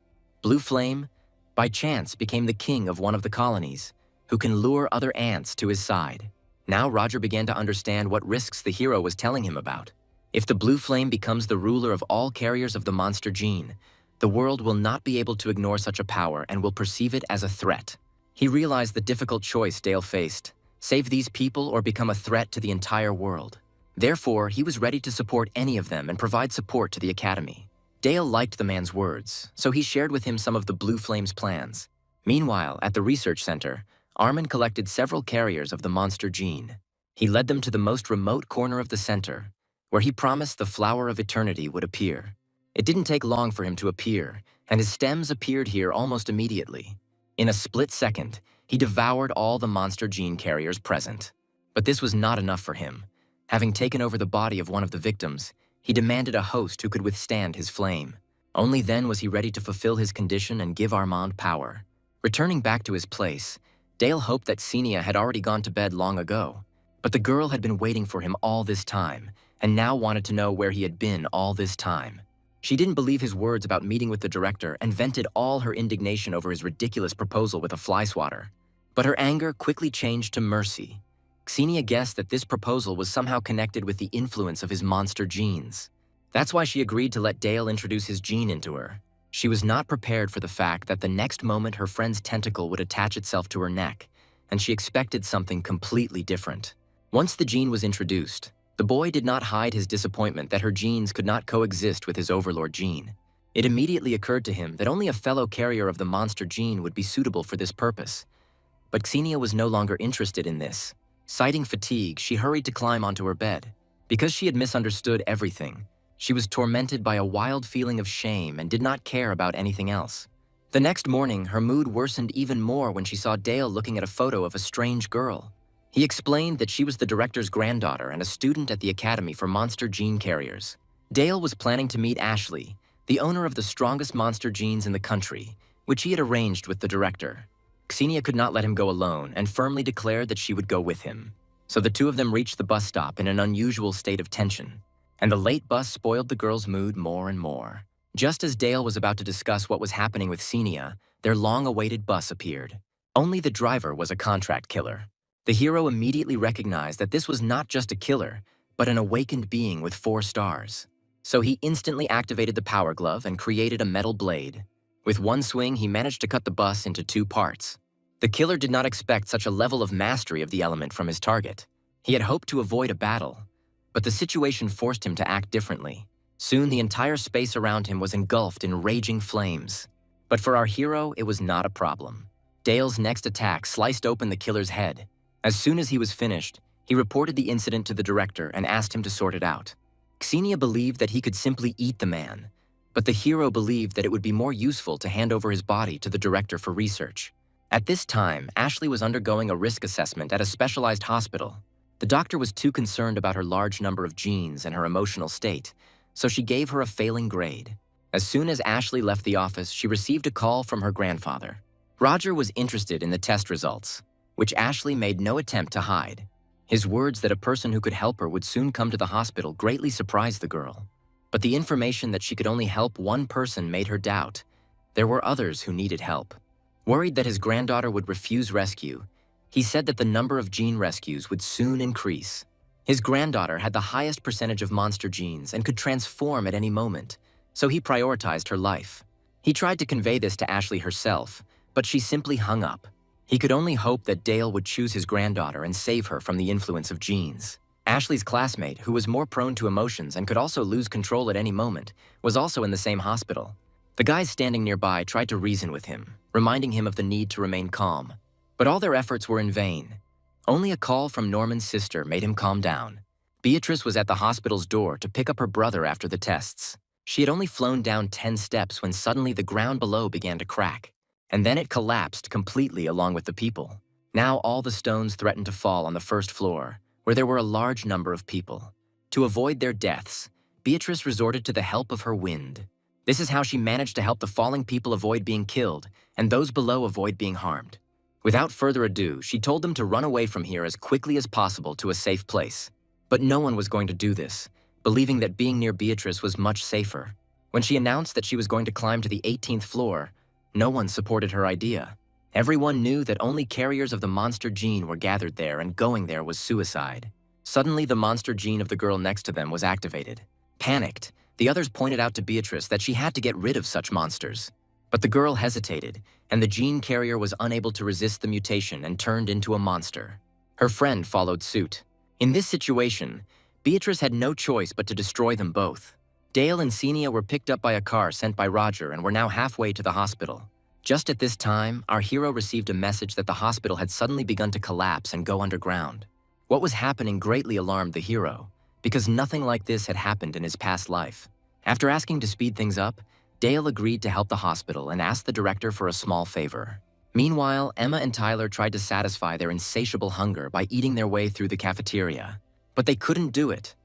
Blue Flame, by chance became the king of one of the colonies, who can lure other ants to his side. Now Roger began to understand what risks the hero was telling him about. If the Blue Flame becomes the ruler of all carriers of the monster gene, the world will not be able to ignore such a power and will perceive it as a threat. He realized the difficult choice Dale faced: save these people or become a threat to the entire world. Therefore, he was ready to support any of them and provide support to the Academy. Dale liked the man's words, so he shared with him some of the Blue Flame's plans. Meanwhile, at the research center, Armin collected several carriers of the monster gene. He led them to the most remote corner of the center, where he promised the Flower of Eternity would appear. It didn't take long for him to appear, and his stems appeared here almost immediately. In a split second, he devoured all the monster gene carriers present. But this was not enough for him. Having taken over the body of one of the victims, he demanded a host who could withstand his flame. Only then was he ready to fulfill his condition and give Armand power. Returning back to his place, Dale hoped that Xenia had already gone to bed long ago. But the girl had been waiting for him all this time, and now wanted to know where he had been all this time. She didn't believe his words about meeting with the director and vented all her indignation over his ridiculous proposal with a fly swatter. But her anger quickly changed to mercy. Xenia guessed that this proposal was somehow connected with the influence of his monster genes. That's why she agreed to let Dale introduce his gene into her. She was not prepared for the fact that the next moment her friend's tentacle would attach itself to her neck, and she expected something completely different. Once the gene was introduced, the boy did not hide his disappointment that her genes could not coexist with his overlord gene. It immediately occurred to him that only a fellow carrier of the monster gene would be suitable for this purpose. But Xenia was no longer interested in this. Citing fatigue, she hurried to climb onto her bed. Because she had misunderstood everything, she was tormented by a wild feeling of shame and did not care about anything else. The next morning, her mood worsened even more when she saw Dale looking at a photo of a strange girl. He explained that she was the director's granddaughter and a student at the Academy for Monster Gene Carriers. Dale was planning to meet Ashley, the owner of the strongest monster genes in the country, which he had arranged with the director. Xenia could not let him go alone and firmly declared that she would go with him. So the two of them reached the bus stop in an unusual state of tension, and the late bus spoiled the girl's mood more and more. Just as Dale was about to discuss what was happening with Xenia, their long-awaited bus appeared. Only the driver was a contract killer. The hero immediately recognized that this was not just a killer, but an awakened being with 4 stars. So he instantly activated the power glove and created a metal blade. With one swing, he managed to cut the bus into 2 parts. The killer did not expect such a level of mastery of the element from his target. He had hoped to avoid a battle, but the situation forced him to act differently. Soon the entire space around him was engulfed in raging flames. But for our hero, it was not a problem. Dale's next attack sliced open the killer's head. As soon as he was finished, he reported the incident to the director and asked him to sort it out. Xenia believed that he could simply eat the man, but the hero believed that it would be more useful to hand over his body to the director for research. At this time, Ashley was undergoing a risk assessment at a specialized hospital. The doctor was too concerned about her large number of genes and her emotional state, so she gave her a failing grade. As soon as Ashley left the office, she received a call from her grandfather. Roger was interested in the test results, which Ashley made no attempt to hide. His words that a person who could help her would soon come to the hospital greatly surprised the girl. But the information that she could only help one person made her doubt. There were others who needed help. Worried that his granddaughter would refuse rescue, he said that the number of gene rescues would soon increase. His granddaughter had the highest percentage of monster genes and could transform at any moment, so he prioritized her life. He tried to convey this to Ashley herself, but she simply hung up. He could only hope that Dale would choose his granddaughter and save her from the influence of genes. Ashley's classmate, who was more prone to emotions and could also lose control at any moment, was also in the same hospital. The guys standing nearby tried to reason with him, reminding him of the need to remain calm. But all their efforts were in vain. Only a call from Norman's sister made him calm down. Beatrice was at the hospital's door to pick up her brother after the tests. She had only flown down 10 steps when suddenly the ground below began to crack, and then it collapsed completely along with the people. Now all the stones threatened to fall on the first floor, where there were a large number of people. To avoid their deaths, Beatrice resorted to the help of her wind. This is how she managed to help the falling people avoid being killed, and those below avoid being harmed. Without further ado, she told them to run away from here as quickly as possible to a safe place. But no one was going to do this, believing that being near Beatrice was much safer. When she announced that she was going to climb to the 18th floor, no one supported her idea. Everyone knew that only carriers of the monster gene were gathered there, and going there was suicide. Suddenly, the monster gene of the girl next to them was activated. Panicked, the others pointed out to Beatrice that she had to get rid of such monsters. But the girl hesitated, and the gene carrier was unable to resist the mutation and turned into a monster. Her friend followed suit. In this situation, Beatrice had no choice but to destroy them both. Dale and Xenia were picked up by a car sent by Roger and were now halfway to the hospital. Just at this time, our hero received a message that the hospital had suddenly begun to collapse and go underground. What was happening greatly alarmed the hero, because nothing like this had happened in his past life. After asking to speed things up, Dale agreed to help the hospital and asked the director for a small favor. Meanwhile, Emma and Tyler tried to satisfy their insatiable hunger by eating their way through the cafeteria, but they couldn't do it.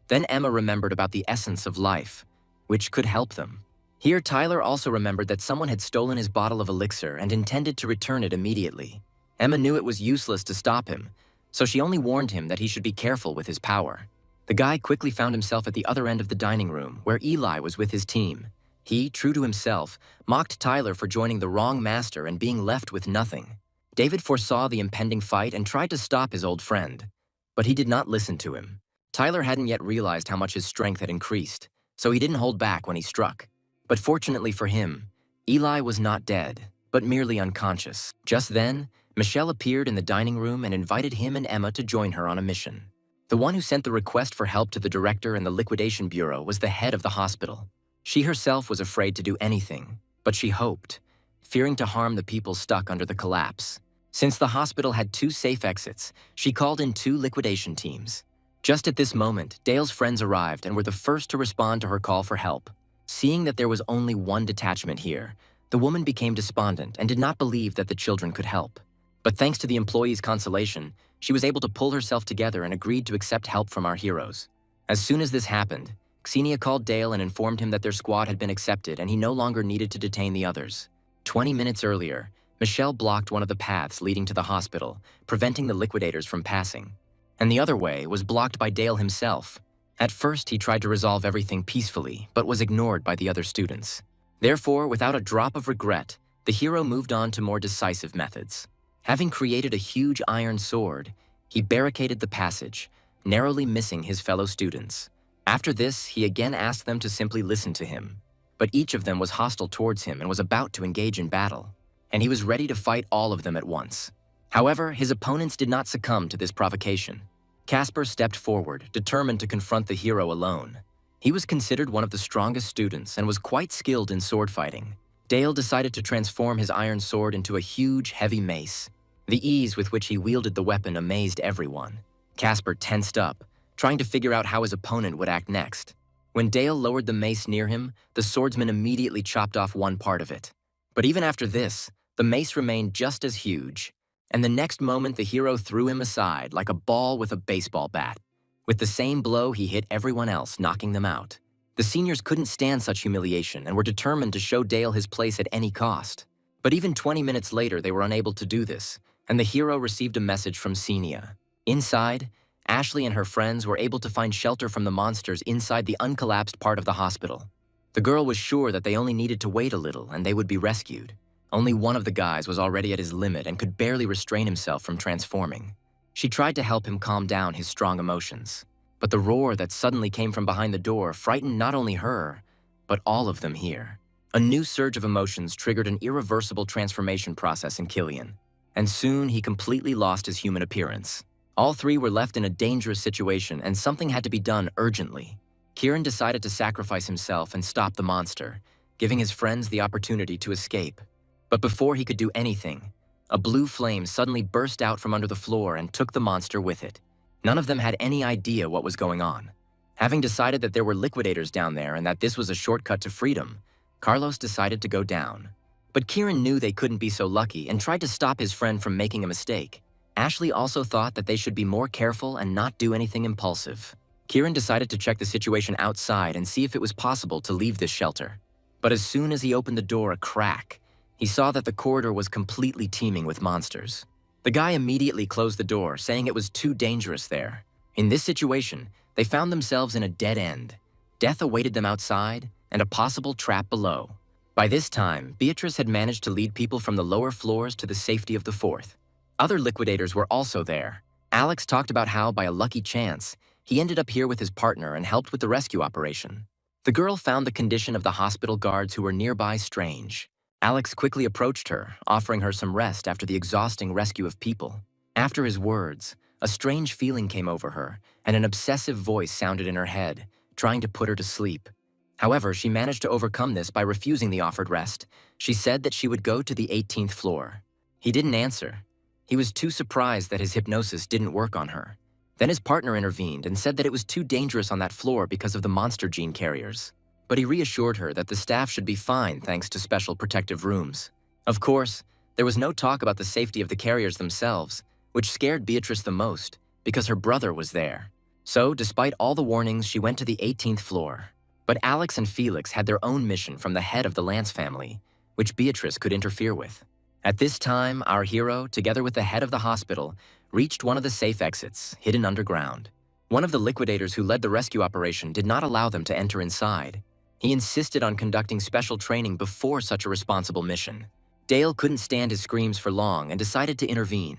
Then Emma remembered about the essence of life, which could help them. Here, Tyler also remembered that someone had stolen his bottle of elixir and intended to return it immediately. Emma knew it was useless to stop him, so she only warned him that he should be careful with his power. The guy quickly found himself at the other end of the dining room, where Eli was with his team. He, true to himself, mocked Tyler for joining the wrong master and being left with nothing. David foresaw the impending fight and tried to stop his old friend, but he did not listen to him. Tyler hadn't yet realized how much his strength had increased, so he didn't hold back when he struck. But fortunately for him, Eli was not dead, but merely unconscious. Just then, Michelle appeared in the dining room and invited him and Emma to join her on a mission. The one who sent the request for help to the director and the liquidation bureau was the head of the hospital. She herself was afraid to do anything, but she hoped, fearing to harm the people stuck under the collapse. Since the hospital had 2 safe exits, she called in 2 liquidation teams. Just at this moment, Dale's friends arrived and were the first to respond to her call for help. Seeing that there was only 1 detachment here, the woman became despondent and did not believe that the children could help. But thanks to the employees' consolation, she was able to pull herself together and agreed to accept help from our heroes. As soon as this happened, Xenia called Dale and informed him that their squad had been accepted and he no longer needed to detain the others. 20 minutes earlier, Michelle blocked one of the paths leading to the hospital, preventing the liquidators from passing. And the other way was blocked by Dale himself. At first, he tried to resolve everything peacefully, but was ignored by the other students. Therefore, without a drop of regret, the hero moved on to more decisive methods. Having created a huge iron sword, he barricaded the passage, narrowly missing his fellow students. After this, he again asked them to simply listen to him. But each of them was hostile towards him and was about to engage in battle. and he was ready to fight all of them at once. However, his opponents did not succumb to this provocation. Casper stepped forward, determined to confront the hero alone. He was considered one of the strongest students and was quite skilled in sword fighting. Dale decided to transform his iron sword into a huge, heavy mace. The ease with which he wielded the weapon amazed everyone. Casper tensed up, trying to figure out how his opponent would act next. When Dale lowered the mace near him, the swordsman immediately chopped off one part of it. But even after this, the mace remained just as huge. And the next moment, the hero threw him aside like a ball with a baseball bat. With the same blow, he hit everyone else, knocking them out. The seniors couldn't stand such humiliation and were determined to show Dale his place at any cost. But even 20 minutes later, they were unable to do this, and the hero received a message from Senia. Inside, Ashley and her friends were able to find shelter from the monsters inside the uncollapsed part of the hospital. The girl was sure that they only needed to wait a little and they would be rescued. Only one of the guys was already at his limit and could barely restrain himself from transforming. She tried to help him calm down his strong emotions. But the roar that suddenly came from behind the door frightened not only her, but all of them here. A new surge of emotions triggered an irreversible transformation process in Killian, and soon he completely lost his human appearance. All three were left in a dangerous situation, and something had to be done urgently. Kieran decided to sacrifice himself and stop the monster, giving his friends the opportunity to escape. But before he could do anything, a blue flame suddenly burst out from under the floor and took the monster with it. None of them had any idea what was going on. Having decided that there were liquidators down there and that this was a shortcut to freedom, Carlos decided to go down. But Kieran knew they couldn't be so lucky and tried to stop his friend from making a mistake. Ashley also thought that they should be more careful and not do anything impulsive. Kieran decided to check the situation outside and see if it was possible to leave this shelter. But as soon as he opened the door a crack, he saw that the corridor was completely teeming with monsters. The guy immediately closed the door, saying it was too dangerous there. In this situation, they found themselves in a dead end. Death awaited them outside, and a possible trap below. By this time, Beatrice had managed to lead people from the lower floors to the safety of the fourth. Other liquidators were also there. Alex talked about how, by a lucky chance, he ended up here with his partner and helped with the rescue operation. The girl found the condition of the hospital guards who were nearby strange. Alex quickly approached her, offering her some rest after the exhausting rescue of people. After his words, a strange feeling came over her, and an obsessive voice sounded in her head, trying to put her to sleep. However, she managed to overcome this by refusing the offered rest. She said that she would go to the 18th floor. He didn't answer. He was too surprised that his hypnosis didn't work on her. Then his partner intervened and said that it was too dangerous on that floor because of the monster gene carriers. But he reassured her that the staff should be fine thanks to special protective rooms. Of course, there was no talk about the safety of the carriers themselves, which scared Beatrice the most, because her brother was there. So, despite all the warnings, she went to the 18th floor. But Alex and Felix had their own mission from the head of the Lance family, which Beatrice could interfere with. At this time, our hero, together with the head of the hospital, reached one of the safe exits, hidden underground. One of the liquidators who led the rescue operation did not allow them to enter inside. He insisted on conducting special training before such a responsible mission. Dale couldn't stand his screams for long and decided to intervene.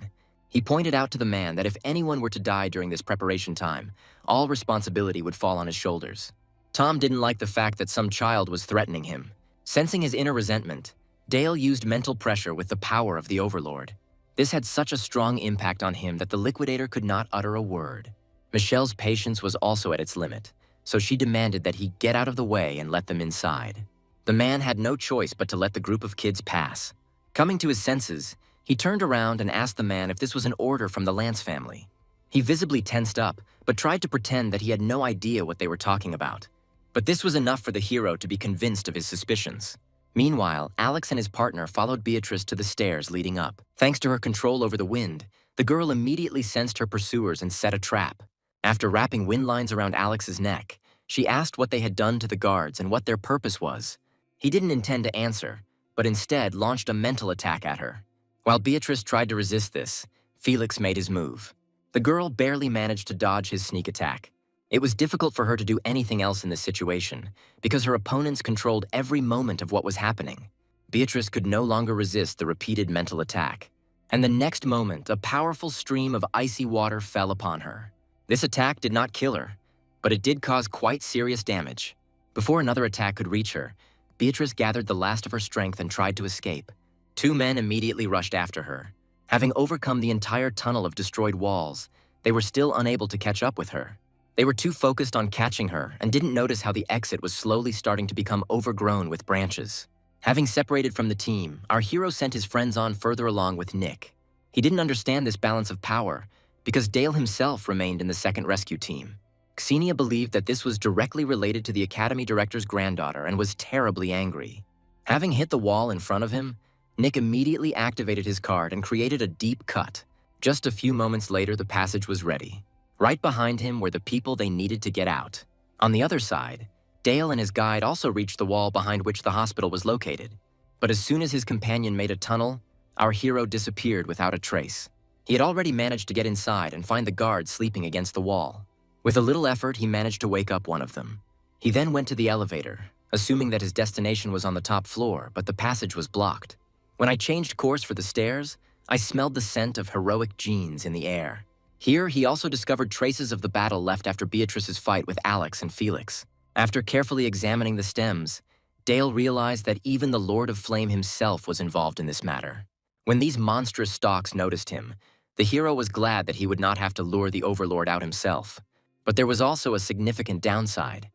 He pointed out to the man that if anyone were to die during this preparation time, all responsibility would fall on his shoulders. Tom didn't like the fact that some child was threatening him. Sensing his inner resentment, Dale used mental pressure with the power of the overlord. This had such a strong impact on him that the liquidator could not utter a word. Michelle's patience was also at its limit, so she demanded that he get out of the way and let them inside. The man had no choice but to let the group of kids pass. Coming to his senses, he turned around and asked the man if this was an order from the Lance family. He visibly tensed up, but tried to pretend that he had no idea what they were talking about. But this was enough for the hero to be convinced of his suspicions. Meanwhile, Alex and his partner followed Beatrice to the stairs leading up. Thanks to her control over the wind, the girl immediately sensed her pursuers and set a trap. After wrapping wind lines around Alex's neck, she asked what they had done to the guards and what their purpose was. He didn't intend to answer, but instead launched a mental attack at her. While Beatrice tried to resist this, Felix made his move. The girl barely managed to dodge his sneak attack. It was difficult for her to do anything else in this situation, because her opponents controlled every moment of what was happening. Beatrice could no longer resist the repeated mental attack. And the next moment, a powerful stream of icy water fell upon her. This attack did not kill her, but it did cause quite serious damage. Before another attack could reach her, Beatrice gathered the last of her strength and tried to escape. Two men immediately rushed after her. Having overcome the entire tunnel of destroyed walls, they were still unable to catch up with her. They were too focused on catching her and didn't notice how the exit was slowly starting to become overgrown with branches. Having separated from the team, our hero sent his friends on further along with Nick. He didn't understand this balance of power because Dale himself remained in the second rescue team. Xenia believed that this was directly related to the academy director's granddaughter and was terribly angry. Having hit the wall in front of him, Nick immediately activated his card and created a deep cut. Just a few moments later, the passage was ready. Right behind him were the people they needed to get out. On the other side, Dale and his guide also reached the wall behind which the hospital was located. But as soon as his companion made a tunnel, our hero disappeared without a trace. He had already managed to get inside and find the guards sleeping against the wall. With a little effort, he managed to wake up one of them. He then went to the elevator, assuming that his destination was on the top floor, but the passage was blocked. When I changed course for the stairs, I smelled the scent of heroic genes in the air. Here, he also discovered traces of the battle left after Beatrice's fight with Alex and Felix. After carefully examining the stems, Dale realized that even the Lord of Flame himself was involved in this matter. When these monstrous stalks noticed him, the hero was glad that he would not have to lure the overlord out himself. But there was also a significant downside.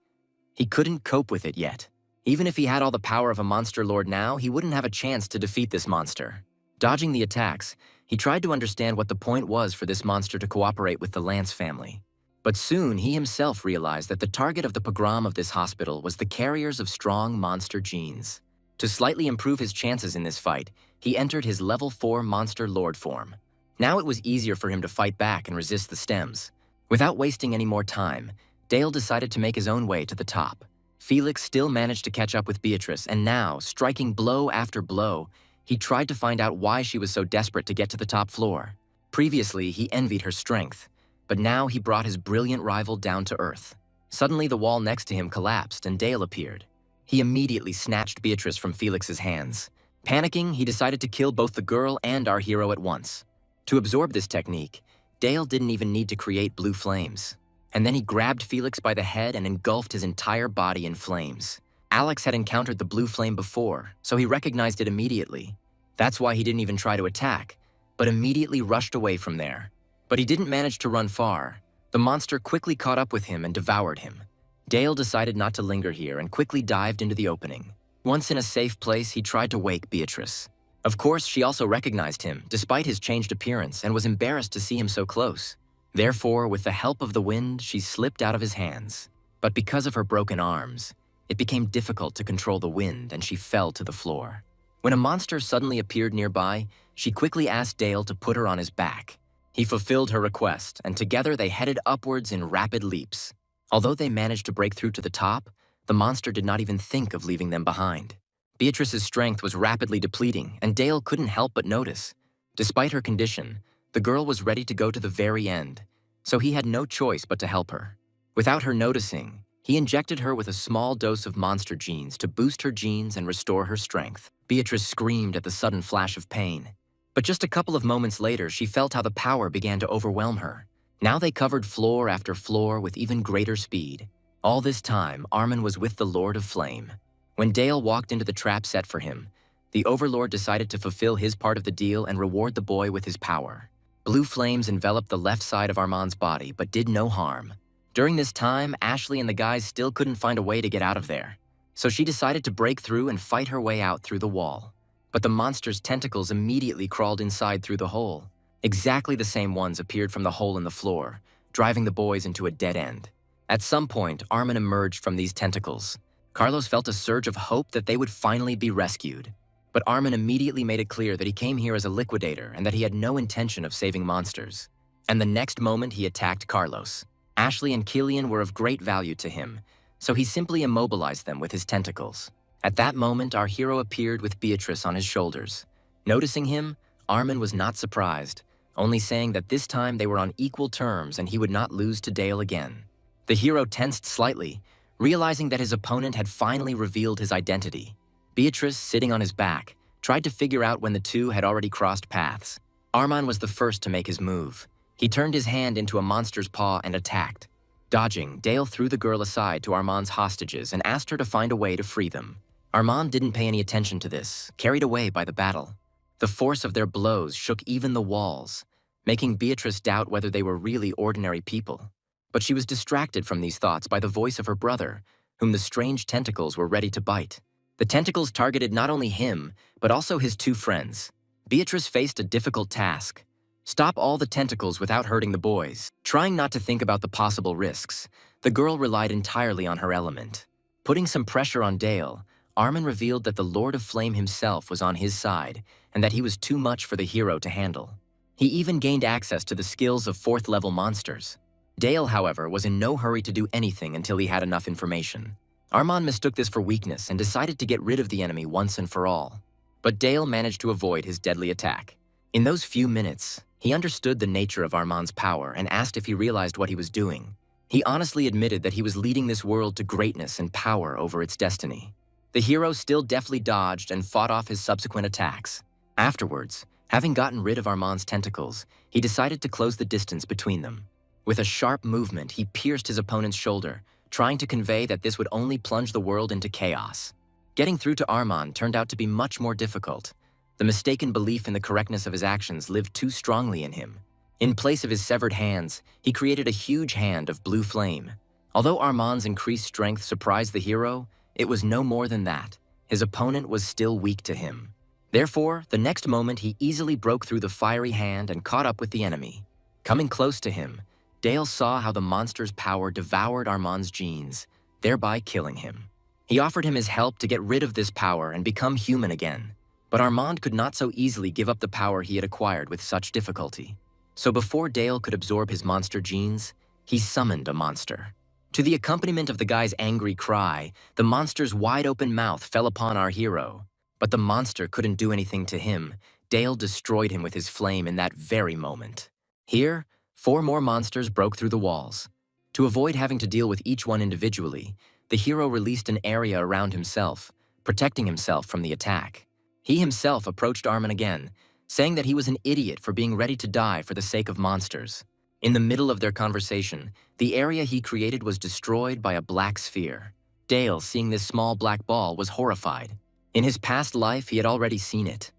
He couldn't cope with it yet. Even if he had all the power of a monster lord now, he wouldn't have a chance to defeat this monster. Dodging the attacks, he tried to understand what the point was for this monster to cooperate with the Lance family. But soon, he himself realized that the target of the pogrom of this hospital was the carriers of strong monster genes. To slightly improve his chances in this fight, he entered his level 4 monster lord form. Now it was easier for him to fight back and resist the stems. Without wasting any more time, Dale decided to make his own way to the top. Felix still managed to catch up with Beatrice, and now, striking blow after blow, he tried to find out why she was so desperate to get to the top floor. Previously, he envied her strength, but now he brought his brilliant rival down to earth. Suddenly, the wall next to him collapsed and Dale appeared. He immediately snatched Beatrice from Felix's hands. Panicking, he decided to kill both the girl and our hero at once. To absorb this technique, Dale didn't even need to create blue flames. And then he grabbed Felix by the head and engulfed his entire body in flames. Alex had encountered the blue flame before, so he recognized it immediately. That's why he didn't even try to attack, but immediately rushed away from there. But he didn't manage to run far. The monster quickly caught up with him and devoured him. Dale decided not to linger here and quickly dived into the opening. Once in a safe place, he tried to wake Beatrice. Of course, she also recognized him, despite his changed appearance, and was embarrassed to see him so close. Therefore, with the help of the wind, she slipped out of his hands. But because of her broken arms, it became difficult to control the wind and she fell to the floor. When a monster suddenly appeared nearby, she quickly asked Dale to put her on his back. He fulfilled her request, and together they headed upwards in rapid leaps. Although they managed to break through to the top, the monster did not even think of leaving them behind. Beatrice's strength was rapidly depleting, and Dale couldn't help but notice. Despite her condition, the girl was ready to go to the very end, so he had no choice but to help her. Without her noticing, he injected her with a small dose of monster genes to boost her genes and restore her strength. Beatrice screamed at the sudden flash of pain. But just a couple of moments later, she felt how the power began to overwhelm her. Now they covered floor after floor with even greater speed. All this time, Armin was with the Lord of Flame. When Dale walked into the trap set for him, the Overlord decided to fulfill his part of the deal and reward the boy with his power. Blue flames enveloped the left side of Armand's body, but did no harm. During this time, Ashley and the guys still couldn't find a way to get out of there. So she decided to break through and fight her way out through the wall. But the monster's tentacles immediately crawled inside through the hole. Exactly the same ones appeared from the hole in the floor, driving the boys into a dead end. At some point, Armin emerged from these tentacles. Carlos felt a surge of hope that they would finally be rescued. But Armin immediately made it clear that he came here as a liquidator and that he had no intention of saving monsters. And the next moment, he attacked Carlos. Ashley and Killian were of great value to him, so he simply immobilized them with his tentacles. At that moment, our hero appeared with Beatrice on his shoulders. Noticing him, Armin was not surprised, only saying that this time they were on equal terms and he would not lose to Dale again. The hero tensed slightly, realizing that his opponent had finally revealed his identity. Beatrice, sitting on his back, tried to figure out when the two had already crossed paths. Armin was the first to make his move. He turned his hand into a monster's paw and attacked. Dodging, Dale threw the girl aside to Armand's hostages and asked her to find a way to free them. Armand didn't pay any attention to this, carried away by the battle. The force of their blows shook even the walls, making Beatrice doubt whether they were really ordinary people. But she was distracted from these thoughts by the voice of her brother, whom the strange tentacles were ready to bite. The tentacles targeted not only him, but also his two friends. Beatrice faced a difficult task. Stop all the tentacles without hurting the boys. Trying not to think about the possible risks, the girl relied entirely on her element. Putting some pressure on Dale, Armin revealed that the Lord of Flame himself was on his side and that he was too much for the hero to handle. He even gained access to the skills of 4th-level monsters. Dale, however, was in no hurry to do anything until he had enough information. Armin mistook this for weakness and decided to get rid of the enemy once and for all. But Dale managed to avoid his deadly attack. In those few minutes, he understood the nature of Armin's power and asked if he realized what he was doing. He honestly admitted that he was leading this world to greatness and power over its destiny. The hero still deftly dodged and fought off his subsequent attacks. Afterwards, having gotten rid of Armin's tentacles, he decided to close the distance between them. With a sharp movement, he pierced his opponent's shoulder, trying to convey that this would only plunge the world into chaos. Getting through to Armin turned out to be much more difficult. The mistaken belief in the correctness of his actions lived too strongly in him. In place of his severed hands, he created a huge hand of blue flame. Although Armin's increased strength surprised the hero, it was no more than that. His opponent was still weak to him. Therefore, the next moment he easily broke through the fiery hand and caught up with the enemy. Coming close to him, Dale saw how the monster's power devoured Armin's genes, thereby killing him. He offered him his help to get rid of this power and become human again. But Armin could not so easily give up the power he had acquired with such difficulty. So before Dale could absorb his monster genes, he summoned a monster. To the accompaniment of the guy's angry cry, the monster's wide-open mouth fell upon our hero. But the monster couldn't do anything to him. Dale destroyed him with his flame in that very moment. Here, 4 more monsters broke through the walls. To avoid having to deal with each one individually, the hero released an area around himself, protecting himself from the attack. He himself approached Armin again, saying that he was an idiot for being ready to die for the sake of monsters. In the middle of their conversation, the area he created was destroyed by a black sphere. Dale, seeing this small black ball, was horrified. In his past life, he had already seen it.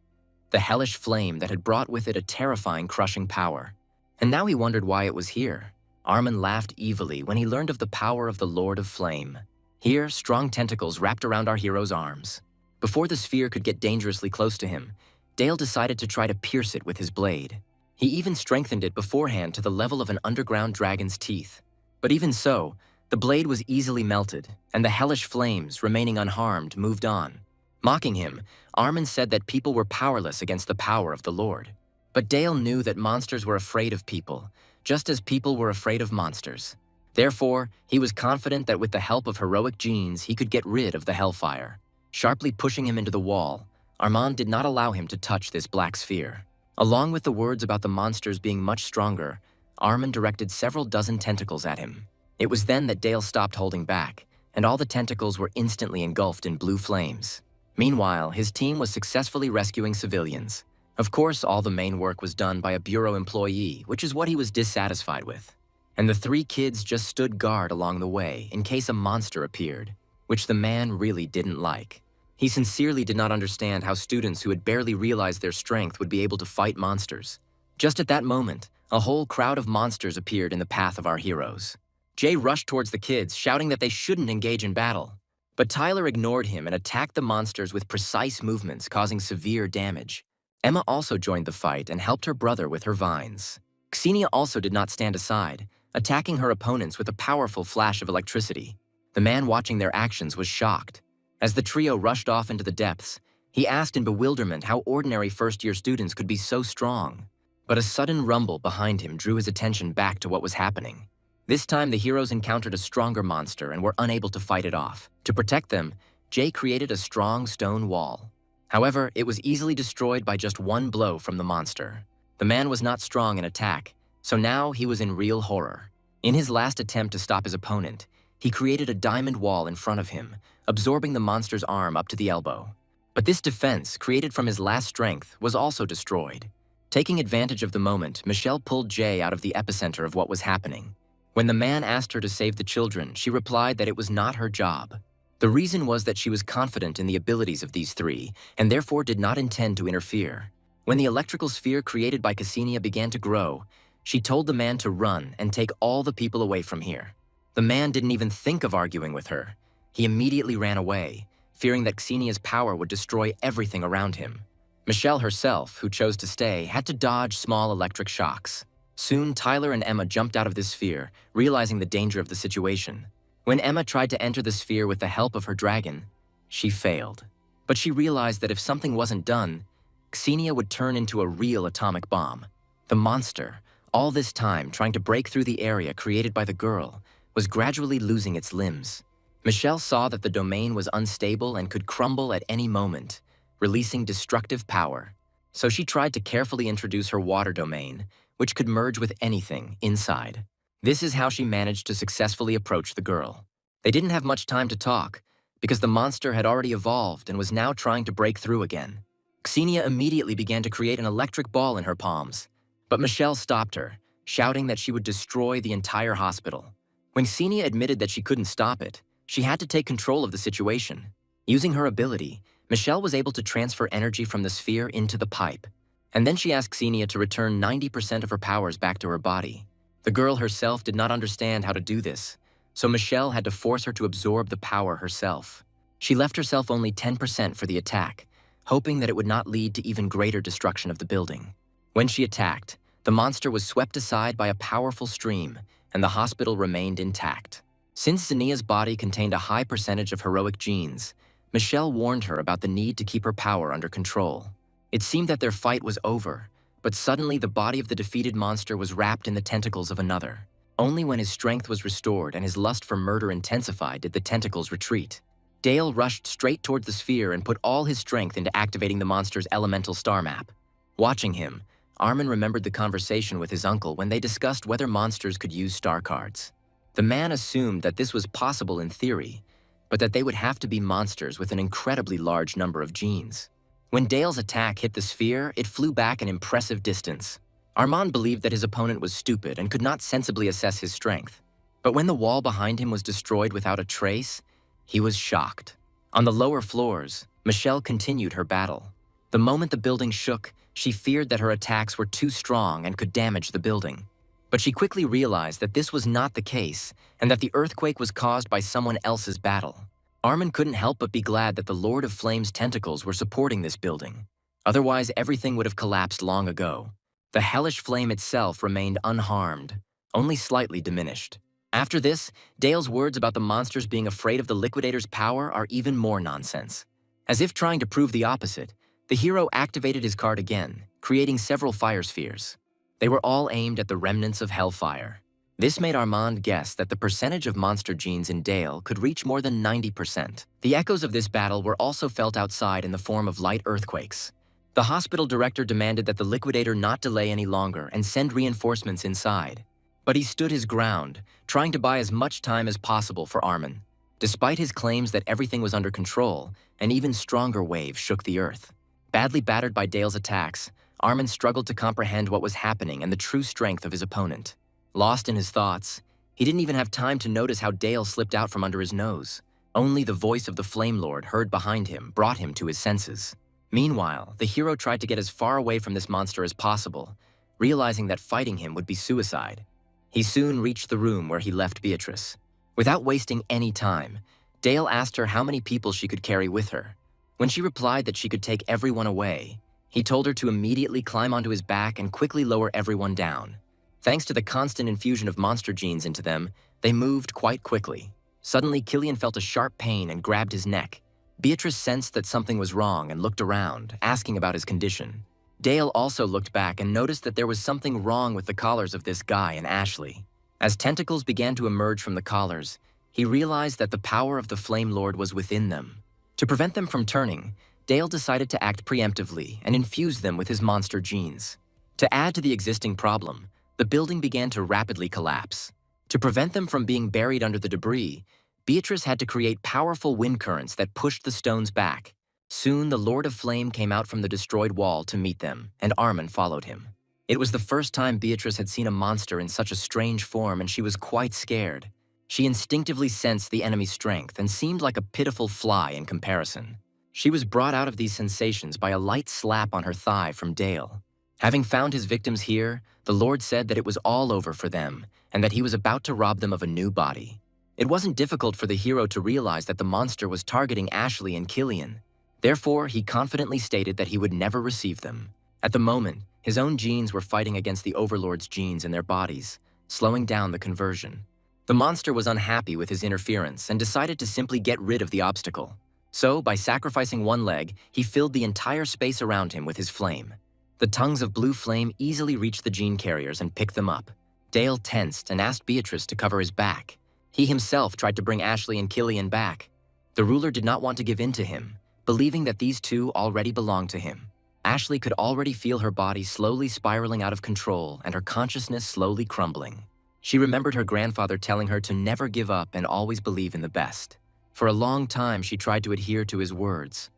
The hellish flame that had brought with it a terrifying, crushing power. And now he wondered why it was here. Armin laughed evilly when he learned of the power of the Lord of Flame. Here, strong tentacles wrapped around our hero's arms. Before the sphere could get dangerously close to him, Dale decided to try to pierce it with his blade. He even strengthened it beforehand to the level of an underground dragon's teeth. But even so, the blade was easily melted, and the hellish flames, remaining unharmed, moved on. Mocking him, Armin said that people were powerless against the power of the Lord. But Dale knew that monsters were afraid of people, just as people were afraid of monsters. Therefore, he was confident that with the help of heroic genes, he could get rid of the hellfire. Sharply pushing him into the wall, Armin did not allow him to touch this black sphere. Along with the words about the monsters being much stronger, Armin directed several dozen tentacles at him. It was then that Dale stopped holding back, and all the tentacles were instantly engulfed in blue flames. Meanwhile, his team was successfully rescuing civilians. Of course, all the main work was done by a bureau employee, which is what he was dissatisfied with. And the 3 kids just stood guard along the way in case a monster appeared, which the man really didn't like. He sincerely did not understand how students who had barely realized their strength would be able to fight monsters. Just at that moment, a whole crowd of monsters appeared in the path of our heroes. Jay rushed towards the kids, shouting that they shouldn't engage in battle. But Tyler ignored him and attacked the monsters with precise movements, causing severe damage. Emma also joined the fight and helped her brother with her vines. Xenia also did not stand aside, attacking her opponents with a powerful flash of electricity. The man watching their actions was shocked. As the trio rushed off into the depths, he asked in bewilderment how ordinary first-year students could be so strong. But a sudden rumble behind him drew his attention back to what was happening. This time, the heroes encountered a stronger monster and were unable to fight it off. To protect them, Jay created a strong stone wall. However, it was easily destroyed by just one blow from the monster. The man was not strong in attack, so now he was in real horror. In his last attempt to stop his opponent, he created a diamond wall in front of him, absorbing the monster's arm up to the elbow. But this defense, created from his last strength, was also destroyed. Taking advantage of the moment, Michelle pulled Jay out of the epicenter of what was happening. When the man asked her to save the children, she replied that it was not her job. The reason was that she was confident in the abilities of these 3, and therefore did not intend to interfere. When the electrical sphere created by Ksenia began to grow, she told the man to run and take all the people away from here. The man didn't even think of arguing with her. He immediately ran away, fearing that Ksenia's power would destroy everything around him. Michelle herself, who chose to stay, had to dodge small electric shocks. Soon, Tyler and Emma jumped out of the sphere, realizing the danger of the situation. When Emma tried to enter the sphere with the help of her dragon, she failed. But she realized that if something wasn't done, Ksenia would turn into a real atomic bomb. The monster, all this time trying to break through the area created by the girl, was gradually losing its limbs. Michelle saw that the domain was unstable and could crumble at any moment, releasing destructive power. So she tried to carefully introduce her water domain, which could merge with anything inside. This is how she managed to successfully approach the girl. They didn't have much time to talk, because the monster had already evolved and was now trying to break through again. Ksenia immediately began to create an electric ball in her palms, but Michelle stopped her, shouting that she would destroy the entire hospital. When Ksenia admitted that she couldn't stop it, she had to take control of the situation. Using her ability, Michelle was able to transfer energy from the sphere into the pipe, and then she asked Ksenia to return 90% of her powers back to her body. The girl herself did not understand how to do this, so Michelle had to force her to absorb the power herself. She left herself only 10% for the attack, hoping that it would not lead to even greater destruction of the building. When she attacked, the monster was swept aside by a powerful stream, and the hospital remained intact. Since Xenia's body contained a high percentage of heroic genes, Michelle warned her about the need to keep her power under control. It seemed that their fight was over, but suddenly the body of the defeated monster was wrapped in the tentacles of another. Only when his strength was restored and his lust for murder intensified did the tentacles retreat. Dale rushed straight towards the sphere and put all his strength into activating the monster's elemental star map. Watching him, Armin remembered the conversation with his uncle when they discussed whether monsters could use star cards. The man assumed that this was possible in theory, but that they would have to be monsters with an incredibly large number of genes. When Dale's attack hit the sphere, it flew back an impressive distance. Armand believed that his opponent was stupid and could not sensibly assess his strength. But when the wall behind him was destroyed without a trace, he was shocked. On the lower floors, Michelle continued her battle. The moment the building shook, she feared that her attacks were too strong and could damage the building. But she quickly realized that this was not the case, and that the earthquake was caused by someone else's battle. Armin couldn't help but be glad that the Lord of Flame's tentacles were supporting this building. Otherwise, everything would have collapsed long ago. The hellish flame itself remained unharmed, only slightly diminished. After this, Dale's words about the monsters being afraid of the Liquidator's power are even more nonsense. As if trying to prove the opposite, the hero activated his card again, creating several fire spheres. They were all aimed at the remnants of Hellfire. This made Armand guess that the percentage of monster genes in Dale could reach more than 90%. The echoes of this battle were also felt outside in the form of light earthquakes. The hospital director demanded that the Liquidator not delay any longer and send reinforcements inside. But he stood his ground, trying to buy as much time as possible for Armin. Despite his claims that everything was under control, an even stronger wave shook the earth. Badly battered by Dale's attacks, Armin struggled to comprehend what was happening and the true strength of his opponent. Lost in his thoughts, he didn't even have time to notice how Dale slipped out from under his nose. Only the voice of the Flame Lord heard behind him brought him to his senses. Meanwhile, the hero tried to get as far away from this monster as possible, realizing that fighting him would be suicide. He soon reached the room where he left Beatrice. Without wasting any time, Dale asked her how many people she could carry with her. When she replied that she could take everyone away, he told her to immediately climb onto his back and quickly lower everyone down. Thanks to the constant infusion of monster genes into them, they moved quite quickly. Suddenly, Killian felt a sharp pain and grabbed his neck. Beatrice sensed that something was wrong and looked around, asking about his condition. Dale also looked back and noticed that there was something wrong with the collars of this guy and Ashley. As tentacles began to emerge from the collars, he realized that the power of the Flame Lord was within them. To prevent them from turning, Dale decided to act preemptively and infuse them with his monster genes. To add to the existing problem, the building began to rapidly collapse. To prevent them from being buried under the debris, Beatrice had to create powerful wind currents that pushed the stones back. Soon, the Lord of Flame came out from the destroyed wall to meet them, and Armin followed him. It was the first time Beatrice had seen a monster in such a strange form, and she was quite scared. She instinctively sensed the enemy's strength and seemed like a pitiful fly in comparison. She was brought out of these sensations by a light slap on her thigh from Dale. Having found his victims here, the Lord said that it was all over for them and that he was about to rob them of a new body. It wasn't difficult for the hero to realize that the monster was targeting Ashley and Killian. Therefore, he confidently stated that he would never receive them. At the moment, his own genes were fighting against the overlord's genes in their bodies, slowing down the conversion. The monster was unhappy with his interference and decided to simply get rid of the obstacle. So, by sacrificing one leg, he filled the entire space around him with his flame. The tongues of blue flame easily reached the gene carriers and picked them up. Dale tensed and asked Beatrice to cover his back. He himself tried to bring Ashley and Killian back. The ruler did not want to give in to him, believing that these two already belonged to him. Ashley could already feel her body slowly spiraling out of control and her consciousness slowly crumbling. She remembered her grandfather telling her to never give up and always believe in the best. For a long time, she tried to adhere to his words.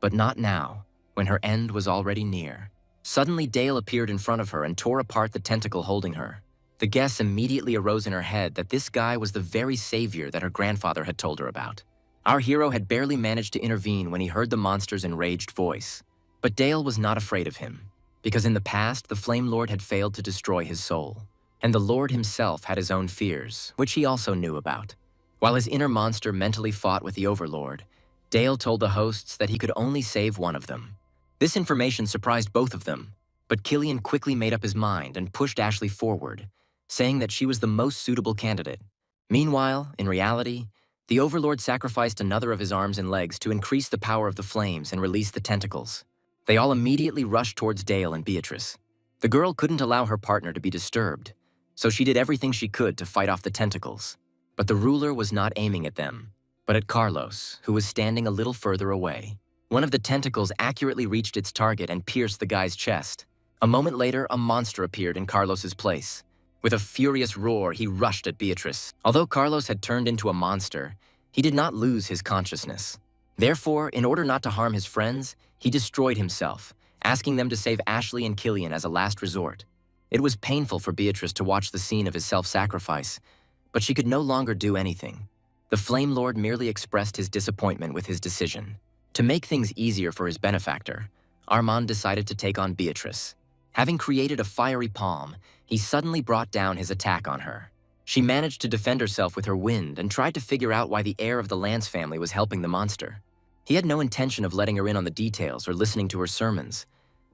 But not now, when her end was already near. Suddenly, Dale appeared in front of her and tore apart the tentacle holding her. The guess immediately arose in her head that this guy was the very savior that her grandfather had told her about. Our hero had barely managed to intervene when he heard the monster's enraged voice. But Dale was not afraid of him, because in the past, the Flame Lord had failed to destroy his soul. And the Lord himself had his own fears, which he also knew about. While his inner monster mentally fought with the Overlord, Dale told the hosts that he could only save one of them. This information surprised both of them, but Killian quickly made up his mind and pushed Ashley forward, saying that she was the most suitable candidate. Meanwhile, in reality, the Overlord sacrificed another of his arms and legs to increase the power of the flames and release the tentacles. They all immediately rushed towards Dale and Beatrice. The girl couldn't allow her partner to be disturbed, so she did everything she could to fight off the tentacles. But the ruler was not aiming at them, but at Carlos, who was standing a little further away. One of the tentacles accurately reached its target and pierced the guy's chest. A moment later, a monster appeared in Carlos's place. With a furious roar, he rushed at Beatrice. Although Carlos had turned into a monster, he did not lose his consciousness. Therefore, in order not to harm his friends, he destroyed himself, asking them to save Ashley and Killian as a last resort. It was painful for Beatrice to watch the scene of his self-sacrifice, but she could no longer do anything. The Flame Lord merely expressed his disappointment with his decision. To make things easier for his benefactor, Armand decided to take on Beatrice. Having created a fiery palm, he suddenly brought down his attack on her. She managed to defend herself with her wind and tried to figure out why the heir of the Lance family was helping the monster. He had no intention of letting her in on the details or listening to her sermons,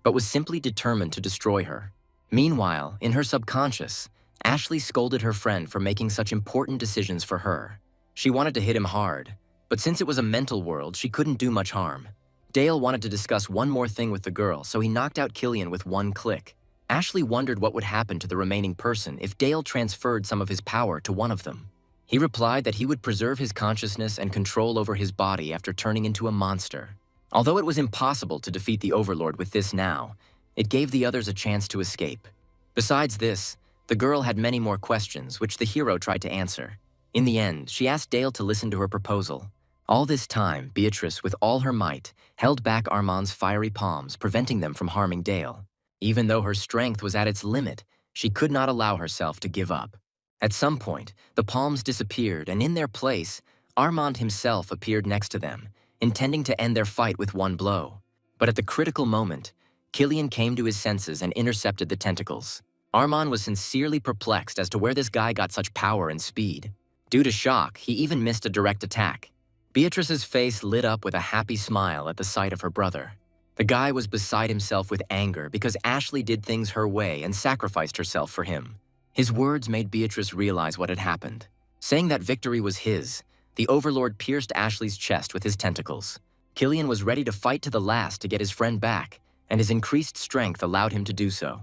but was simply determined to destroy her. Meanwhile, in her subconscious, Ashley scolded her friend for making such important decisions for her. She wanted to hit him hard, but since it was a mental world, she couldn't do much harm. Dale wanted to discuss one more thing with the girl, so he knocked out Killian with one click. Ashley wondered what would happen to the remaining person if Dale transferred some of his power to one of them. He replied that he would preserve his consciousness and control over his body after turning into a monster. Although it was impossible to defeat the Overlord with this now, it gave the others a chance to escape. Besides this, the girl had many more questions, which the hero tried to answer. In the end, she asked Dale to listen to her proposal. All this time, Beatrice, with all her might, held back Armand's fiery palms, preventing them from harming Dale. Even though her strength was at its limit, she could not allow herself to give up. At some point, the palms disappeared, and in their place, Armand himself appeared next to them, intending to end their fight with one blow. But at the critical moment, Killian came to his senses and intercepted the tentacles. Armand was sincerely perplexed as to where this guy got such power and speed. Due to shock, he even missed a direct attack. Beatrice's face lit up with a happy smile at the sight of her brother. The guy was beside himself with anger because Ashley did things her way and sacrificed herself for him. His words made Beatrice realize what had happened. Saying that victory was his, the Overlord pierced Ashley's chest with his tentacles. Killian was ready to fight to the last to get his friend back, and his increased strength allowed him to do so.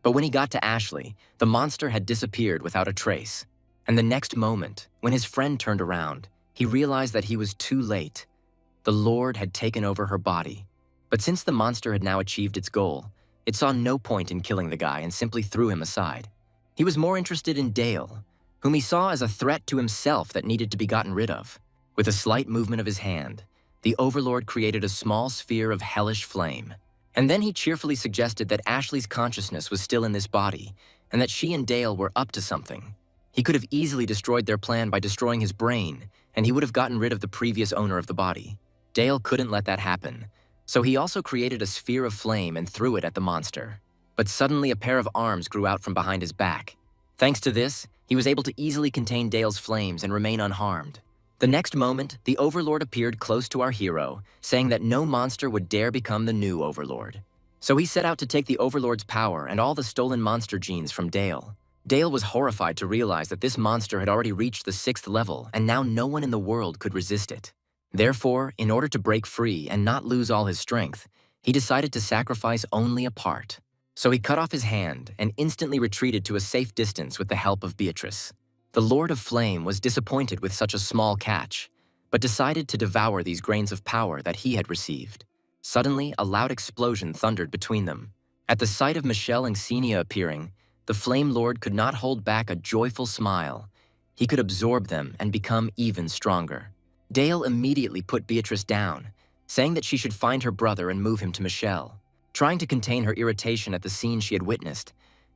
But when he got to Ashley, the monster had disappeared without a trace. And the next moment, when his friend turned around, he realized that he was too late. The Lord had taken over her body. But since the monster had now achieved its goal, it saw no point in killing the guy and simply threw him aside. He was more interested in Dale, whom he saw as a threat to himself that needed to be gotten rid of. With a slight movement of his hand, the Overlord created a small sphere of hellish flame. And then he cheerfully suggested that Ashley's consciousness was still in this body, and that she and Dale were up to something. He could have easily destroyed their plan by destroying his brain, and he would have gotten rid of the previous owner of the body. Dale couldn't let that happen, so he also created a sphere of flame and threw it at the monster. But suddenly a pair of arms grew out from behind his back. Thanks to this, he was able to easily contain Dale's flames and remain unharmed. The next moment, the Overlord appeared close to our hero, saying that no monster would dare become the new Overlord. So he set out to take the Overlord's power and all the stolen monster genes from Dale. Dale was horrified to realize that this monster had already reached the 6th level, and now no one in the world could resist it. Therefore, in order to break free and not lose all his strength, he decided to sacrifice only a part. So he cut off his hand and instantly retreated to a safe distance with the help of Beatrice. The Lord of Flame was disappointed with such a small catch, but decided to devour these grains of power that he had received. Suddenly, a loud explosion thundered between them. At the sight of Michelle and Xenia appearing, the Flame Lord could not hold back a joyful smile. He could absorb them and become even stronger. Dale immediately put Beatrice down, saying that she should find her brother and move him to Michelle. Trying to contain her irritation at the scene she had witnessed,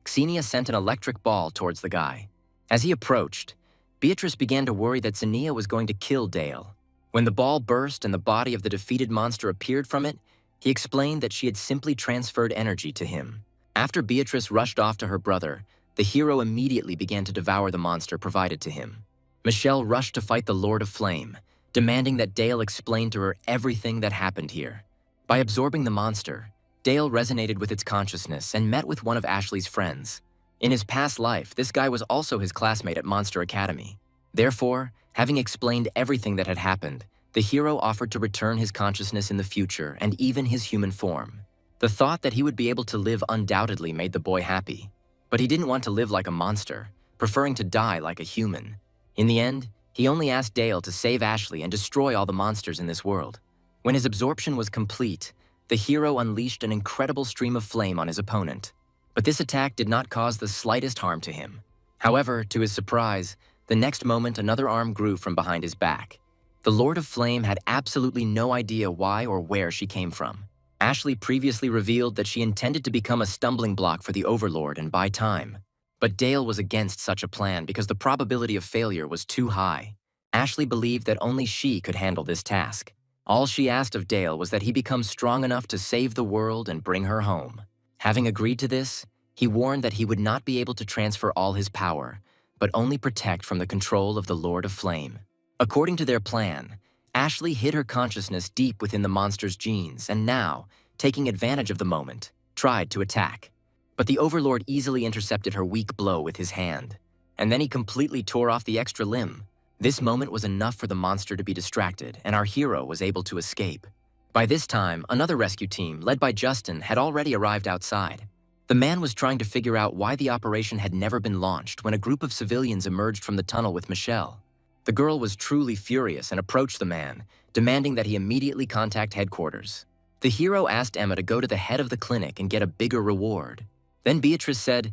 Xenia sent an electric ball towards the guy. As he approached, Beatrice began to worry that Xenia was going to kill Dale. When the ball burst and the body of the defeated monster appeared from it, he explained that she had simply transferred energy to him. After Beatrice rushed off to her brother, the hero immediately began to devour the monster provided to him. Michelle rushed to fight the Lord of Flame, demanding that Dale explain to her everything that happened here. By absorbing the monster, Dale resonated with its consciousness and met with one of Ashley's friends. In his past life, this guy was also his classmate at Monster Academy. Therefore, having explained everything that had happened, the hero offered to return his consciousness in the future and even his human form. The thought that he would be able to live undoubtedly made the boy happy. But he didn't want to live like a monster, preferring to die like a human. In the end, he only asked Dale to save Ashley and destroy all the monsters in this world. When his absorption was complete, the hero unleashed an incredible stream of flame on his opponent. But this attack did not cause the slightest harm to him. However, to his surprise, the next moment another arm grew from behind his back. The Lord of Flame had absolutely no idea why or where she came from. Ashley previously revealed that she intended to become a stumbling block for the Overlord and buy time. But Dale was against such a plan because the probability of failure was too high. Ashley believed that only she could handle this task. All she asked of Dale was that he become strong enough to save the world and bring her home. Having agreed to this, he warned that he would not be able to transfer all his power, but only protect from the control of the Lord of Flame. According to their plan, Ashley hid her consciousness deep within the monster's genes and now, taking advantage of the moment, tried to attack. But the Overlord easily intercepted her weak blow with his hand, and then he completely tore off the extra limb. This moment was enough for the monster to be distracted, and our hero was able to escape. By this time, another rescue team, led by Justin, had already arrived outside. The man was trying to figure out why the operation had never been launched when a group of civilians emerged from the tunnel with Michelle. The girl was truly furious and approached the man, demanding that he immediately contact headquarters. The hero asked Emma to go to the head of the clinic and get a bigger reward. Then Beatrice said,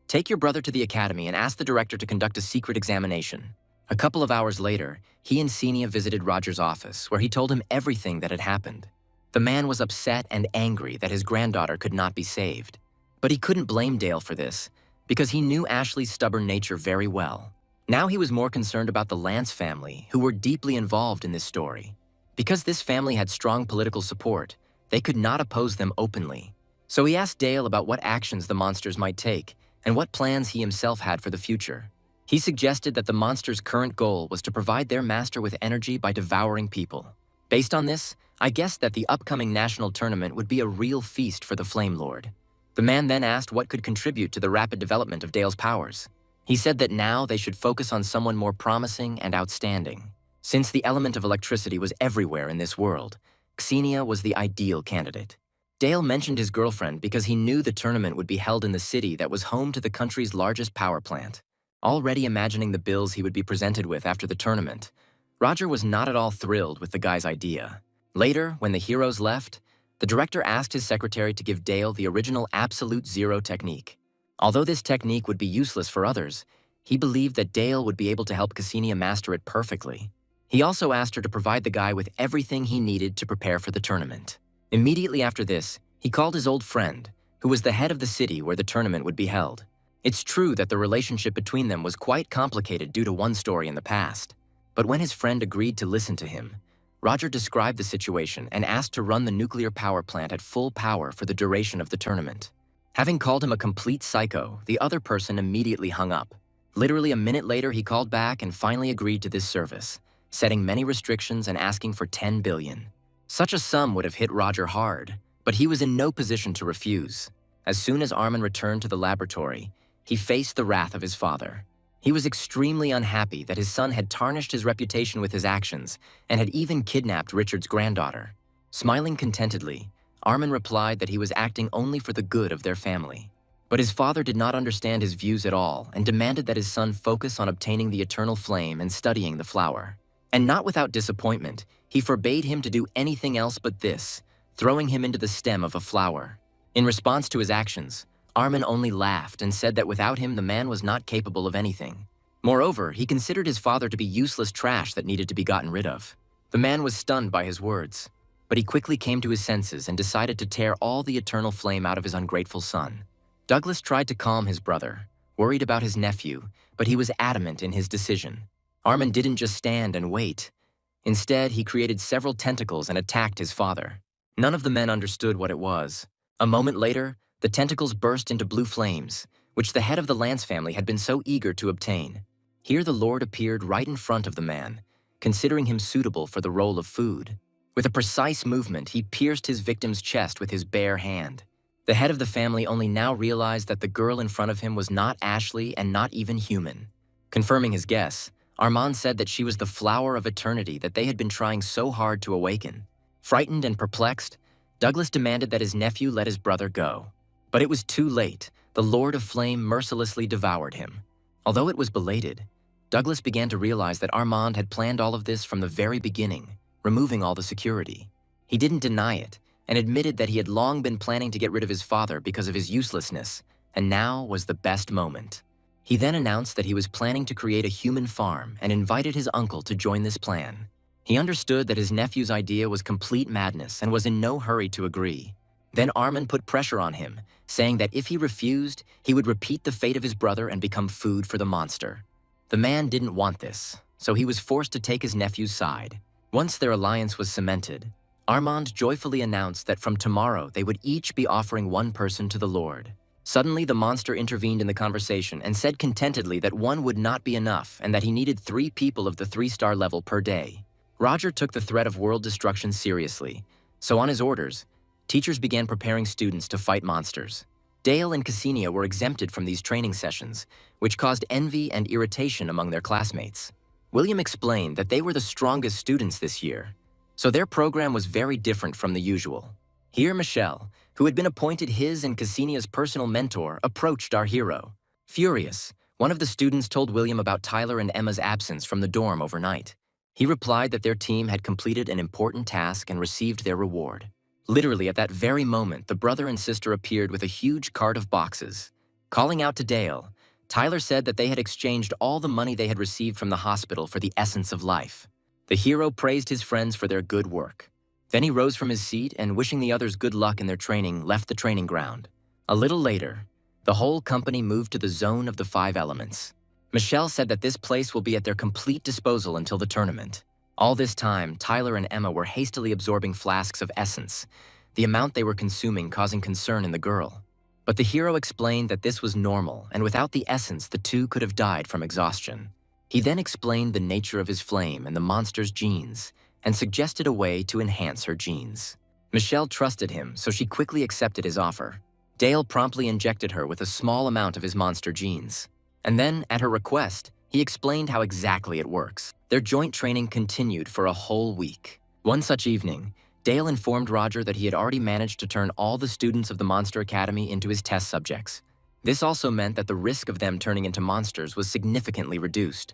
"Take your brother to the academy and ask the director to conduct a secret examination." A couple of hours later, he and Xenia visited Roger's office, where he told him everything that had happened. The man was upset and angry that his granddaughter could not be saved. But he couldn't blame Dale for this, because he knew Ashley's stubborn nature very well. Now he was more concerned about the Lance family, who were deeply involved in this story. Because this family had strong political support, they could not oppose them openly. So he asked Dale about what actions the monsters might take and what plans he himself had for the future. He suggested that the monsters' current goal was to provide their master with energy by devouring people. Based on this, I guessed that the upcoming national tournament would be a real feast for the Flame Lord. The man then asked what could contribute to the rapid development of Dale's powers. He said that now they should focus on someone more promising and outstanding. Since the element of electricity was everywhere in this world, Xenia was the ideal candidate. Dale mentioned his girlfriend because he knew the tournament would be held in the city that was home to the country's largest power plant. Already imagining the bills he would be presented with after the tournament, Roger was not at all thrilled with the guy's idea. Later, when the heroes left, the director asked his secretary to give Dale the original Absolute Zero technique. Although this technique would be useless for others, he believed that Dale would be able to help Xenia master it perfectly. He also asked her to provide the guy with everything he needed to prepare for the tournament. Immediately after this, he called his old friend, who was the head of the city where the tournament would be held. It's true that the relationship between them was quite complicated due to one story in the past. But when his friend agreed to listen to him, Roger described the situation and asked to run the nuclear power plant at full power for the duration of the tournament. Having called him a complete psycho, the other person immediately hung up. Literally a minute later, he called back and finally agreed to this service, setting many restrictions and asking for 10 billion. Such a sum would have hit Roger hard, but he was in no position to refuse. As soon as Armin returned to the laboratory, he faced the wrath of his father. He was extremely unhappy that his son had tarnished his reputation with his actions and had even kidnapped Richard's granddaughter. Smiling contentedly, Armin replied that he was acting only for the good of their family. But his father did not understand his views at all and demanded that his son focus on obtaining the eternal flame and studying the flower. And not without disappointment, he forbade him to do anything else but this, throwing him into the stem of a flower. In response to his actions, Armin only laughed and said that without him the man was not capable of anything. Moreover, he considered his father to be useless trash that needed to be gotten rid of. The man was stunned by his words, but he quickly came to his senses and decided to tear all the eternal flame out of his ungrateful son. Douglas tried to calm his brother, worried about his nephew, but he was adamant in his decision. Armin didn't just stand and wait. Instead, he created several tentacles and attacked his father. None of the men understood what it was. A moment later, the tentacles burst into blue flames, which the head of the Lance family had been so eager to obtain. Here the Lord appeared right in front of the man, considering him suitable for the role of food. With a precise movement, he pierced his victim's chest with his bare hand. The head of the family only now realized that the girl in front of him was not Ashley and not even human. Confirming his guess, Armand said that she was the flower of eternity that they had been trying so hard to awaken. Frightened and perplexed, Douglas demanded that his nephew let his brother go. But it was too late. The Lord of Flame mercilessly devoured him. Although it was belated, Douglas began to realize that Armand had planned all of this from the very beginning, removing all the security. He didn't deny it, and admitted that he had long been planning to get rid of his father because of his uselessness, and now was the best moment. He then announced that he was planning to create a human farm and invited his uncle to join this plan. He understood that his nephew's idea was complete madness and was in no hurry to agree. Then Armin put pressure on him, saying that if he refused, he would repeat the fate of his brother and become food for the monster. The man didn't want this, so he was forced to take his nephew's side. Once their alliance was cemented, Armand joyfully announced that from tomorrow they would each be offering one person to the Lord. Suddenly, the monster intervened in the conversation and said contentedly that one would not be enough and that he needed 3 people of the 3-star level per day. Roger took the threat of world destruction seriously, so on his orders, teachers began preparing students to fight monsters. Dale and Cassinia were exempted from these training sessions, which caused envy and irritation among their classmates. William explained that they were the strongest students this year, so their program was very different from the usual. Here Michelle, who had been appointed his and Cassinia's personal mentor, approached our hero. Furious, one of the students told William about Tyler and Emma's absence from the dorm overnight. He replied that their team had completed an important task and received their reward. Literally at that very moment, the brother and sister appeared with a huge cart of boxes. Calling out to Dale, Tyler said that they had exchanged all the money they had received from the hospital for the essence of life. The hero praised his friends for their good work. Then he rose from his seat and, wishing the others good luck in their training, left the training ground. A little later, the whole company moved to the zone of the 5 elements. Michelle said that this place will be at their complete disposal until the tournament. All this time, Tyler and Emma were hastily absorbing flasks of essence, the amount they were consuming causing concern in the girl. But the hero explained that this was normal, and without the essence, the two could have died from exhaustion. He then explained the nature of his flame and the monster's genes, and suggested a way to enhance her genes. Michelle trusted him, so she quickly accepted his offer. Dale promptly injected her with a small amount of his monster genes. And then, at her request, he explained how exactly it works. Their joint training continued for a whole week. One such evening, Dale informed Roger that he had already managed to turn all the students of the Monster Academy into his test subjects. This also meant that the risk of them turning into monsters was significantly reduced,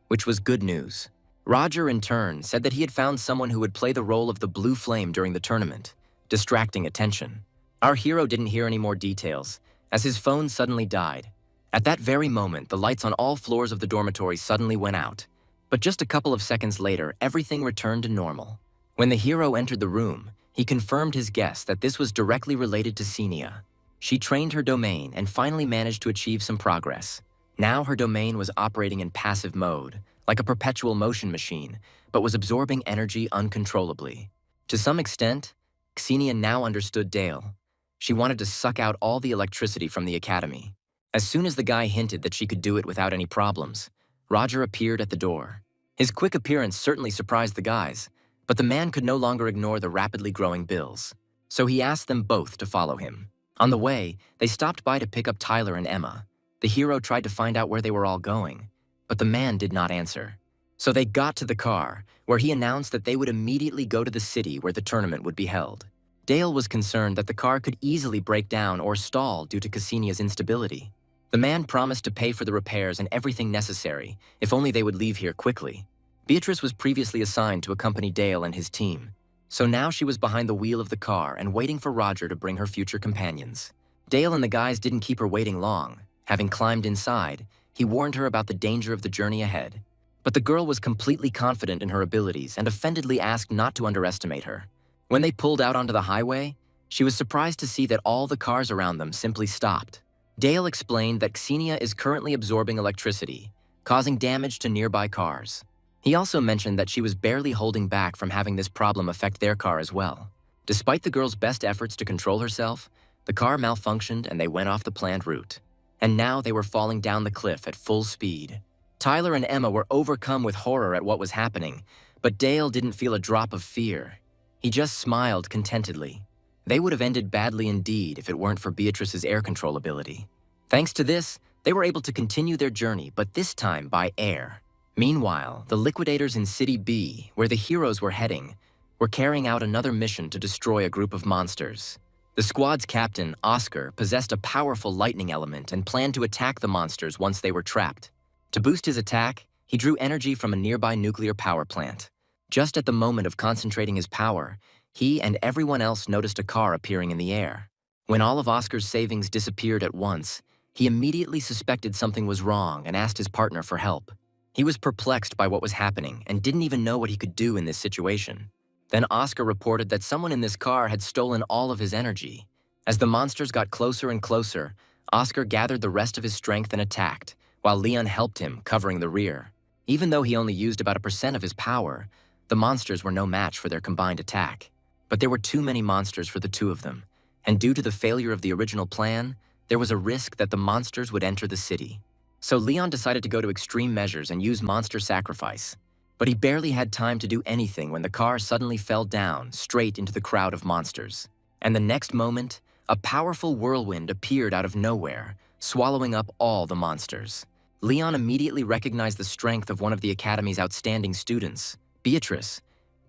which was good news. Roger, in turn, said that he had found someone who would play the role of the Blue Flame during the tournament, distracting attention. Our hero didn't hear any more details, as his phone suddenly died. At that very moment, the lights on all floors of the dormitory suddenly went out. But just a couple of seconds later, everything returned to normal. When the hero entered the room, he confirmed his guess that this was directly related to Senia. She trained her domain and finally managed to achieve some progress. Now her domain was operating in passive mode, like a perpetual motion machine, but was absorbing energy uncontrollably. To some extent, Xenia now understood Dale. She wanted to suck out all the electricity from the academy. As soon as the guy hinted that she could do it without any problems, Roger appeared at the door. His quick appearance certainly surprised the guys, but the man could no longer ignore the rapidly growing bills. So he asked them both to follow him. On the way, they stopped by to pick up Tyler and Emma. The hero tried to find out where they were all going, but the man did not answer. So they got to the car, where he announced that they would immediately go to the city where the tournament would be held. Dale was concerned that the car could easily break down or stall due to Ksenia's instability. The man promised to pay for the repairs and everything necessary, if only they would leave here quickly. Beatrice was previously assigned to accompany Dale and his team, so now she was behind the wheel of the car and waiting for Roger to bring her future companions. Dale and the guys didn't keep her waiting long. Having climbed inside, he warned her about the danger of the journey ahead. But the girl was completely confident in her abilities and offendedly asked not to underestimate her. When they pulled out onto the highway, she was surprised to see that all the cars around them simply stopped. Dale explained that Xenia is currently absorbing electricity, causing damage to nearby cars. He also mentioned that she was barely holding back from having this problem affect their car as well. Despite the girl's best efforts to control herself, the car malfunctioned and they went off the planned route. And now they were falling down the cliff at full speed. Tyler and Emma were overcome with horror at what was happening, but Dale didn't feel a drop of fear. He just smiled contentedly. They would have ended badly indeed if it weren't for Beatrice's air control ability. Thanks to this, they were able to continue their journey, but this time by air. Meanwhile, the liquidators in City B, where the heroes were heading, were carrying out another mission to destroy a group of monsters. The squad's captain, Oscar, possessed a powerful lightning element and planned to attack the monsters once they were trapped. To boost his attack, he drew energy from a nearby nuclear power plant. Just at the moment of concentrating his power, he and everyone else noticed a car appearing in the air. When all of Oscar's savings disappeared at once, he immediately suspected something was wrong and asked his partner for help. He was perplexed by what was happening and didn't even know what he could do in this situation. Then Oscar reported that someone in this car had stolen all of his energy. As the monsters got closer and closer, Oscar gathered the rest of his strength and attacked, while Leon helped him, covering the rear. Even though he only used about 1% of his power, the monsters were no match for their combined attack. But there were too many monsters for the two of them, and due to the failure of the original plan, there was a risk that the monsters would enter the city. So Leon decided to go to extreme measures and use monster sacrifice. But he barely had time to do anything when the car suddenly fell down straight into the crowd of monsters. And the next moment, a powerful whirlwind appeared out of nowhere, swallowing up all the monsters. Leon immediately recognized the strength of one of the Academy's outstanding students, Beatrice,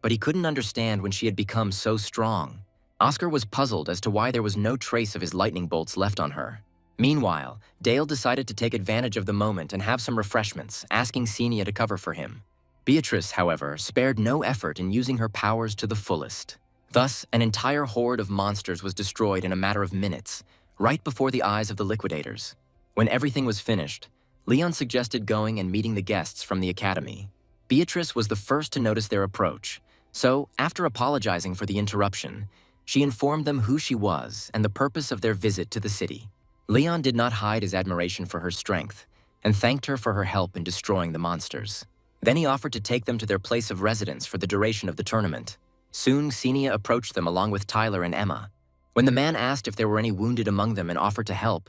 but he couldn't understand when she had become so strong. Oscar was puzzled as to why there was no trace of his lightning bolts left on her. Meanwhile, Dale decided to take advantage of the moment and have some refreshments, asking Xenia to cover for him. Beatrice, however, spared no effort in using her powers to the fullest. Thus, an entire horde of monsters was destroyed in a matter of minutes, right before the eyes of the liquidators. When everything was finished, Leon suggested going and meeting the guests from the academy. Beatrice was the first to notice their approach, so after apologizing for the interruption, she informed them who she was and the purpose of their visit to the city. Leon did not hide his admiration for her strength and thanked her for her help in destroying the monsters. Then he offered to take them to their place of residence for the duration of the tournament. Soon, Xenia approached them along with Tyler and Emma. When the man asked if there were any wounded among them and offered to help,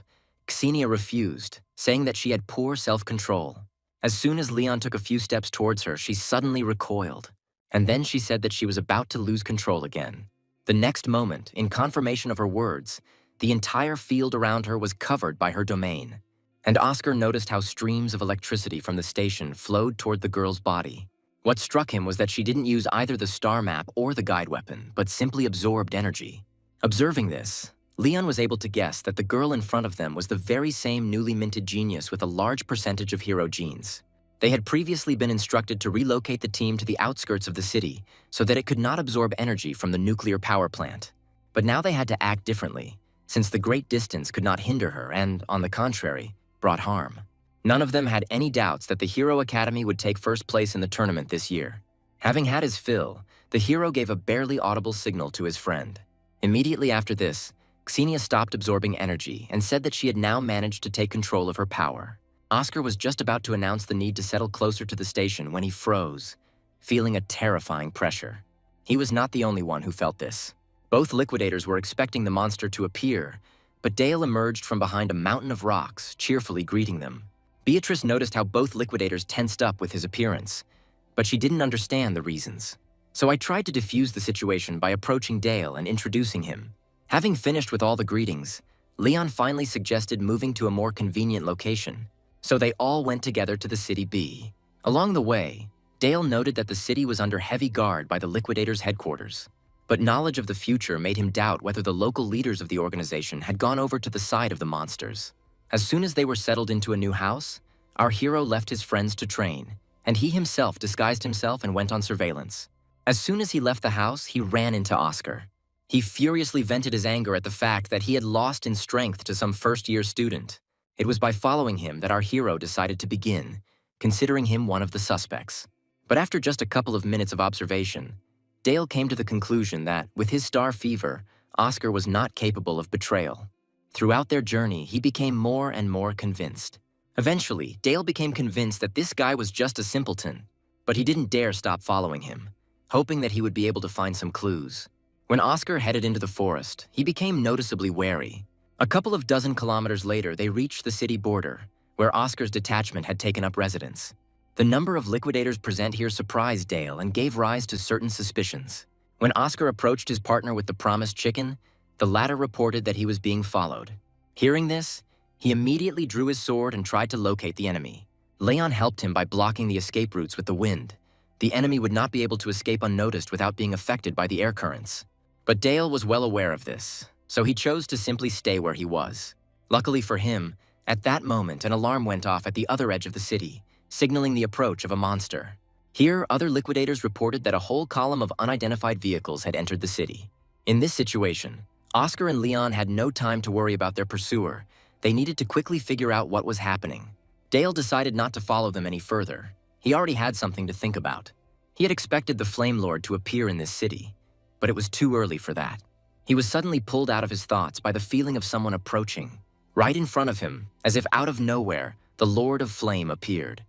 Xenia refused, saying that she had poor self-control. As soon as Leon took a few steps towards her, she suddenly recoiled, and then she said that she was about to lose control again. The next moment, in confirmation of her words, the entire field around her was covered by her domain, and Oscar noticed how streams of electricity from the station flowed toward the girl's body. What struck him was that she didn't use either the star map or the guide weapon, but simply absorbed energy. Observing this, Leon was able to guess that the girl in front of them was the very same newly minted genius with a large percentage of hero genes. They had previously been instructed to relocate the team to the outskirts of the city so that it could not absorb energy from the nuclear power plant. But now they had to act differently, since the great distance could not hinder her and, on the contrary, brought harm. None of them had any doubts that the Hero Academy would take first place in the tournament this year. Having had his fill, the hero gave a barely audible signal to his friend. Immediately after this, Xenia stopped absorbing energy and said that she had now managed to take control of her power. Oscar was just about to announce the need to settle closer to the station when he froze, feeling a terrifying pressure. He was not the only one who felt this. Both liquidators were expecting the monster to appear, but Dale emerged from behind a mountain of rocks, cheerfully greeting them. Beatrice noticed how both liquidators tensed up with his appearance, but she didn't understand the reasons. So I tried to defuse the situation by approaching Dale and introducing him. Having finished with all the greetings, Leon finally suggested moving to a more convenient location, so they all went together to the City B. Along the way, Dale noted that the city was under heavy guard by the liquidators' headquarters, but knowledge of the future made him doubt whether the local leaders of the organization had gone over to the side of the monsters. As soon as they were settled into a new house, our hero left his friends to train, and he himself disguised himself and went on surveillance. As soon as he left the house, he ran into Oscar. He furiously vented his anger at the fact that he had lost in strength to some first-year student. It was by following him that our hero decided to begin, considering him one of the suspects. But after just a couple of minutes of observation, Dale came to the conclusion that, with his star fever, Oscar was not capable of betrayal. Throughout their journey, he became more and more convinced. Eventually, Dale became convinced that this guy was just a simpleton, but he didn't dare stop following him, hoping that he would be able to find some clues. When Oscar headed into the forest, he became noticeably wary. A couple of dozen kilometers later, they reached the city border, where Oscar's detachment had taken up residence. The number of liquidators present here surprised Dale and gave rise to certain suspicions. When Oscar approached his partner with the promised chicken, the latter reported that he was being followed. Hearing this, he immediately drew his sword and tried to locate the enemy. Leon helped him by blocking the escape routes with the wind. The enemy would not be able to escape unnoticed without being affected by the air currents. But Dale was well aware of this, so he chose to simply stay where he was. Luckily for him, at that moment an alarm went off at the other edge of the city, signaling the approach of a monster. Here, other liquidators reported that a whole column of unidentified vehicles had entered the city. In this situation, Oscar and Leon had no time to worry about their pursuer. They needed to quickly figure out what was happening. Dale decided not to follow them any further. He already had something to think about. He had expected the Flame Lord to appear in this city, but it was too early for that. He was suddenly pulled out of his thoughts by the feeling of someone approaching. Right in front of him, as if out of nowhere, the Lord of Flame appeared.